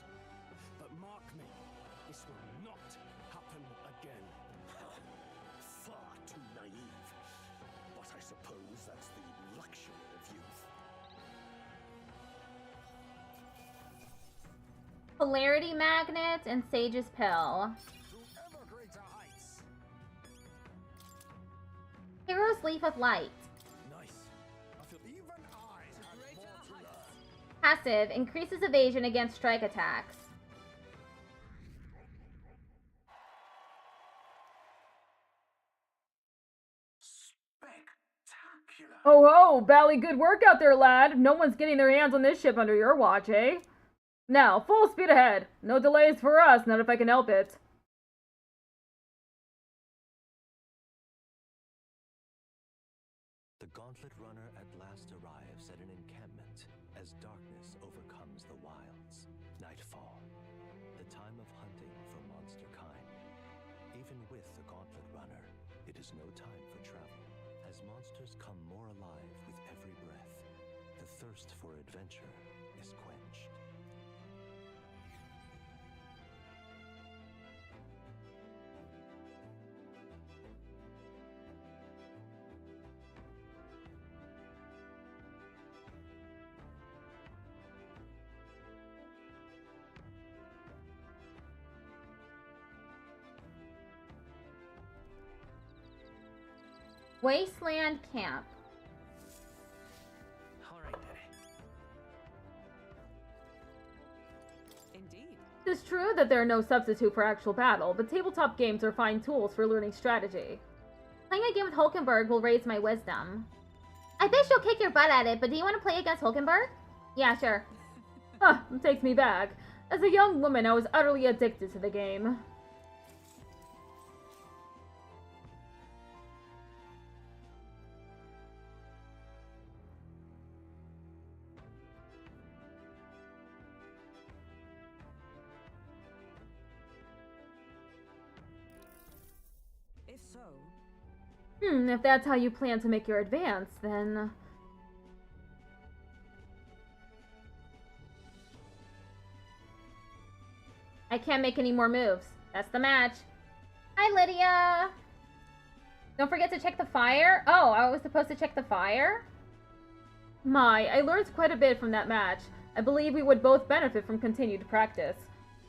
But mark me, this will not happen again. Far too naive. But I suppose that's the luxury of youth. Polarity magnet and Sage's pill. To ever greater heights. Hero's leaf of light. Nice. I feel even I had more to learn. Passive increases evasion against strike attacks. Spectacular. Oh ho, bally good work out there, lad. No one's getting their hands on this ship under your watch, eh? Now, full speed ahead. No delays for us, not if I can help it. The Gauntlet Runner at last arrives at an encampment as darkness overcomes the wilds. Nightfall, the time of hunting for monster kind. Even with the Gauntlet Runner, it is no time for travel, as monsters come more alive with every breath. The thirst for adventure is quenched. Wasteland Camp. Alright, Indeed. It's true that they're no substitute for actual battle, but tabletop games are fine tools for learning strategy. Playing a game with Hulkenberg will raise my wisdom. I bet she'll kick your butt at it, but do you want to play against Hulkenberg? Yeah, sure. Huh, it takes me back. As a young woman, I was utterly addicted to the game. If so, If that's how you plan to make your advance, then... I can't make any more moves. That's the match. Hi, Lydia! Don't forget to check the fire. Oh, I was supposed to check the fire? My, I learned quite a bit from that match. I believe we would both benefit from continued practice.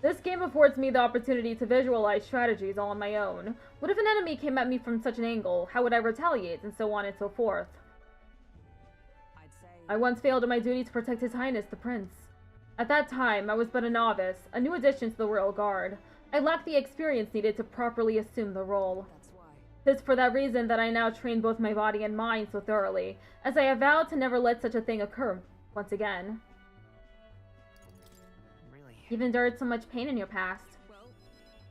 This game affords me the opportunity to visualize strategies all on my own. What if an enemy came at me from such an angle? How would I retaliate? And so on and so forth. I'd say I once failed in my duty to protect His Highness the Prince. At that time, I was but a novice, a new addition to the Royal Guard. I lacked the experience needed to properly assume the role. that's why. It's for that reason that I now train both my body and mind so thoroughly, as I have vowed to never let such a thing occur once again. really. You've endured so much pain in your past. Well,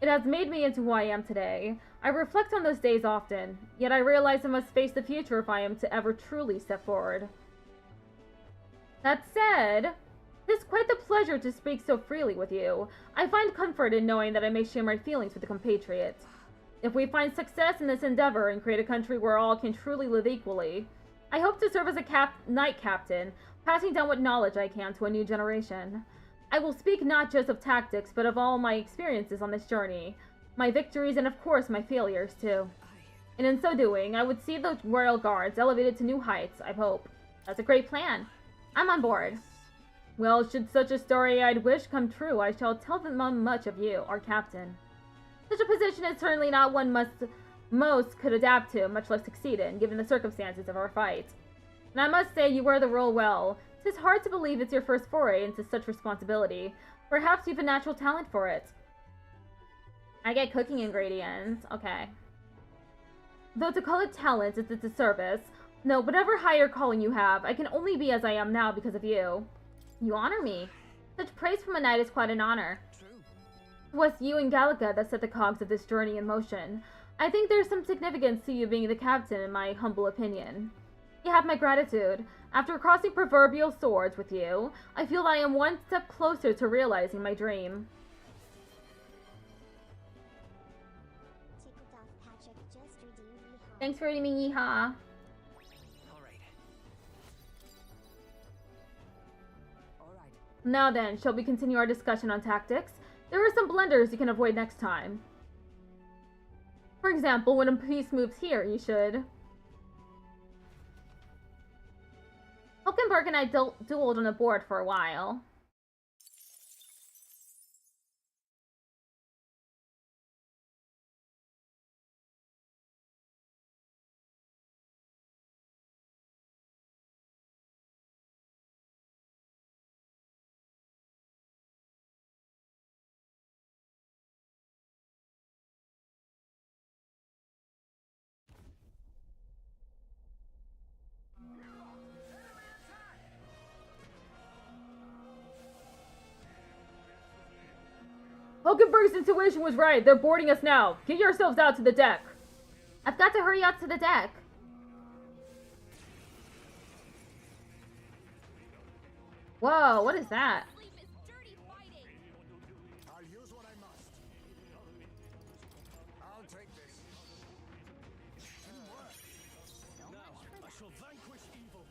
It has made me into who I am today. I reflect on those days often, yet I realize I must face the future if I am to ever truly step forward. That said, it is quite the pleasure to speak so freely with you. I find comfort in knowing that I may share my feelings with a compatriot. If we find success in this endeavor and create a country where all can truly live equally, I hope to serve as a knight captain, passing down what knowledge I can to a new generation. I will speak not just of tactics, but of all my experiences on this journey, my victories and of course my failures too. And in so doing, I would see the royal guards elevated to new heights, I hope. That's a great plan. I'm on board. Well, should such a story I'd wish come true, I shall tell them much of you, our captain. Such a position is certainly not one most could adapt to, much less succeed in, given the circumstances of our fight. And I must say you wear the role well. 'Tis hard to believe it's your first foray into such responsibility. Perhaps you've a natural talent for it. I get cooking ingredients. Okay. Though to call it talent is a disservice. No, whatever higher calling you have, I can only be as I am now because of you. You honor me. Such praise from a knight is quite an honor. It was you and Gallica that set the cogs of this journey in motion. I think there's some significance to you being the captain, in my humble opinion. You have my gratitude. After crossing proverbial swords with you, I feel I am one step closer to realizing my dream. Thanks for reading me, Yeehaw. Now then, shall we continue our discussion on tactics? There are some blunders you can avoid next time. For example, when a piece moves here, you should... Hulkenberg and I dueled on the board for a while. Hulkenberg's intuition was right. They're boarding us now. Get yourselves out to the deck. I've got to hurry out to the deck. Whoa, what is that? I'll use what I must. I'll take this. Now, I shall vanquish evil.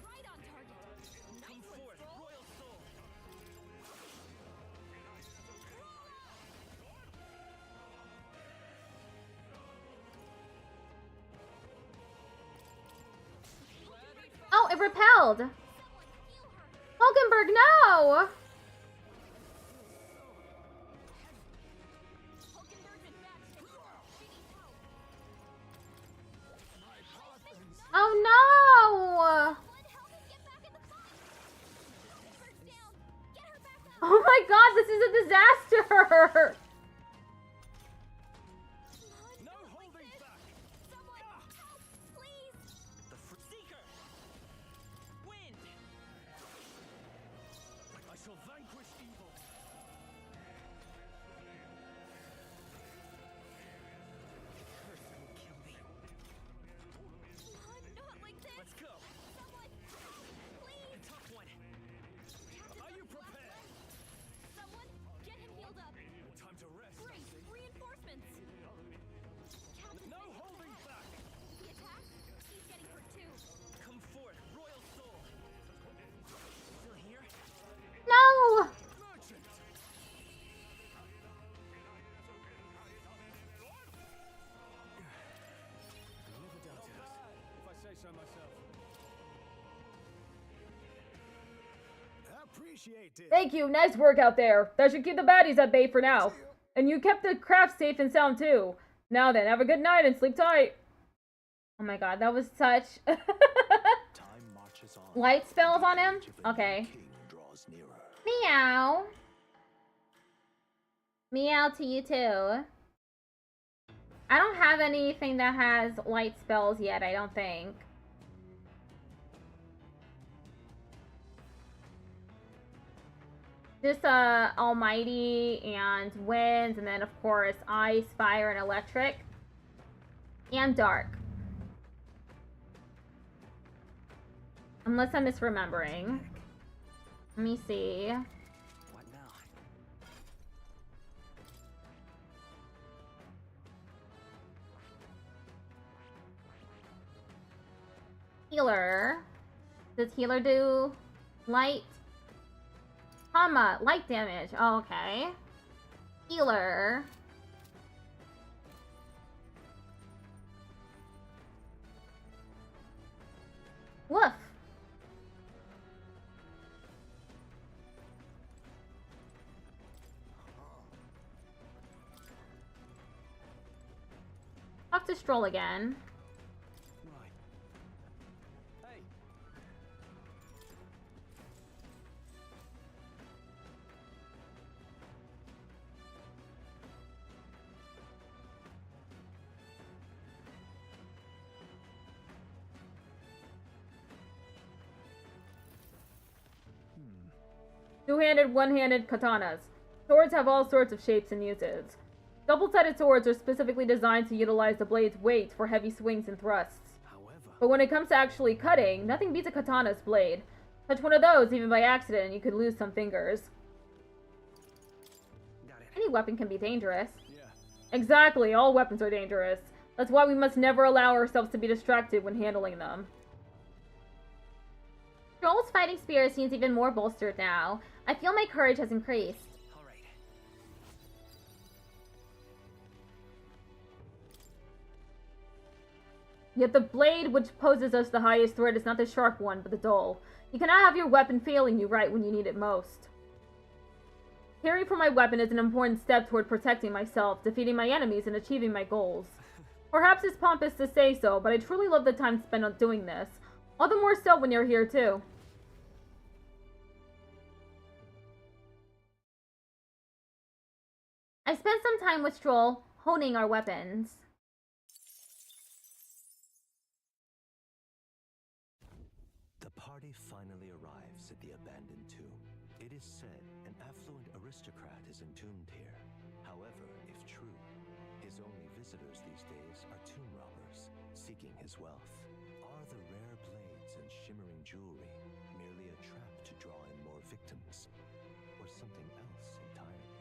Right on target. Come forth, royal soul. Oh, it repelled. Hulkenberg, no! Oh no! Oh my god, this is a disaster! No holding back. Someone help, please. The Seeker! Wind! I shall vanquish evil. Curse will kill me. Not like this. Let's go! Someone help, please. Tough one! Are you prepared? Someone get him healed up. Time to rest. Great. Reinforcements. Captain, No holding back. the attack? He's getting hurt too. Come forth, royal soul! Still here? No! Merchant. Never doubted us. If I say so myself. Appreciate it. Thank you, nice work out there. That should keep the baddies at bay for now. And you kept the craft safe and sound too. Now then, have a good night and sleep tight. Oh my god, that was such... Time marches on. Light spells on him? Okay. King draws nearer. Meow. Meow to you too. I don't have anything that has light spells yet, I don't think. Just Almighty and Winds, and then of course Ice, Fire, and Electric. And Dark. Unless I'm misremembering. Let me see. What now? Healer. Does healer do light? Light damage. Oh, okay. Healer. Woof. Have to stroll again. Right. Hey. Two-handed, one-handed katanas. Swords have all sorts of shapes and uses. Double-sided swords are specifically designed to utilize the blade's weight for heavy swings and thrusts. But when it comes to actually cutting, nothing beats a katana's blade. Touch one of those, even by accident, and you could lose some fingers. Any weapon can be dangerous. Yeah. Exactly, all weapons are dangerous. That's why we must never allow ourselves to be distracted when handling them. Stroll's fighting spirit seems even more bolstered now. I feel my courage has increased. Yet the blade which poses us the highest threat is not the sharp one, but the dull. You cannot have your weapon failing you right when you need it most. Caring for my weapon is an important step toward protecting myself, defeating my enemies, and achieving my goals. Perhaps it's pompous to say so, but I truly love the time spent on doing this. All the more so when you're here too. I spent some time with Stroll, honing our weapons. The party finally arrives at the abandoned tomb. It is said an affluent aristocrat is entombed here. However, if true, his only visitors these days are tomb robbers, seeking his wealth. Are the rare blades and shimmering jewelry merely a trap to draw in more victims, or something else entirely?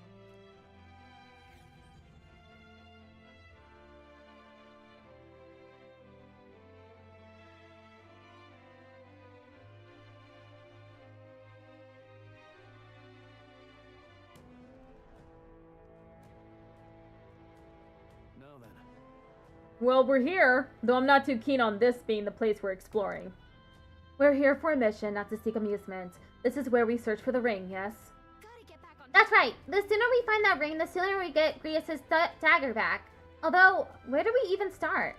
Now then. Well, we're here, though I'm not too keen on this being the place we're exploring. We're here for a mission, not to seek amusement. This is where we search for the ring, yes? That's right! The sooner we find that ring, the sooner we get Grius' dagger back. Although, where do we even start?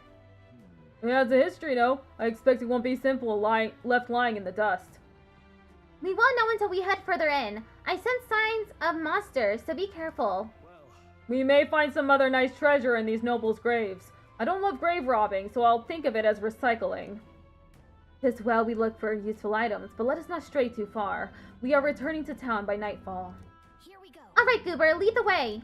It has a history, though. I expect it won't be simple left lying in the dust. We won't know until we head further in. I sense signs of monsters, so be careful. We may find some other nice treasure in these nobles' graves. I don't love grave robbing, so I'll think of it as recycling. 'Tis well we look for useful items, but let us not stray too far. We are returning to town by nightfall. Here we go. All right, Goober, lead the way.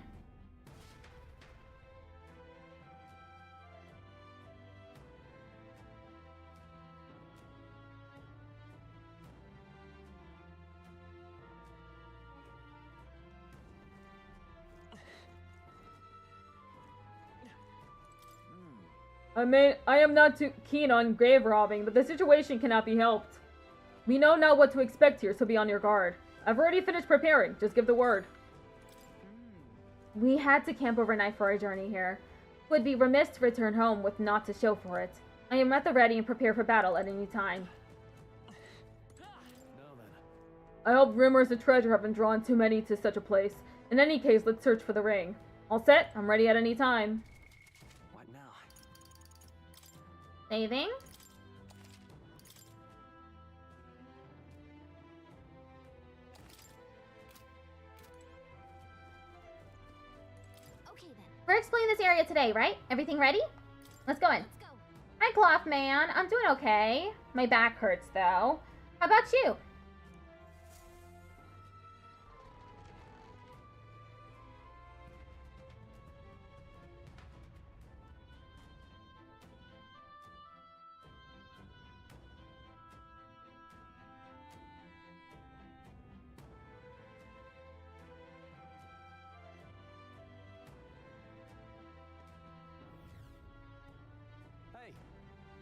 I am not too keen on grave robbing, but the situation cannot be helped. We know now what to expect here, so be on your guard. I've already finished preparing. Just give the word. We had to camp overnight for our journey here. It would be remiss to return home with naught to show for it. I am at the ready and prepared for battle at any time. I hope rumors of treasure haven't drawn too many to such a place. In any case, let's search for the ring. All set? I'm ready at any time. What now? Saving? Okay then. We're exploring this area today, right? Everything ready? Let's go in. Let's go. Hi, Cloth Man. I'm doing okay. My back hurts, though. How about you?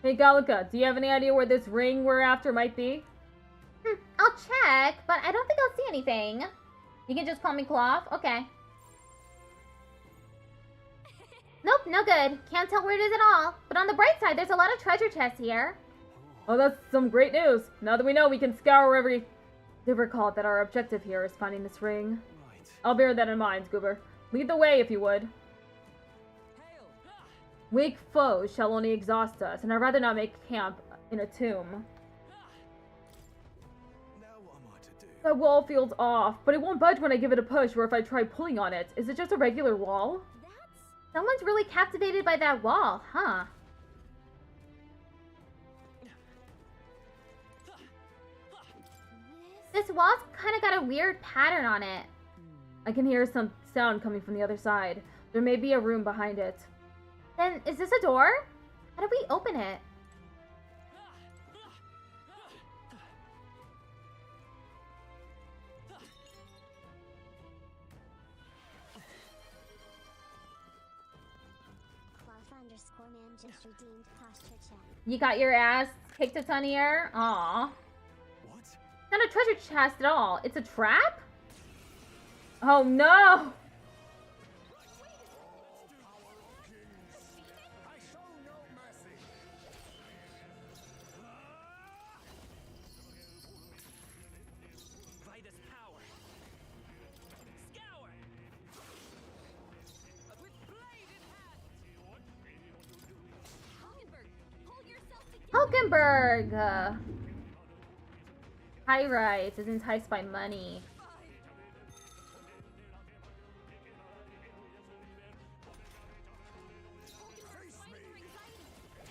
Hey Gallica, do you have any idea where this ring we're after might be? I'll check, but I don't think I'll see anything. You can just call me Cloth? Okay. Nope, no good. Can't tell where it is at all. But on the bright side, there's a lot of treasure chests here. Oh, that's some great news. Now that we know, we can scour every... Do recall that our objective here is finding this ring. Right. I'll bear that in mind, Goober. Lead the way, if you would. Weak foes shall only exhaust us, and I'd rather not make camp in a tomb. Now what am I to do? That wall feels off, but it won't budge when I give it a push or if I try pulling on it. Is it just a regular wall? Someone's really captivated by that wall, huh? This wall's kind of got a weird pattern on it. I can hear some sound coming from the other side. There may be a room behind it. Then, is this a door? How do we open it? Cloth_man just redeemed posture check. You got your ass kicked a ton here? Aw. What? It's not a treasure chest at all. It's a trap? Oh no! Hulkenberg! Pyrite is enticed by money.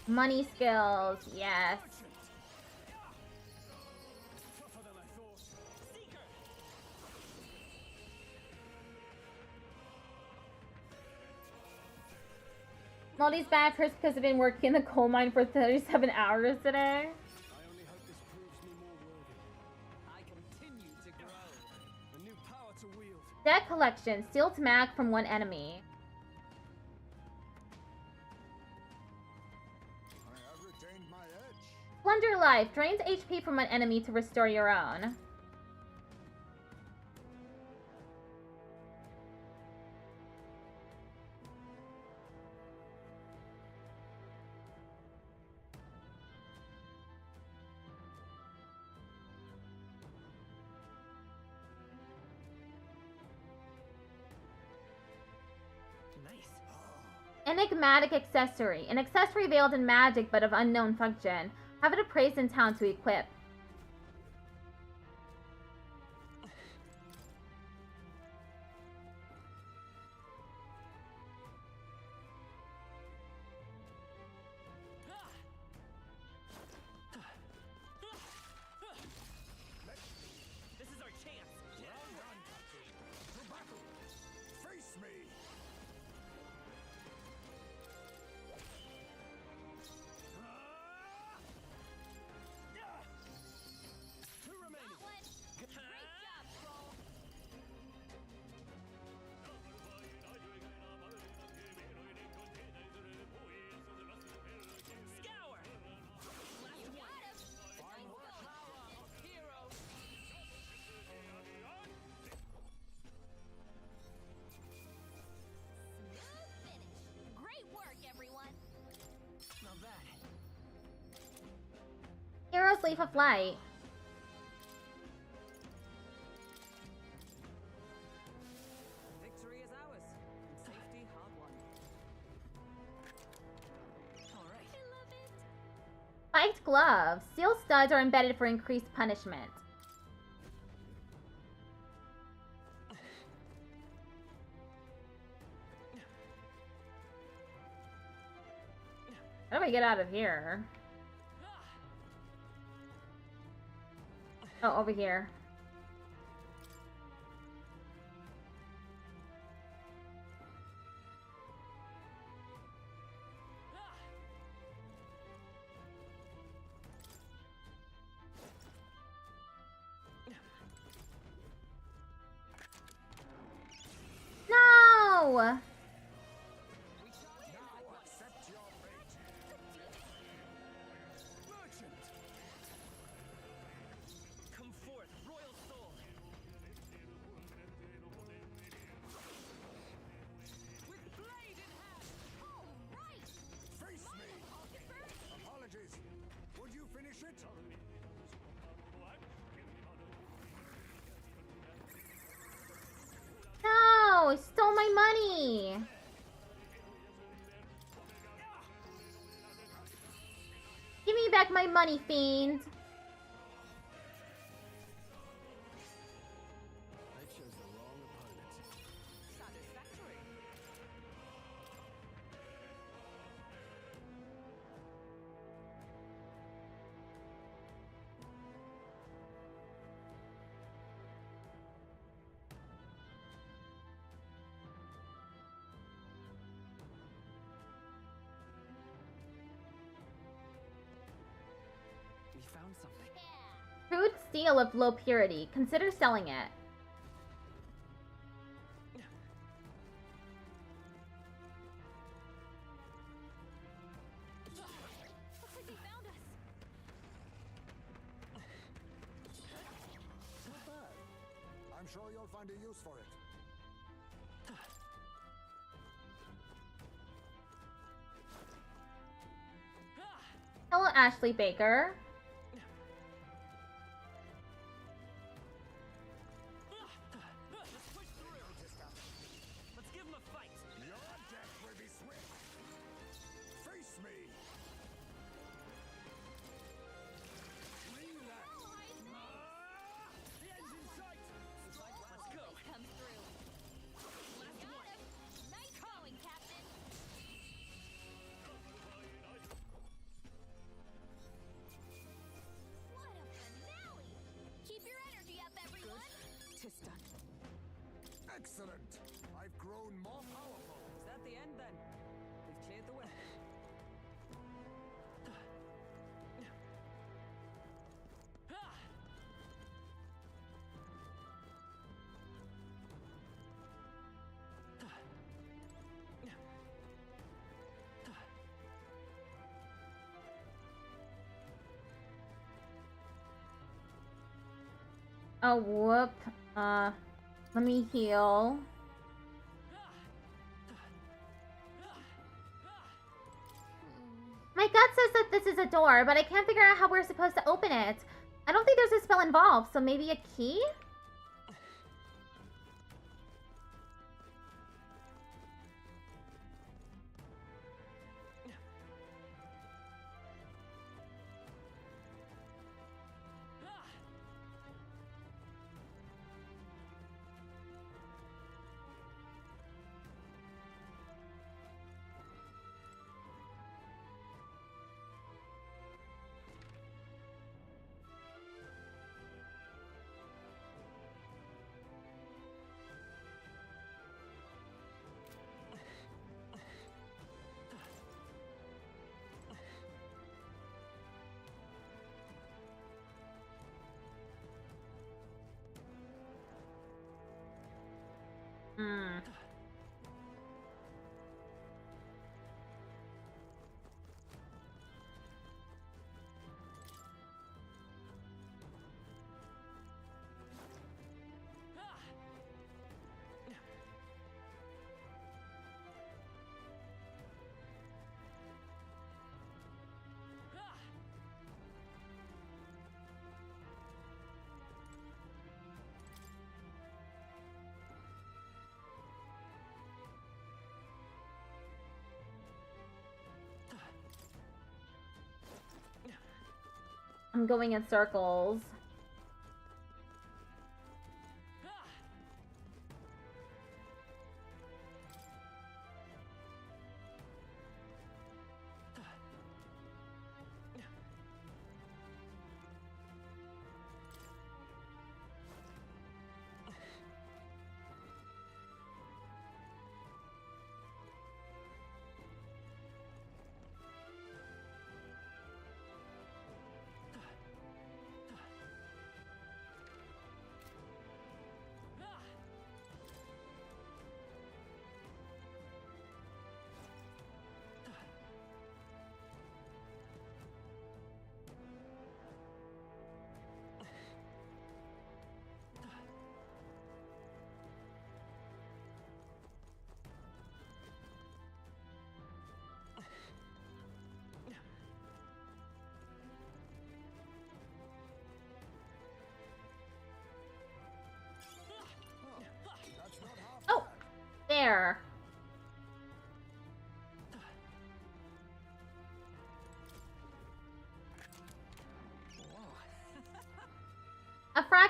Money skills, yes. Moldy's bad first because I've been working in the coal mine for 37 hours today. I only hope this proves me more worthy. I continue to grow. A new power to wield. Deck collection, sealed mag from one enemy. I have retained my edge. Plunder life, drains HP from an enemy to restore your own. Enigmatic accessory. An accessory veiled in magic but of unknown function. Have it appraised in town to equip. This is our chance. Well done, Captain. To battle. Face me. Two remaining. Great job, Troll. Scour. Fine work. Heroes. Finish. Great work, everyone. Not bad. Hero's Leaf of Light. Victory is ours, and safety hard won. All right. Spiked gloves. Steel studs are embedded for increased punishment. How do I get out of here? Oh, over here. No! Now accept your fate. back my money, fiend! I chose the wrong opponent. Satisfactory. We found something. Crude steel of low purity. Consider selling it. Looks like they found us. Not bad. I'm sure you'll find a use for it. Hello, Ashley Baker. Let's give him a fight. Your death will be swift. Face me. The end's in sight! Let's go. Come through. Got him. Nice going, Captain. What a finale! Keep your energy up, everyone. Tis done. Excellent. I've grown more powerful. Is that the end then? We've cleared the way. Oh, whoop. Let me heal. My gut says that this is a door, but I can't figure out how we're supposed to open it. I don't think there's a spell involved, so maybe a key? Hmm. I'm going in circles.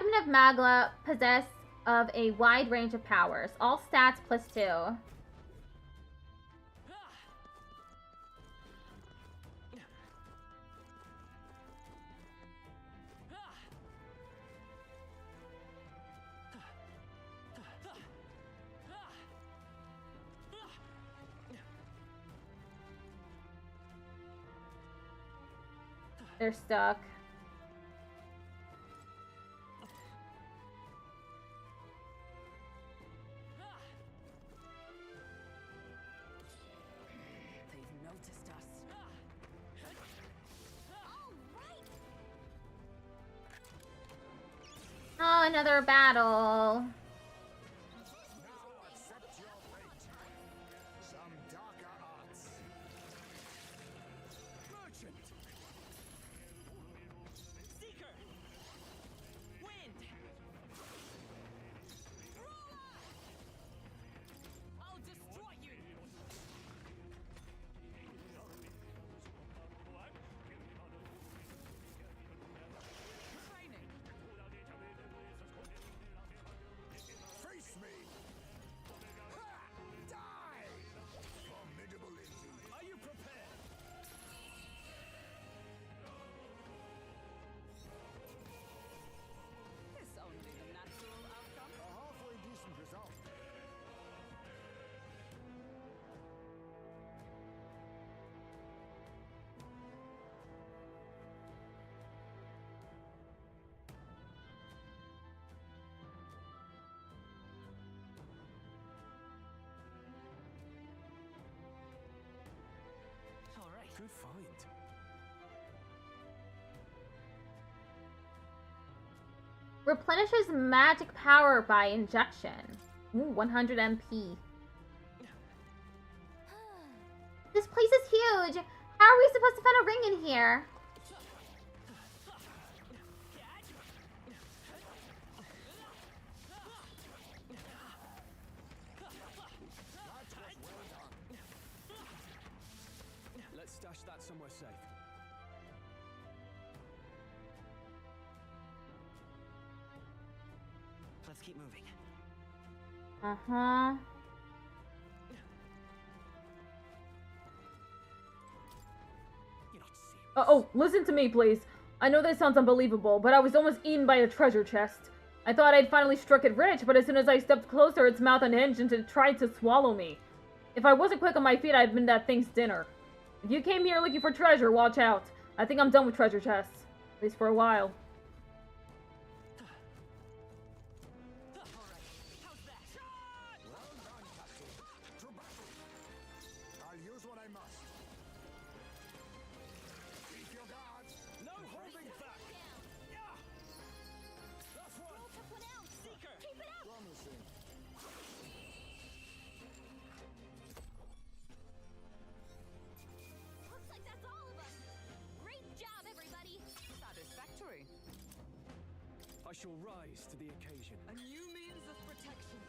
fragment of magma possess of a wide range of powers. All stats +2. They're stuck. They've noticed us. Oh, another battle. Accept your fate. Some darker arts. Merchant! Seeker! Wind! I'll destroy you! Training! Face me! Ha! Die! Formidable indeed. Are you prepared? It's only the natural outcome. A halfway decent result. All right. Good find. Replenishes magic power by injection. Ooh, 100 MP. This place is huge. How are we supposed to find a ring in here? Let's stash that somewhere safe. Let's keep moving. Uh-huh. Oh, listen to me, please. I know this sounds unbelievable, but I was almost eaten by a treasure chest. I thought I'd finally struck it rich, but as soon as I stepped closer, its mouth unhinged and it tried to swallow me. If I wasn't quick on my feet, I'd been that thing's dinner. If you came here looking for treasure, watch out. I think I'm done with treasure chests. At least for a while. I'll use what I must. Keep your guard. No holding back! That's one! Roll for pronouns. Seeker! Keep it up! Promising. Looks like that's all of us. Great job, everybody. Satisfactory. I shall rise to the occasion. A new means of protection.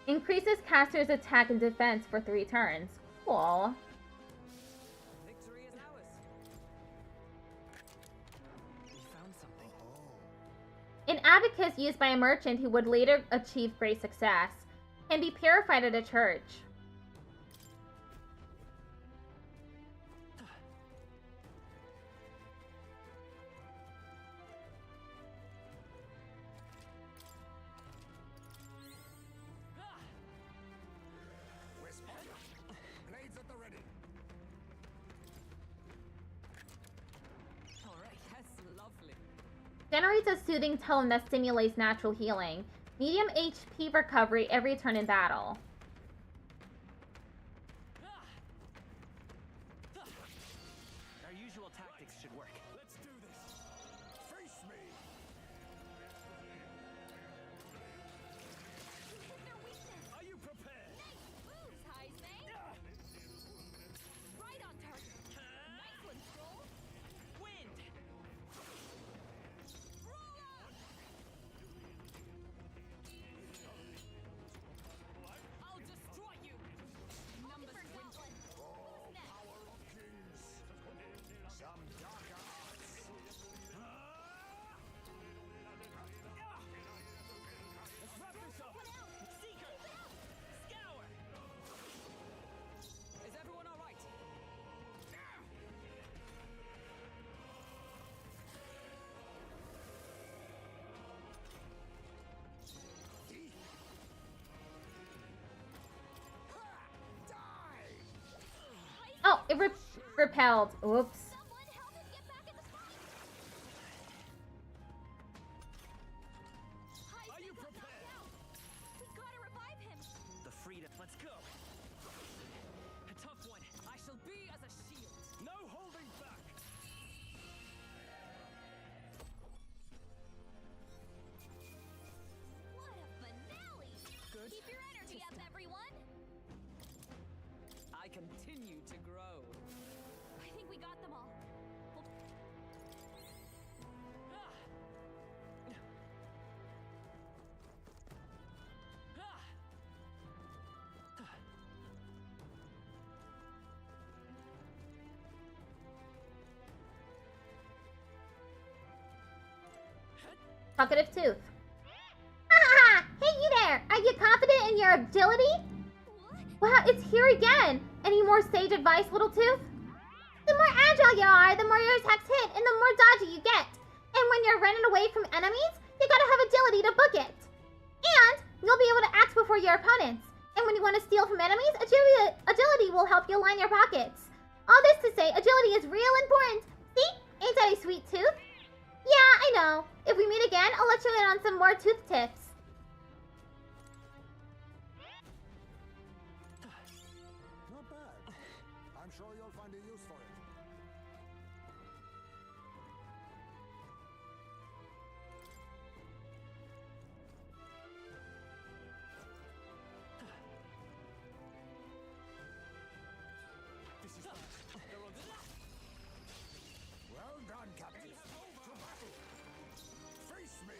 Increases caster's attack and defense for 3 turns. Cool. Victory is ours. We found something. An abacus used by a merchant who would later achieve great success. Can be purified at a church. Wisp. Blades at the ready. All right, that's lovely. Generates a soothing tone that stimulates natural healing. Medium HP recovery every turn in battle. Our usual tactics should work. Let's do this! Face me. You hit their weakness. Are you prepared? Nice moves, Heisman. Right on target. Nice one, Stroll. Wind! Roll on. I'll destroy you! Numbers gauntlet. Who's next? Power of kings. Some darker arts. it repelled. Oops. The freedom. Let's go. A tough one. I shall be as a shield. No holding back. What a finale! Good. Keep your energy up, everyone! I continue to grow. I think we got them all. Talkative tooth. Ah! Hey, you there! Are you confident in your agility? Wow, it's here again! Any more sage advice, little tooth? The more agile you are, the more your attacks hit, and the more dodgy you get. And when you're running away from enemies, you gotta have agility to book it. And you'll be able to act before your opponents. And when you want to steal from enemies, agility will help you line your pockets. All this to say, agility is real important. See? Ain't that a sweet tooth? Yeah, I know. If we meet again, I'll let you in on some more tooth tips. Not bad. I'm sure you'll find a use for it. This is bad. They're on Well done, Captain. To battle. Face me.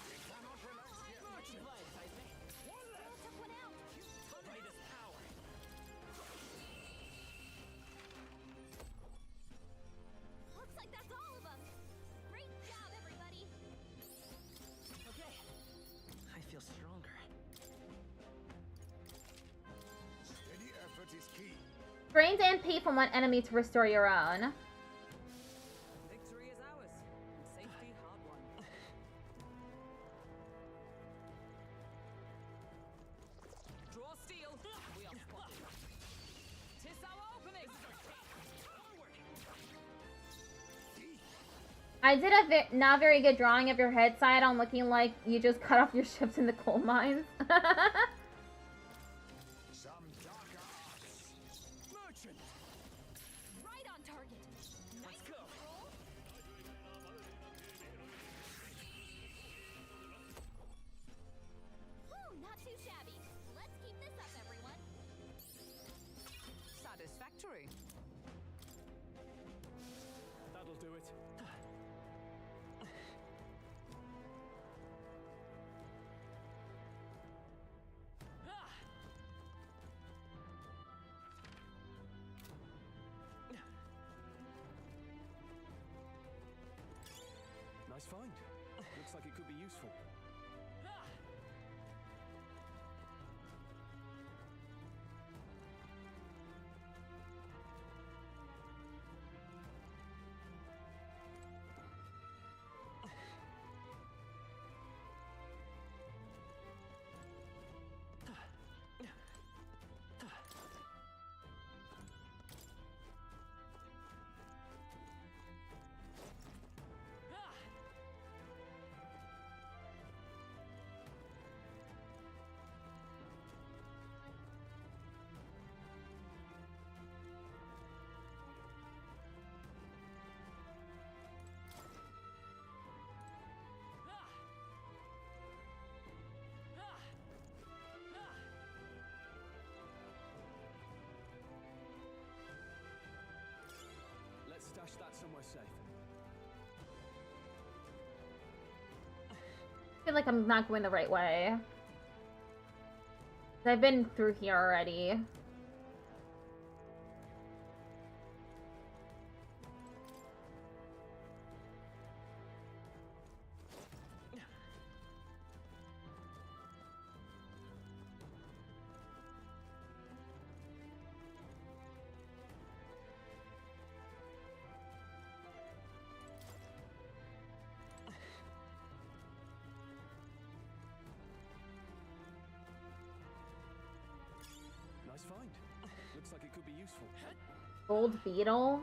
We cannot relax yet. Took one out! Greatest power. Looks like that's all of them! Great job, everybody! Okay. I feel stronger. Steady effort is key. Drains MP from one enemy to restore your own. Victory is ours. And safety hard won. Draw steel. We are spotted. Tis our opening. I did a not very good drawing of your head side on looking like you just cut off your ships in the coal mines. Some darker arts. merchant. Right on target! Nice control! Whew, not too shabby. Let's keep this up, everyone. Satisfactory. That'll do it. Nice find. Looks like it could be useful. Let's stash that somewhere safe. I feel like I'm not going the right way. I've been through here already. Nice find. useful. Gold beetle?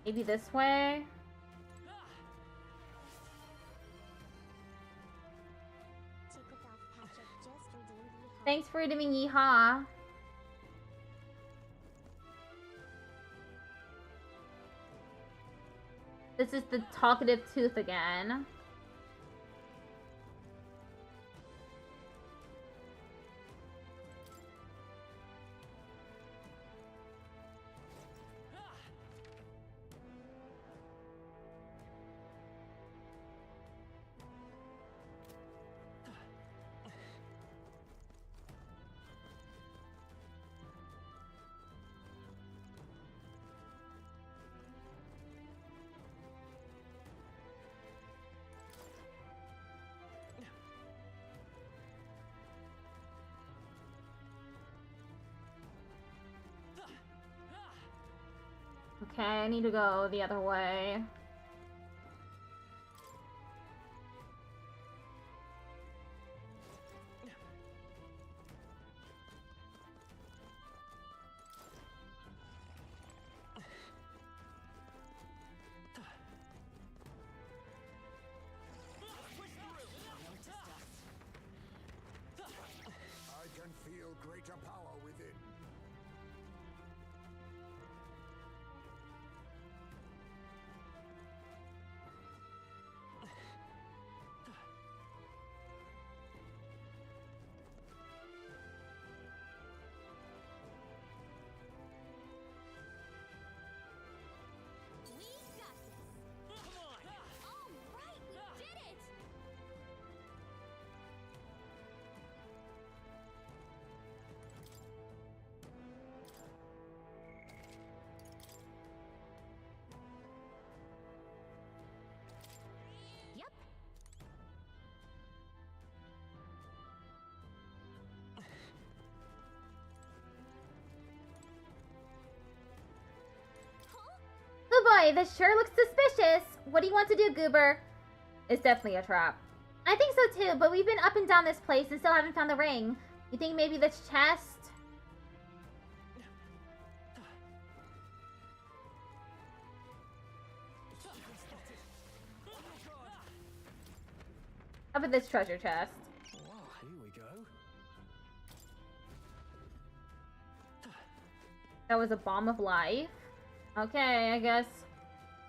Maybe this way? Thanks for redeeming Yeehaw. This is the talkative tooth again. Okay, I need to go the other way. I can feel greater power within. Oh boy, this sure looks suspicious. What do you want to do, Goober? It's definitely a trap. I think so too, but we've been up and down this place and still haven't found the ring. You think maybe this chest? How about this treasure chest? Wow, here we go. That was a bomb of life. Okay, I guess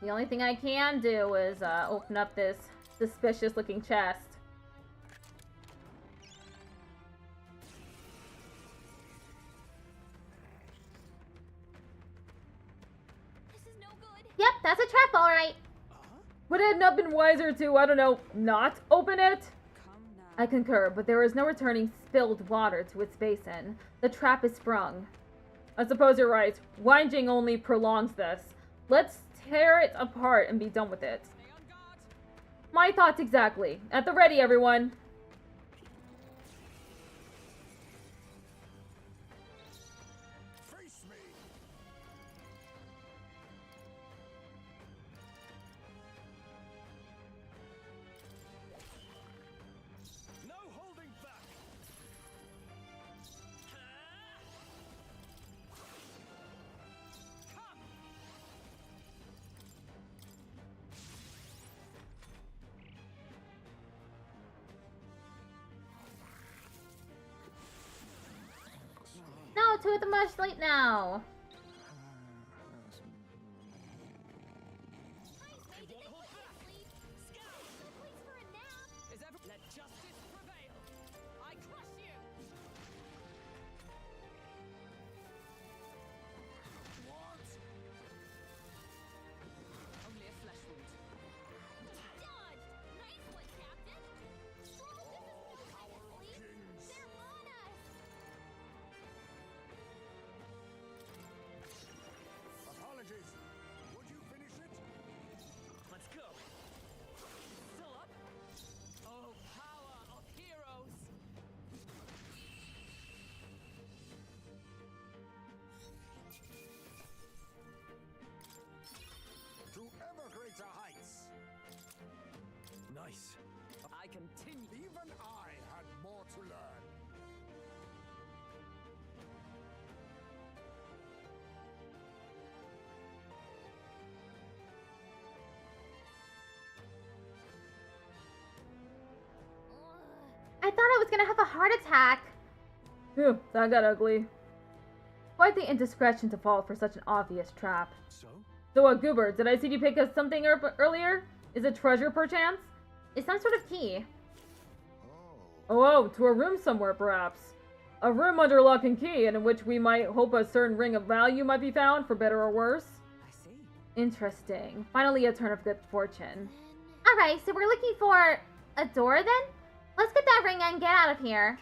the only thing I can do is open up this suspicious looking chest. This is no good. Yep, that's a trap, alright. Would it have not been wiser to, I don't know, not open it? I concur, but there is no returning spilled water to its basin. The trap is sprung. I suppose you're right. Whinging only prolongs this. Let's tear it apart and be done with it. My thoughts exactly. At the ready, everyone. Face me. No holding back. No, two of them are asleep now. Let justice prevail. I crush you. What? Only a flesh wound. Dodged! Nice one, Captain! Oh, this is no kind of sleep! They're on us! Nice. I continue. Even I had more to learn. I thought I was gonna have a heart attack. Phew, that got ugly. Quite the indiscretion to fall for such an obvious trap. So what, Goober, did I see you pick up something earlier? Is it treasure, perchance? It's some sort of key. Oh, to a room somewhere, perhaps. A room under lock and key, in which we might hope a certain ring of value might be found, for better or worse. I see. Interesting. Finally a turn of good fortune. Alright, so we're looking for a door then? Let's get that ring and get out of here.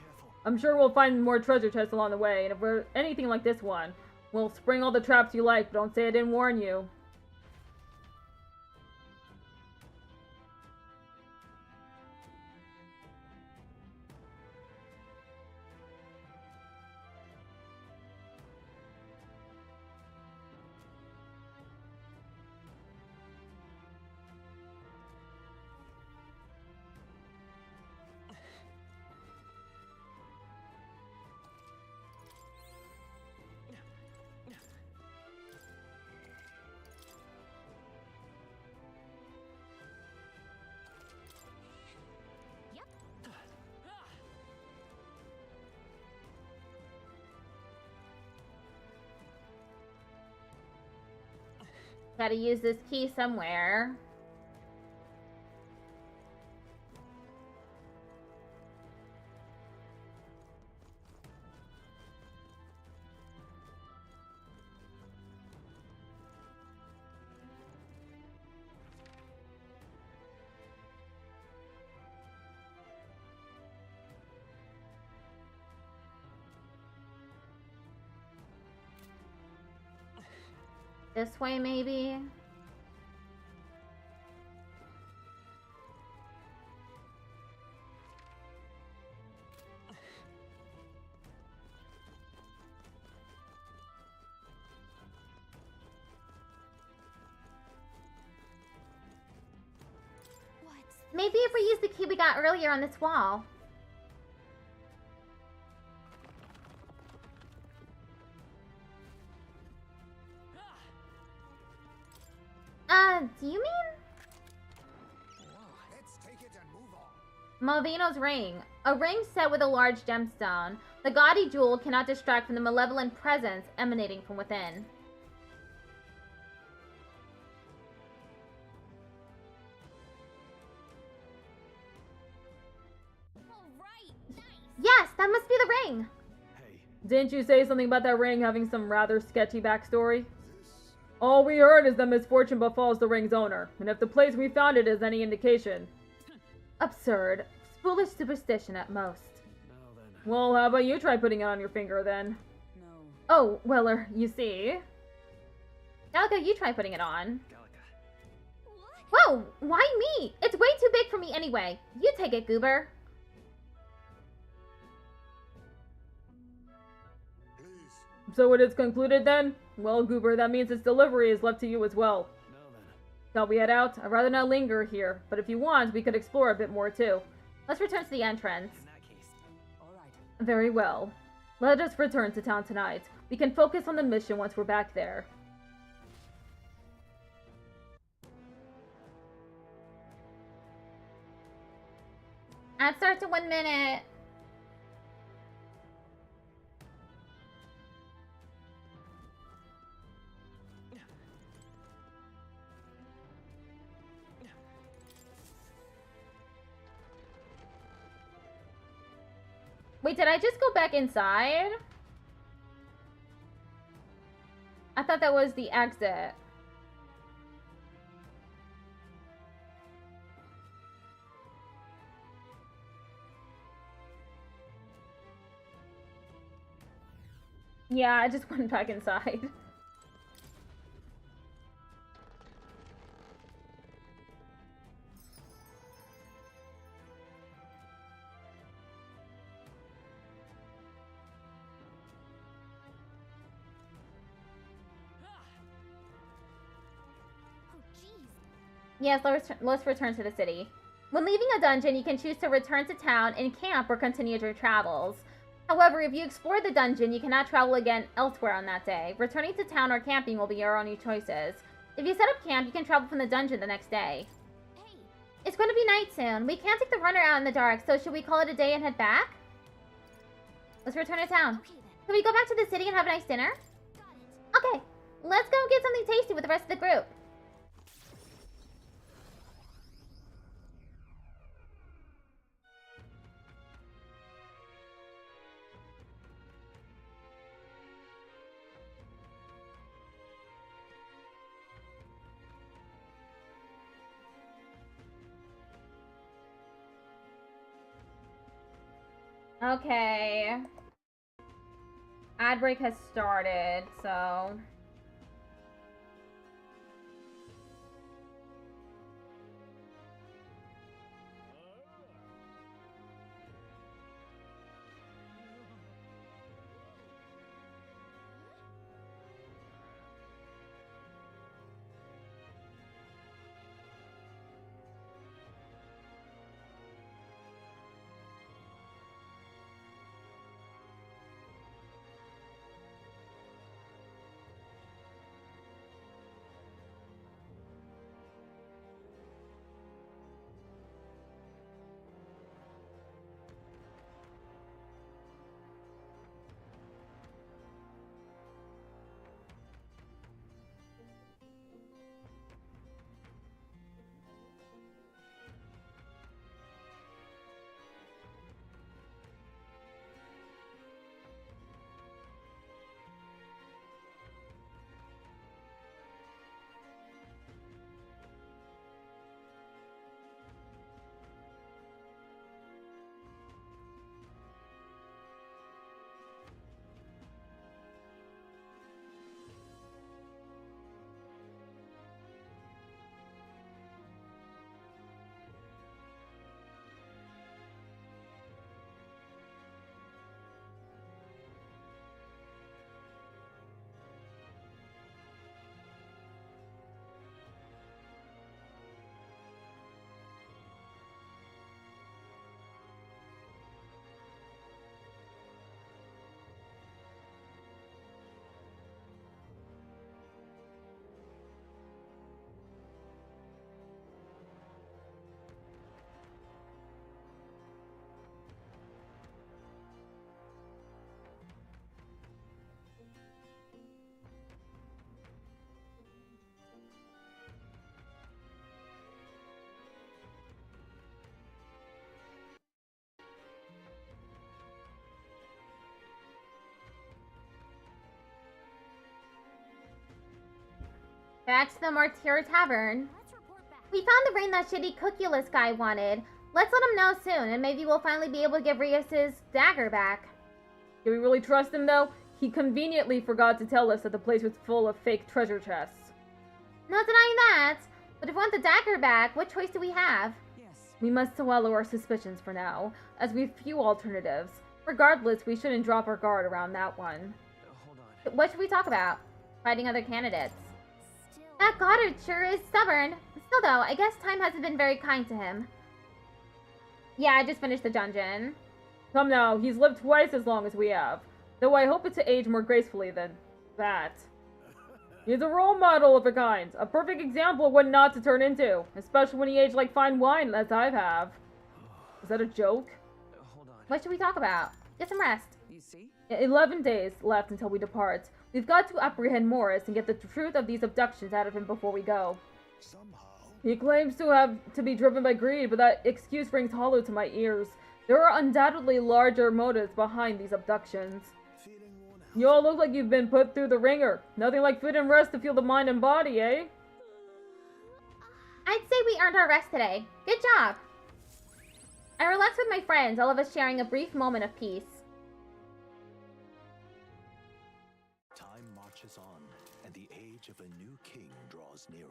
I'm sure we'll find more treasure chests along the way, and if we're anything like this one, we'll spring all the traps you like, but don't say I didn't warn you. Gotta use this key somewhere. This way, maybe? Maybe if we use the key we got earlier on this wall. Do you mean? Let's take it and move on. Malvino's ring. A ring set with a large gemstone. The gaudy jewel cannot distract from the malevolent presence emanating from within. Yes, that must be the ring. Hey. Didn't you say something about that ring having some rather sketchy backstory? All we heard is that misfortune befalls the ring's owner, and if the place we found it is any indication. Absurd. Foolish superstition at most. Now then. Well, how about you try putting it on your finger then? No. Oh, Weller, you see? Gallica, you try putting it on. Gallica. Whoa, why me? It's way too big for me anyway. You take it, Goober. Please. So it is concluded then? Well, Goober, that means its delivery is left to you as well. Now then. Shall we head out? I'd rather not linger here, but if you want, we could explore a bit more too. Let's return to the entrance. In that case. All right. Very well. Let us return to town tonight. We can focus on the mission once we're back there. Ad starts in 1 minute. Wait, did I just go back inside? I thought that was the exit. Yeah, I just went back inside. Yes, let's return to the city. When leaving a dungeon, you can choose to return to town and camp or continue your travels. However, if you explore the dungeon, you cannot travel again elsewhere on that day. Returning to town or camping will be your own choices. If you set up camp, you can travel from the dungeon the next day. Hey. It's going to be night soon. We can't take the runner out in the dark, so should we call it a day and head back? Let's return to town. Okay then. Can we go back to the city and have a nice dinner? Got it. Okay, let's go get something tasty with the rest of the group. Okay. Ad break has started, so... Back to the Martyr Tavern. Let's report back. We found the ring that shitty cookieless guy wanted. Let's let him know soon, and maybe we'll finally be able to give Rios' dagger back. Do we really trust him, though? He conveniently forgot to tell us that the place was full of fake treasure chests. Not denying that, but if we want the dagger back, what choice do we have? Yes. We must swallow our suspicions for now, as we've few alternatives. Regardless, we shouldn't drop our guard around that one. Hold on. What should we talk about? Fighting other candidates. Still. That Goddard sure is stubborn. Still though, I guess time hasn't been very kind to him. Yeah, I just finished the dungeon. Come now, he's lived twice as long as we have. Though I hope it to age more gracefully than that. He's a role model of a kind. A perfect example of what not to turn into. Especially when he aged like fine wine, as I have. Is that a joke? Hold on. What should we talk about? Get some rest. You see? 11 days left until we depart. We've got to apprehend Morris and get the truth of these abductions out of him before we go. Somehow. He claims to be driven by greed, but that excuse rings hollow to my ears. There are undoubtedly larger motives behind these abductions. Feeling worn out. You all look like you've been put through the ringer. Nothing like food and rest to fuel the mind and body, eh? I'd say we earned our rest today. Good job. I relaxed with my friends, all of us sharing a brief moment of peace. Time marches on, and the age of a new king draws nearer.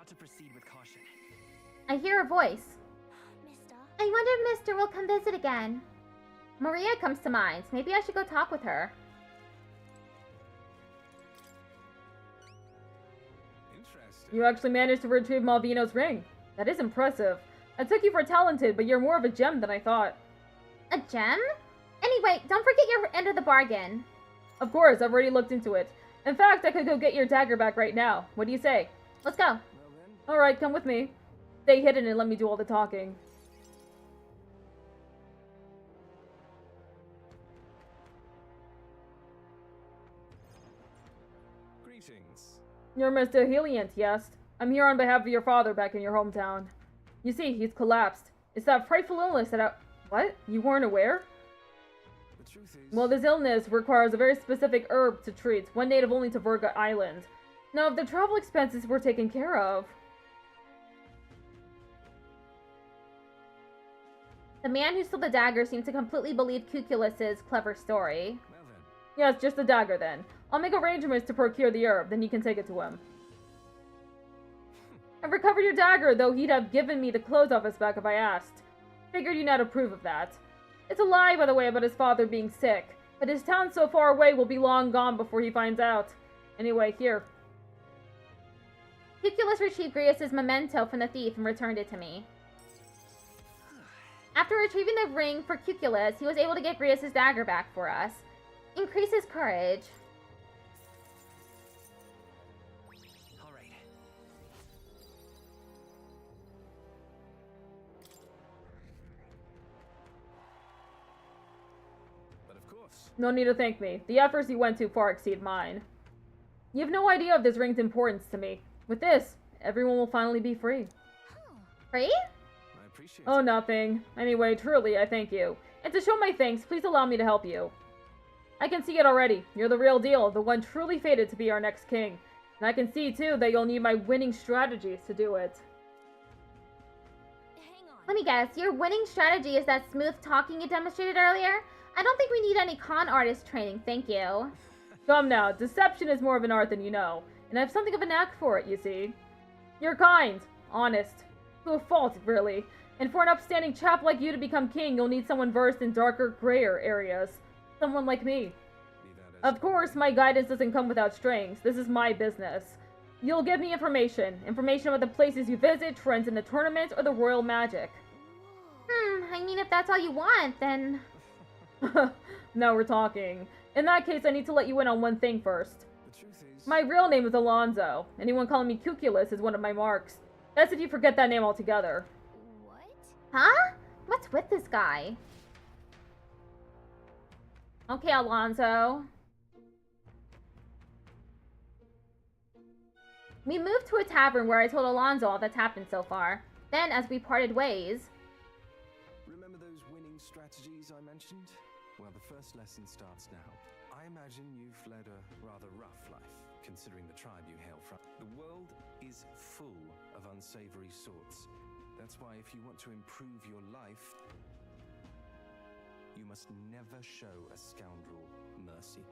to proceed with caution. I hear a voice. Mister? I wonder if Mister will come visit again. Maria comes to mind. Maybe I should go talk with her. Interesting. You actually managed to retrieve Malvino's ring. That is impressive. I took you for talented, but you're more of a gem than I thought. A gem? Anyway, don't forget your end of the bargain. Of course, I've already looked into it. In fact, I could go get your dagger back right now. What do you say? Let's go. Well then, Alright, come with me. Stay hidden and let me do all the talking. greetings. You're Mr. Heliant, yes? I'm here on behalf of your father back in your hometown. You see, he's collapsed. It's that frightful illness that I... What? You weren't aware? The truth is... Well, this illness requires a very specific herb to treat, one native only to Virga Island. Now, if the travel expenses were taken care of... The man who stole the dagger seemed to completely believe Cuculus's clever story. Well then, Yes, just the dagger then. I'll make arrangements to procure the herb, then you can take it to him. I've recovered your dagger, though he'd have given me the clothes off his back if I asked. Figured you'd not approve of that. It's a lie, by the way, about his father being sick. But his town so far away will be long gone before he finds out. Anyway, here. Cuculus retrieved Grius's memento from the thief and returned it to me. After retrieving the ring for Cuculus, he was able to get Grius's dagger back for us. Increases courage. All right. but of course. No need to thank me. The efforts you went to far exceed mine. You have no idea of this ring's importance to me. With this, everyone will finally be free. Free? I appreciate Oh, it. nothing. Anyway, truly, I thank you. And to show my thanks, please allow me to help you. I can see it already. You're the real deal, the one truly fated to be our next king. And I can see, too, that you'll need my winning strategies to do it. Hang on. Let me guess, your winning strategy is that smooth talking you demonstrated earlier? I don't think we need any con artist training, thank you. Come now, deception is more of an art than you know. And I have something of a knack for it, you see. You're kind, honest, to a fault, really. And for an upstanding chap like you to become king, you'll need someone versed in darker, grayer areas. Someone like me. Be that as Of course, my guidance doesn't come without strings. This is my business. You'll give me information. Information about the places you visit, trends in the tournament, or the royal magic. I mean, if that's all you want, then... Now we're talking. In that case, I need to let you in on one thing first. The truth is... My real name is Alonzo. Anyone calling me Cuculus is one of my marks. That's if you forget that name altogether. What? Huh? What's with this guy? Okay, Alonzo. We moved to a tavern where I told Alonzo all that's happened so far. Then, as we parted ways... Remember those winning strategies I mentioned? Well, the first lesson starts now. I imagine you've led a rather rough life, considering the tribe you hail from. The world is full of unsavory sorts. That's why if you want to improve your life, you must never show a scoundrel mercy.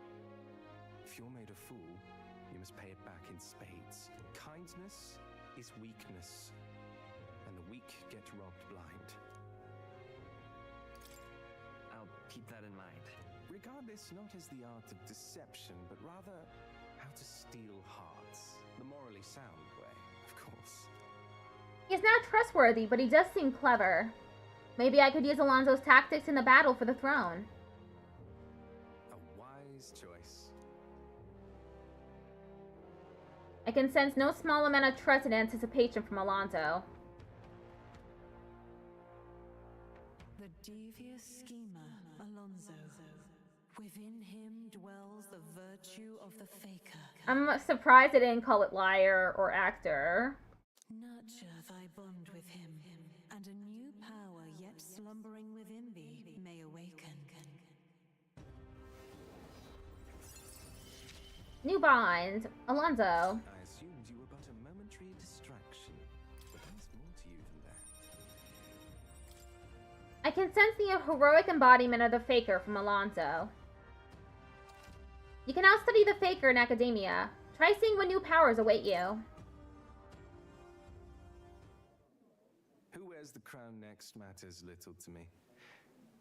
If you're made a fool, you must pay it back in spades. Kindness is weakness, and the weak get robbed blind. I'll keep that in mind. Regard this not as the art of deception, but rather how to steal hearts. The morally sound way, of course. He's not trustworthy, but he does seem clever. Maybe I could use Alonzo's tactics in the battle for the throne. A wise choice. I can sense no small amount of trust and anticipation from Alonzo. The devious schemer, Alonzo. Within him dwells the virtue of the faker. I'm surprised they didn't call it liar or actor. Nurture thy bond with him, and a new power yet slumbering within thee may awaken. New bond. Alonzo. I assumed you were but a momentary distraction, but there's more to you than that. I can sense the heroic embodiment of the Faker from Alonzo. You can now study the Faker in academia. Try seeing what new powers await you. wears the crown next matters little to me.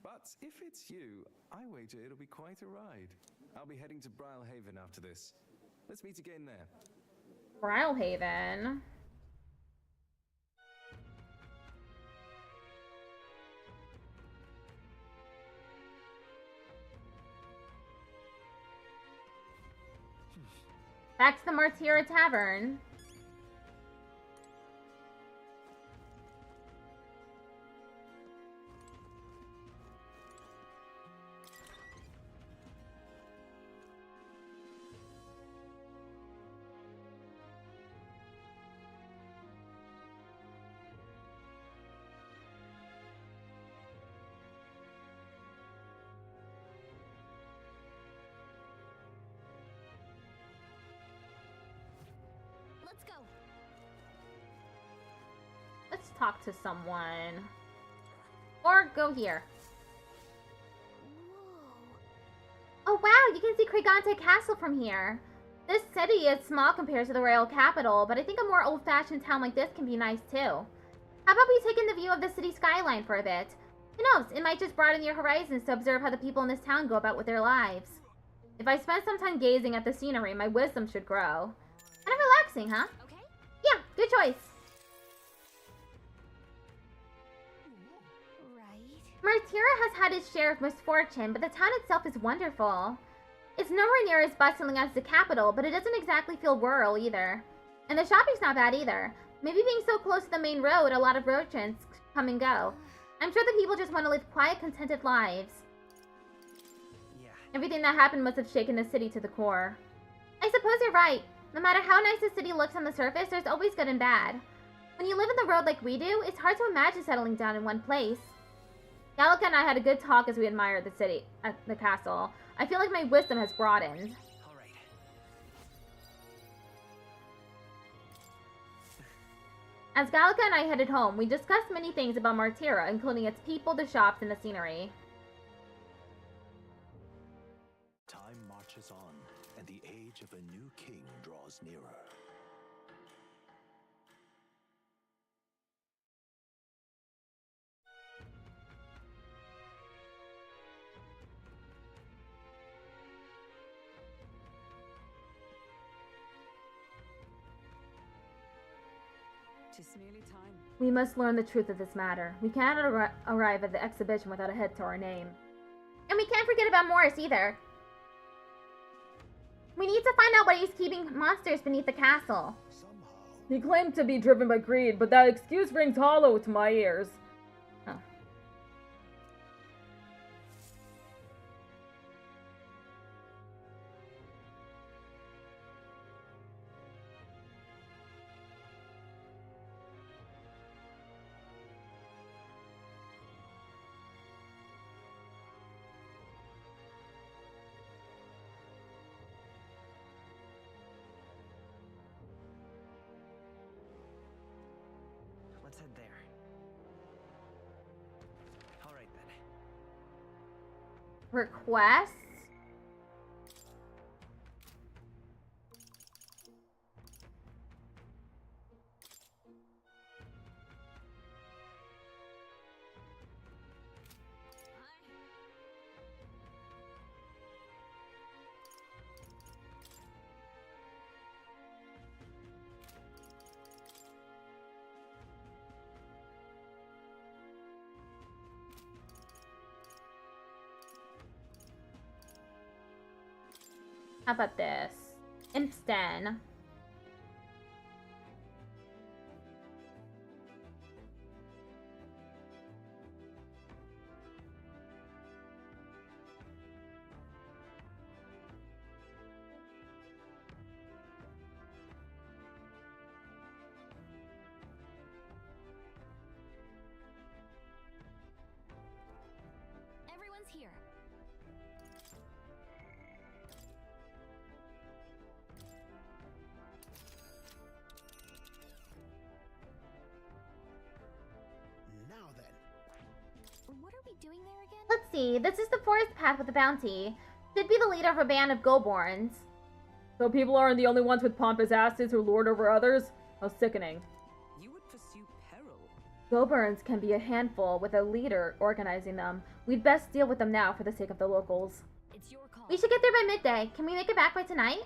But if it's you, I wager it'll be quite a ride. I'll be heading to Brylehaven after this. Let's meet again there. Brylehaven. Back to the Martyra Tavern. Let's go. Let's talk to someone. Or go here. Oh wow, you can see Krigante Castle from here. This city is small compared to the royal capital, but I think a more old-fashioned town like this can be nice too. How about we take in the view of the city skyline for a bit? Who knows, it might just broaden your horizons to observe how the people in this town go about with their lives. If I spend some time gazing at the scenery, my wisdom should grow. Kind of relaxing, huh? Okay. Yeah, good choice. Right. Martyra has had its share of misfortune, but the town itself is wonderful. It's nowhere near as bustling as the capital, but it doesn't exactly feel rural either. And the shopping's not bad either. Maybe being so close to the main road, a lot of merchants come and go. I'm sure the people just want to live quiet, contented lives. Yeah. Everything that happened must have shaken the city to the core. I suppose you're right. No matter how nice a city looks on the surface, there's always good and bad. When you live in the road like we do, it's hard to imagine settling down in one place. Gallica and I had a good talk as we admired the city, the castle. I feel like my wisdom has broadened. All right. As Gallica and I headed home, we discussed many things about Martyra, including its people, the shops, and the scenery. Time marches on, and the age of a new king draws nearer. Tis nearly time. We must learn the truth of this matter. We cannot arrive at the exhibition without a head to our name. And we can't forget about Morris either. We need to find out why he's keeping monsters beneath the castle. He claimed to be driven by greed, but that excuse rings hollow to my ears. Oh. Let's head there. All right then. Requests? How about this? Instan. Everyone's here. Now then. What are we doing there again? Let's see. This is the forest path with the bounty. Should be the leader of a band of Goborns. So people aren't the only ones with pompous asses who lord over others? How sickening. You would pursue peril. Go-burns can be a handful with a leader organizing them. We'd best deal with them now for the sake of the locals. It's your call. We should get there by midday. Can we make it back by tonight?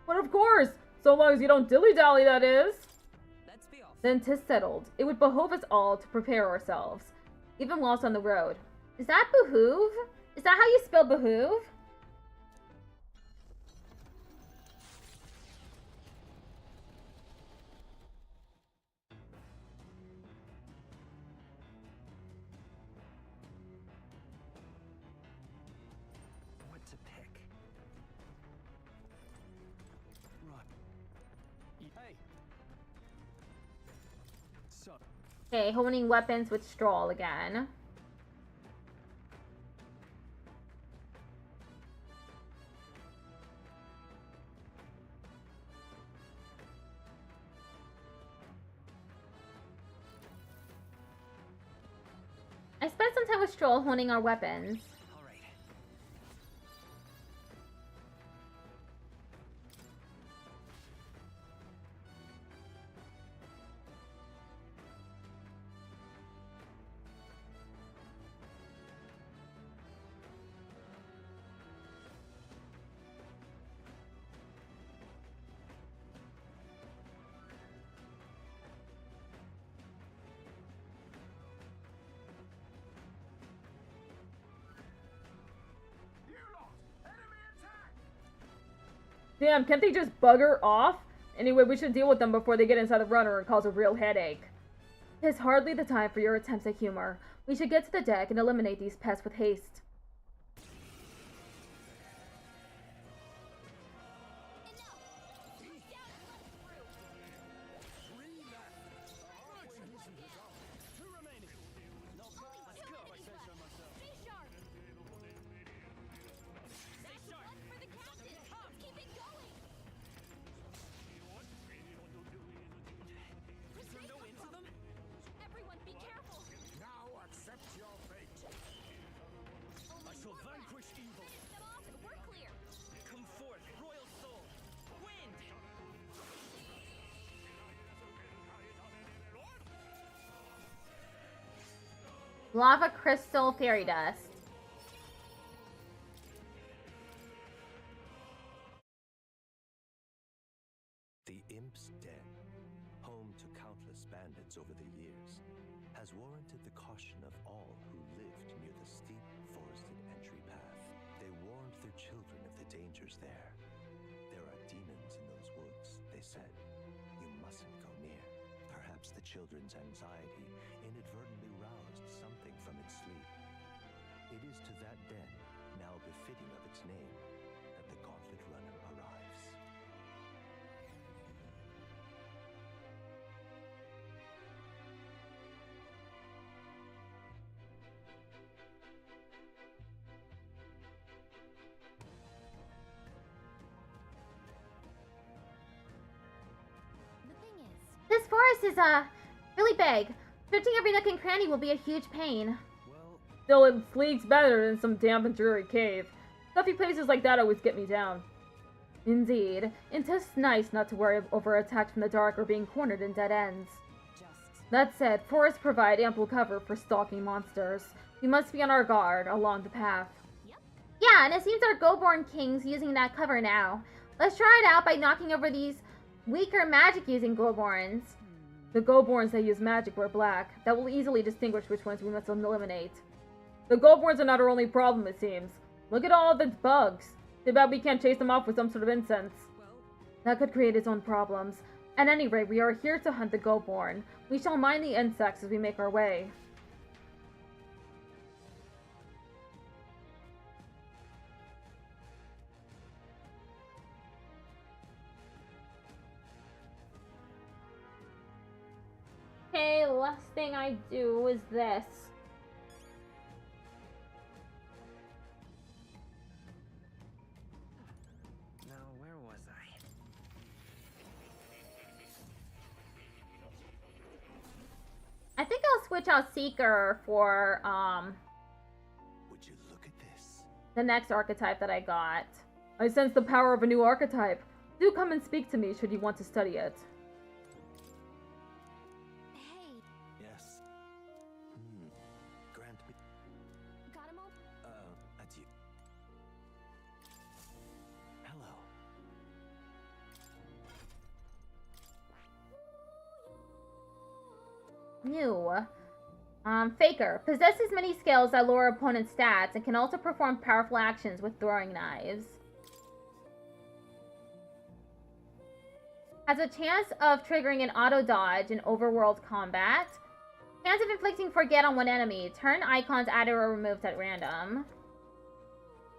But of course! So long as you don't dilly-dally, that is! Let's be off. Then 'tis settled. It would behoove us all to prepare ourselves, even whilst on the road. Is that behoove? Is that how you spell behoove? What to pick? Right. Hey. So, Okay, honing weapons with Stroll again. I spent some time with Stroll honing our weapons. All right. Damn, can't they just bugger off? Anyway, we should deal with them before they get inside the runner and cause a real headache. 'Tis hardly the time for your attempts at humor. We should get to the deck and eliminate these pests with haste. Lava crystal fairy dust. The Imp's Den, home to countless bandits over the years, has warranted the caution of all who lived near the steep, forested entry path. They warned their children of the dangers there. There are demons in those woods, they said. You mustn't go near. Perhaps the children's anxiety inadvertently roused something from its sleep. It is to that den, now befitting of its name, that the Gauntlet Runner arrives. The thing is, This forest is, really big. Searching every nook and cranny will be a huge pain. well, Still, it's leagues better than some damp and dreary cave. Stuffy places like that always get me down. Indeed, it's just nice not to worry over attacks from the dark or being cornered in dead ends. That said, forests provide ample cover for stalking monsters. We must be on our guard along the path. Yeah, and it seems our Go-born King's using that cover now. Let's try it out by knocking over these weaker magic-using Go-borns. The Go-borns that use magic wear black. That will easily distinguish which ones we must eliminate. The Go-borns are not our only problem, it seems. Look at all of the bugs. Too bad we can't chase them off with some sort of incense. That could create its own problems. At any rate, we are here to hunt the Go-born. We shall mind the insects as we make our way. Okay, the last thing I do is this. Now, where was I? I think I'll switch out Seeker for, Would you look at this? the next archetype that I got. I sense the power of a new archetype. Do come and speak to me should you want to study it. hey, Yes. New. Faker. Possesses many skills that lower opponent's stats and can also perform powerful actions with throwing knives. Has a chance of triggering an auto dodge in overworld combat. Chance of inflicting forget on one enemy. Turn icons added or removed at random.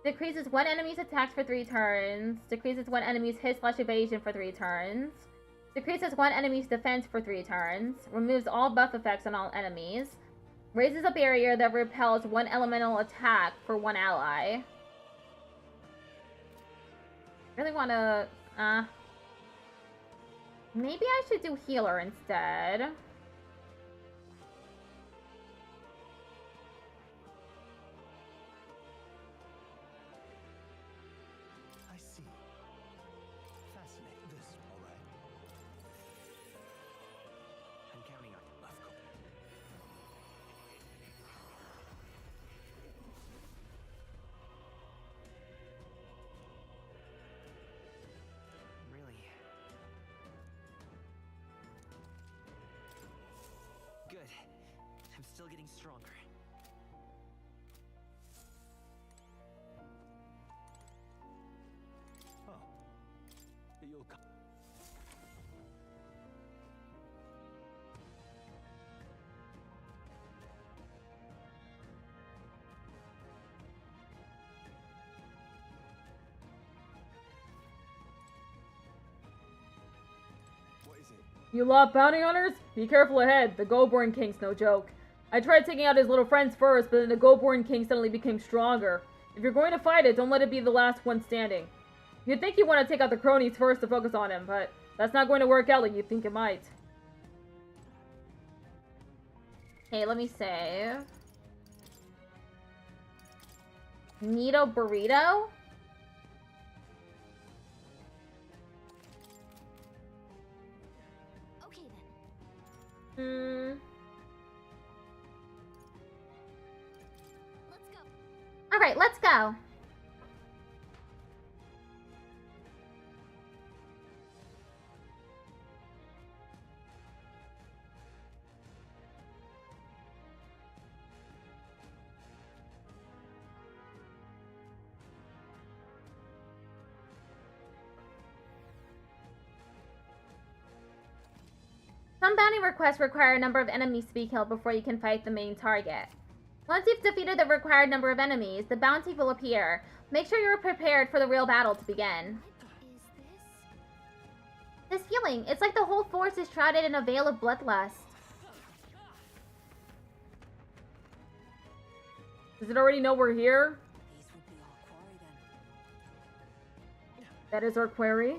Decreases one enemy's attacks for 3 turns. Decreases one enemy's hit/evasion for 3 turns. Decreases one enemy's defense for 3 turns. Removes all buff effects on all enemies. Raises a barrier that repels one elemental attack for 1 ally. Really want to... maybe I should do healer instead. I see. Fascinating. This, all right. I'm counting on you. Of course. Really? Good. I'm still getting stronger. Oh. You'll come. What is it? You lot bounty hunters? Be careful ahead. The Goborn King's no joke. I tried taking out his little friends first, but then the Goborn King suddenly became stronger. If you're going to fight it, don't let it be the last one standing. You'd think you want to take out the cronies first to focus on him, but that's not going to work out like you think it might. Okay, let me save. Nito Burrito? Okay then. Let's go. Alright, let's go. Some bounty requests require a number of enemies to be killed before you can fight the main target. Once you've defeated the required number of enemies, the bounty will appear. Make sure you're prepared for the real battle to begin. What is This feeling, it's like the whole forest is shrouded in a veil of bloodlust. Does it already know we're here? These would be our quarry then. That is our query. You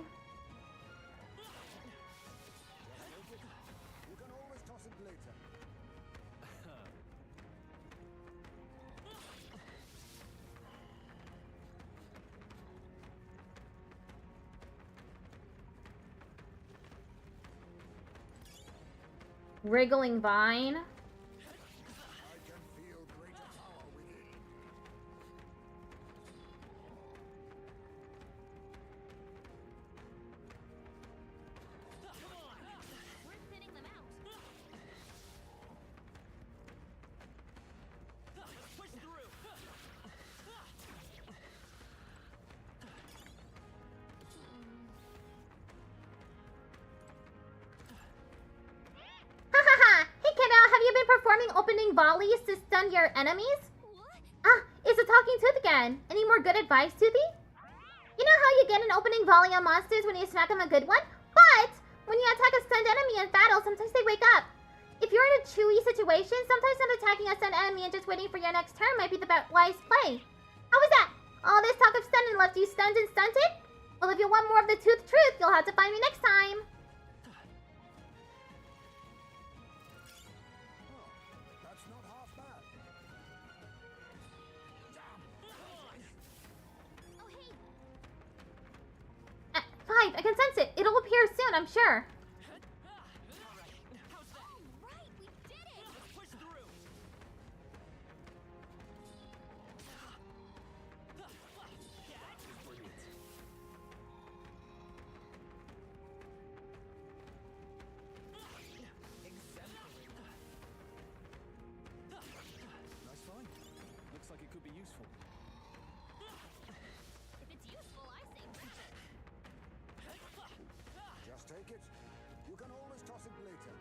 can always toss it later. Wriggling vine. I can feel greater power within. We're thinning them out. Push through. Hahaha! Hey kiddo, have you been performing opening volleys to stun your enemies? What? Ah, it's a talking tooth again. Any more good advice, Toothy? You know how you get an opening volley on monsters when you smack them a good one? But when you attack a stunned enemy in battle, sometimes they wake up. If you're in a chewy situation, sometimes not attacking a stunned enemy and just waiting for your next turn might be the wise play. How was that? All this talk of stunning left you stunned and stunted? Well, if you want more of the tooth truth, you'll have to find me next time. That's not half bad. Oh hey, 5, I can sense it. It'll appear soon, I'm sure. How's that? all right, we did it. Let's push through. take it? You can always toss it later.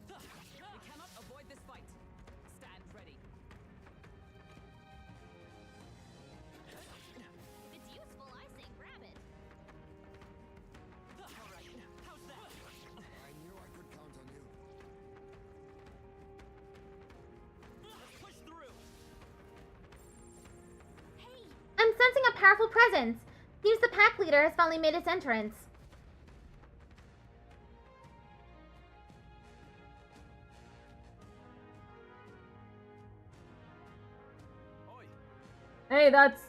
We cannot avoid this fight. Stand ready. If it's useful, I say grab it. Alright, how's that? I knew I could count on you. Let's push through. Hey, I'm sensing a powerful presence. Seems the pack leader has finally made its entrance. Oi, Hey, that's...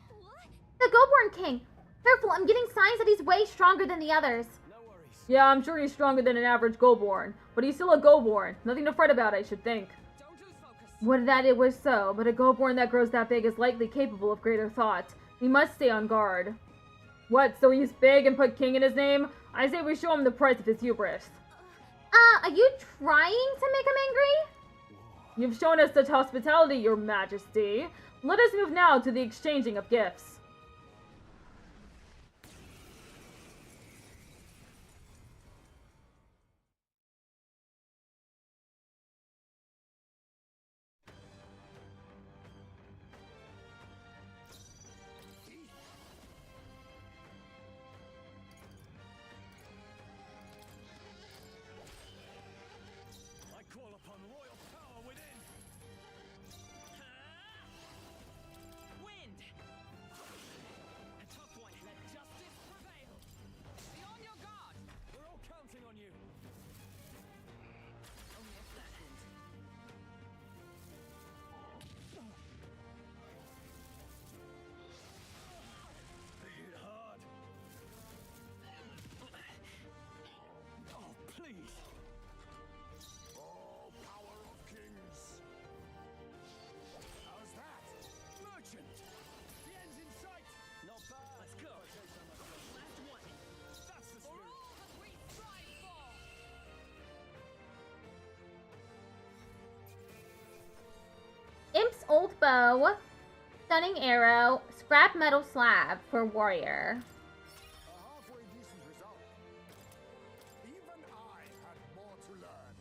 what? The Goborn King! Careful, I'm getting signs that he's way stronger than the others. no worries. Yeah, I'm sure he's stronger than an average Goborn. But he's still a Goborn. Nothing to fret about, I should think. Don't lose focus. Would that it was so, but a Goborn that grows that big is likely capable of greater thought. We must stay on guard. What, so he's big and put King in his name? I say we show him the price of his hubris. Are you trying to make him angry? You've shown us such hospitality, your majesty. Let us move now to the exchanging of gifts. I call upon royal power within. Wind! A tough one. Let justice prevail. Be on your guard. We're all counting on you. Only a flat hand. Hit hard. Oh, please. Oh, power of kings! How's that? Merchant! The end's in sight! Not bad. Let's go. Last one. That's the For spirit. all that we strive for. Imp's old bow, stunning arrow, scrap metal slab for warrior. A halfway decent result. Even I had more to learn.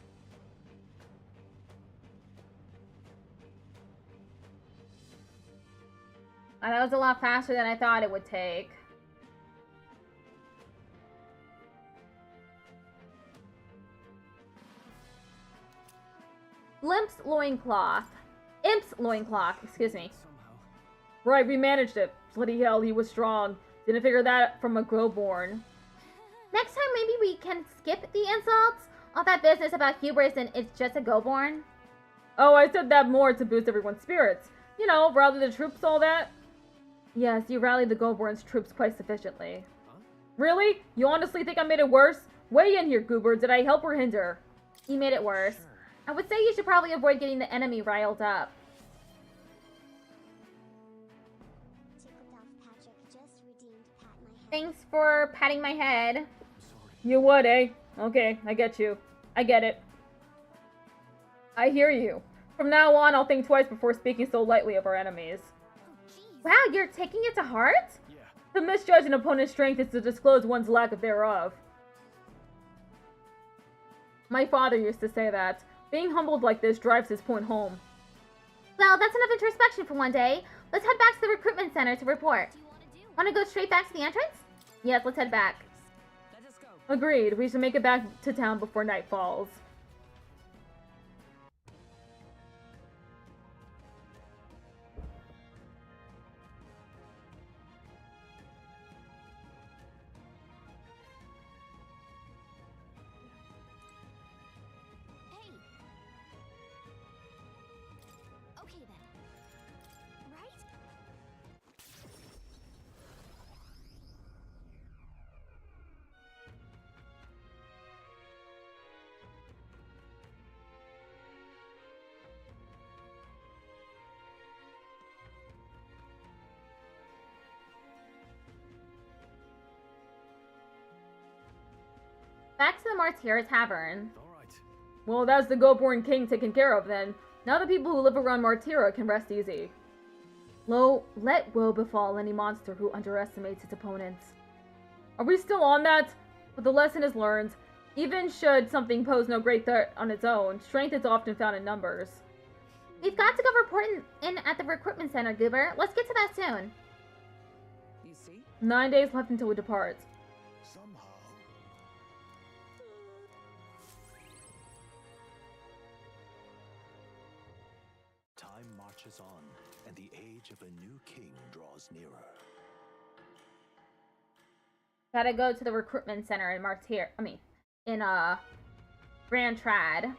That was a lot faster than I thought it would take. Limp's loincloth. Imp's loincloth, excuse me. Somehow. Right, we managed it. Bloody hell, he was strong. Didn't figure that from a Goborn. Next time maybe we can skip the insults. All that business about hubris and it's just a Goborn. Oh, I said that more to boost everyone's spirits. You know, rally the troops, all that. Yes, you rallied the Goborn's troops quite sufficiently. Huh? Really? You honestly think I made it worse? Weigh in here, Goober. Did I help or hinder? You made it worse. Sure. I would say you should probably avoid getting the enemy riled up. Tickled off Patrick just redeemed pat my head. Thanks for patting my head. I'm sorry. You would, eh? Okay, I get you. I get it. I hear you. From now on, I'll think twice before speaking so lightly of our enemies. Wow, you're taking it to heart? Yeah. To misjudge an opponent's strength is to disclose one's lack of thereof. My father used to say that. Being humbled like this drives his point home. Well, that's enough introspection for one day. Let's head back to the recruitment center to report. What do you want to do? Want to go straight back to the entrance? Yes, let's head back. Let us go. Agreed. We should make it back to town before night falls. Back to the Martyr Tavern. Alright. Well, that's the Goatborn King taken care of then. Now the people who live around Martyra can rest easy. Let woe befall any monster who underestimates its opponents. Are we still on that? But the lesson is learned. Even should something pose no great threat on its own, strength is often found in numbers. We've got to go report in at the recruitment center, Goober. Let's get to that soon. You see? 9 days left until we depart. Somehow. Time marches on, and the age of a new king draws nearer. Gotta go to the recruitment center in Grand Trad.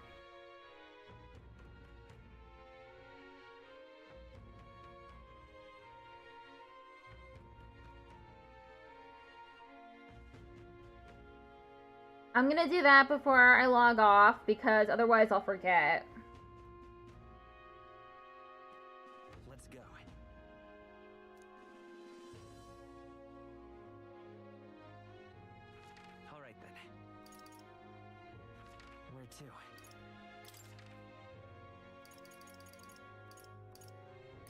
I'm gonna do that before I log off because otherwise I'll forget. Let's go. All right then. Where to?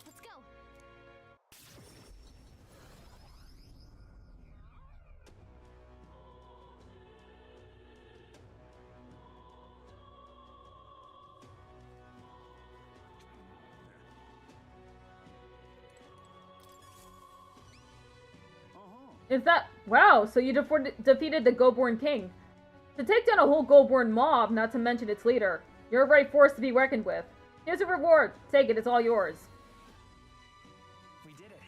Let's go. Is that... Wow, so you defeated the Goatborn King. To take down a whole Goatborn mob, not to mention its leader. You're a right force to be reckoned with. Here's a reward. Take it, it's all yours. We did it.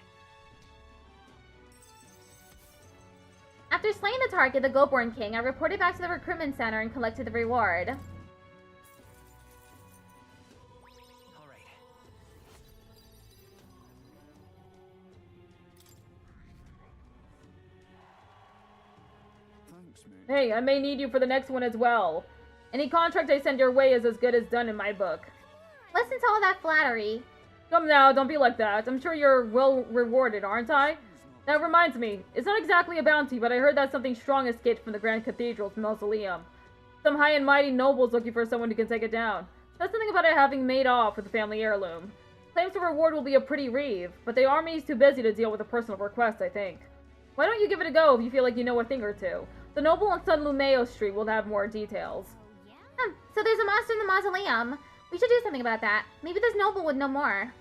After slaying the target, the Goatborn King, I reported back to the recruitment center and collected the reward. All right. Thanks, mate. Hey, I may need you for the next one as well. Any contract I send your way is as good as done in my book. Listen to all that flattery. Come now, don't be like that. I'm sure you're well rewarded, aren't I? That reminds me, it's not exactly a bounty, but I heard that something strong escaped from the Grand Cathedral's mausoleum. Some high and mighty noble's looking for someone who can take it down. Says something about it having made off with the family heirloom. Claims the reward will be a pretty reeve, but the army's too busy to deal with a personal request, I think. Why don't you give it a go if you feel like you know a thing or two? The noble on San Lumeo Street will have more details. So there's a monster in the mausoleum. We should do something about that. Maybe this noble would know more.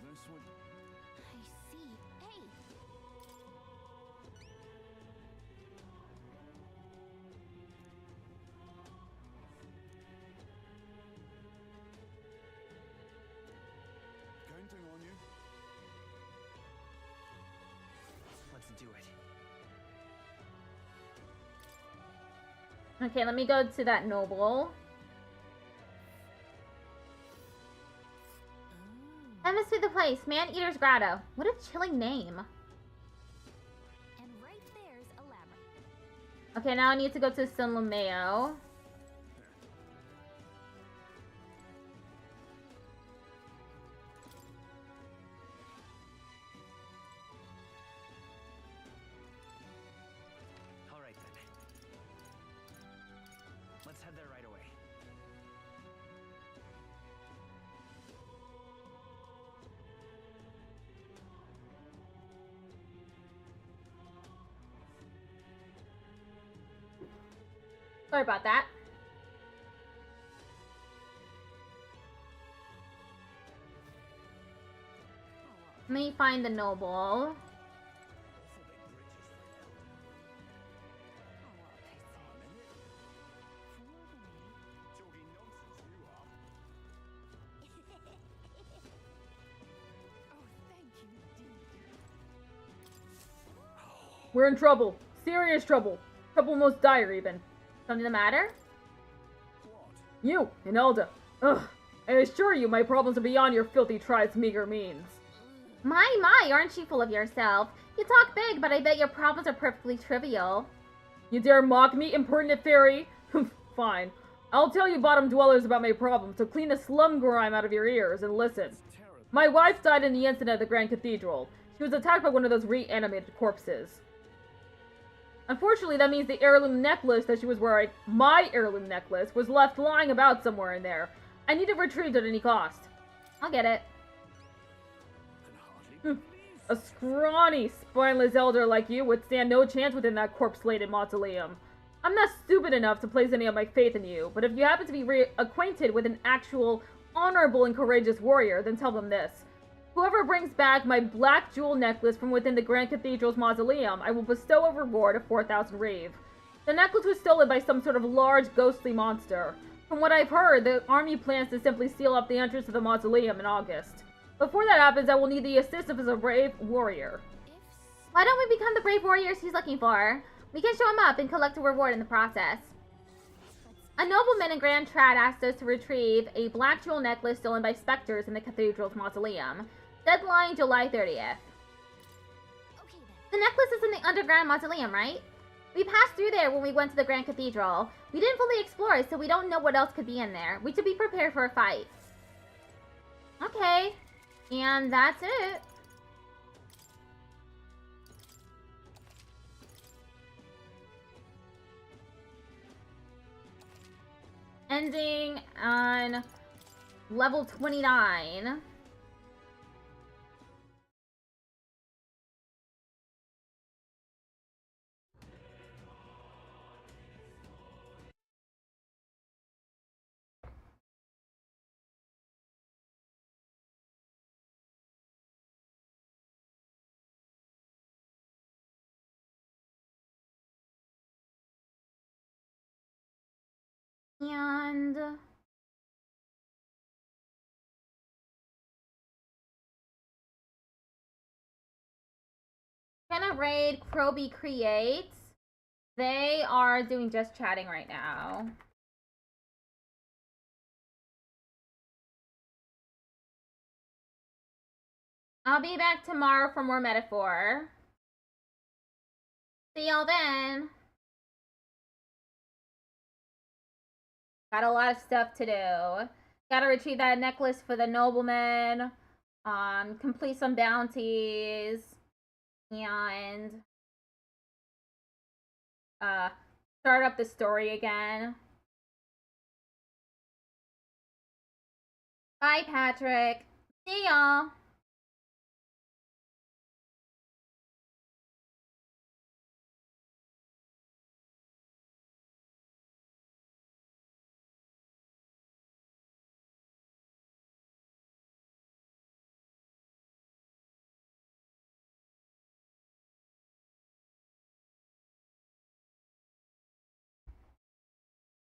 This would... I see. Hey. Counting on you. Let's do it. Okay, let me go to that noble. I must be the place. Man-Eater's Grotto. What a chilling name. And right there's a labyrinth. Okay, now I need to go to San Lumeo. All right then. Let's head there right away. Sorry about that. Let me find the noble. We're in trouble. Serious trouble. Trouble most dire, even. Something the matter? You, Inelda. Ugh. I assure you my problems are beyond your filthy tribe's meager means. My, aren't you full of yourself? You talk big, but I bet your problems are perfectly trivial. You dare mock me, impertinent fairy? Fine. I'll tell you bottom dwellers about my problems, so clean the slum grime out of your ears and listen. My wife died in the incident at the Grand Cathedral. She was attacked by one of those reanimated corpses. Unfortunately, that means the heirloom necklace that she was wearing, my heirloom necklace, was left lying about somewhere in there. I need it retrieved at any cost. I'll get it. A scrawny, spineless elder like you would stand no chance within that corpse-laden mausoleum. I'm not stupid enough to place any of my faith in you, but if you happen to be reacquainted with an actual, honorable and courageous warrior, then tell them this. Whoever brings back my black jewel necklace from within the Grand Cathedral's mausoleum, I will bestow a reward of 4,000 reeve. The necklace was stolen by some sort of large, ghostly monster. From what I've heard, the army plans to simply seal up the entrance to the mausoleum in August. Before that happens, I will need the assistance of a brave warrior. Why don't we become the brave warriors he's looking for? We can show him up and collect a reward in the process. A nobleman in Grand Trad asked us to retrieve a black jewel necklace stolen by specters in the cathedral's mausoleum. Deadline July 30th. The necklace is in the underground mausoleum, right? We passed through there when we went to the Grand Cathedral. We didn't fully explore it, so we don't know what else could be in there. We should be prepared for a fight. Okay. And that's it. Ending on level 29. And gonna raid Kroby Creates. They are doing just chatting right now. I'll be back tomorrow for more metaphor. See y'all then. Got a lot of stuff to do. Gotta retrieve that necklace for the nobleman. Complete some bounties. And start up the story again. Bye, Patrick. See y'all.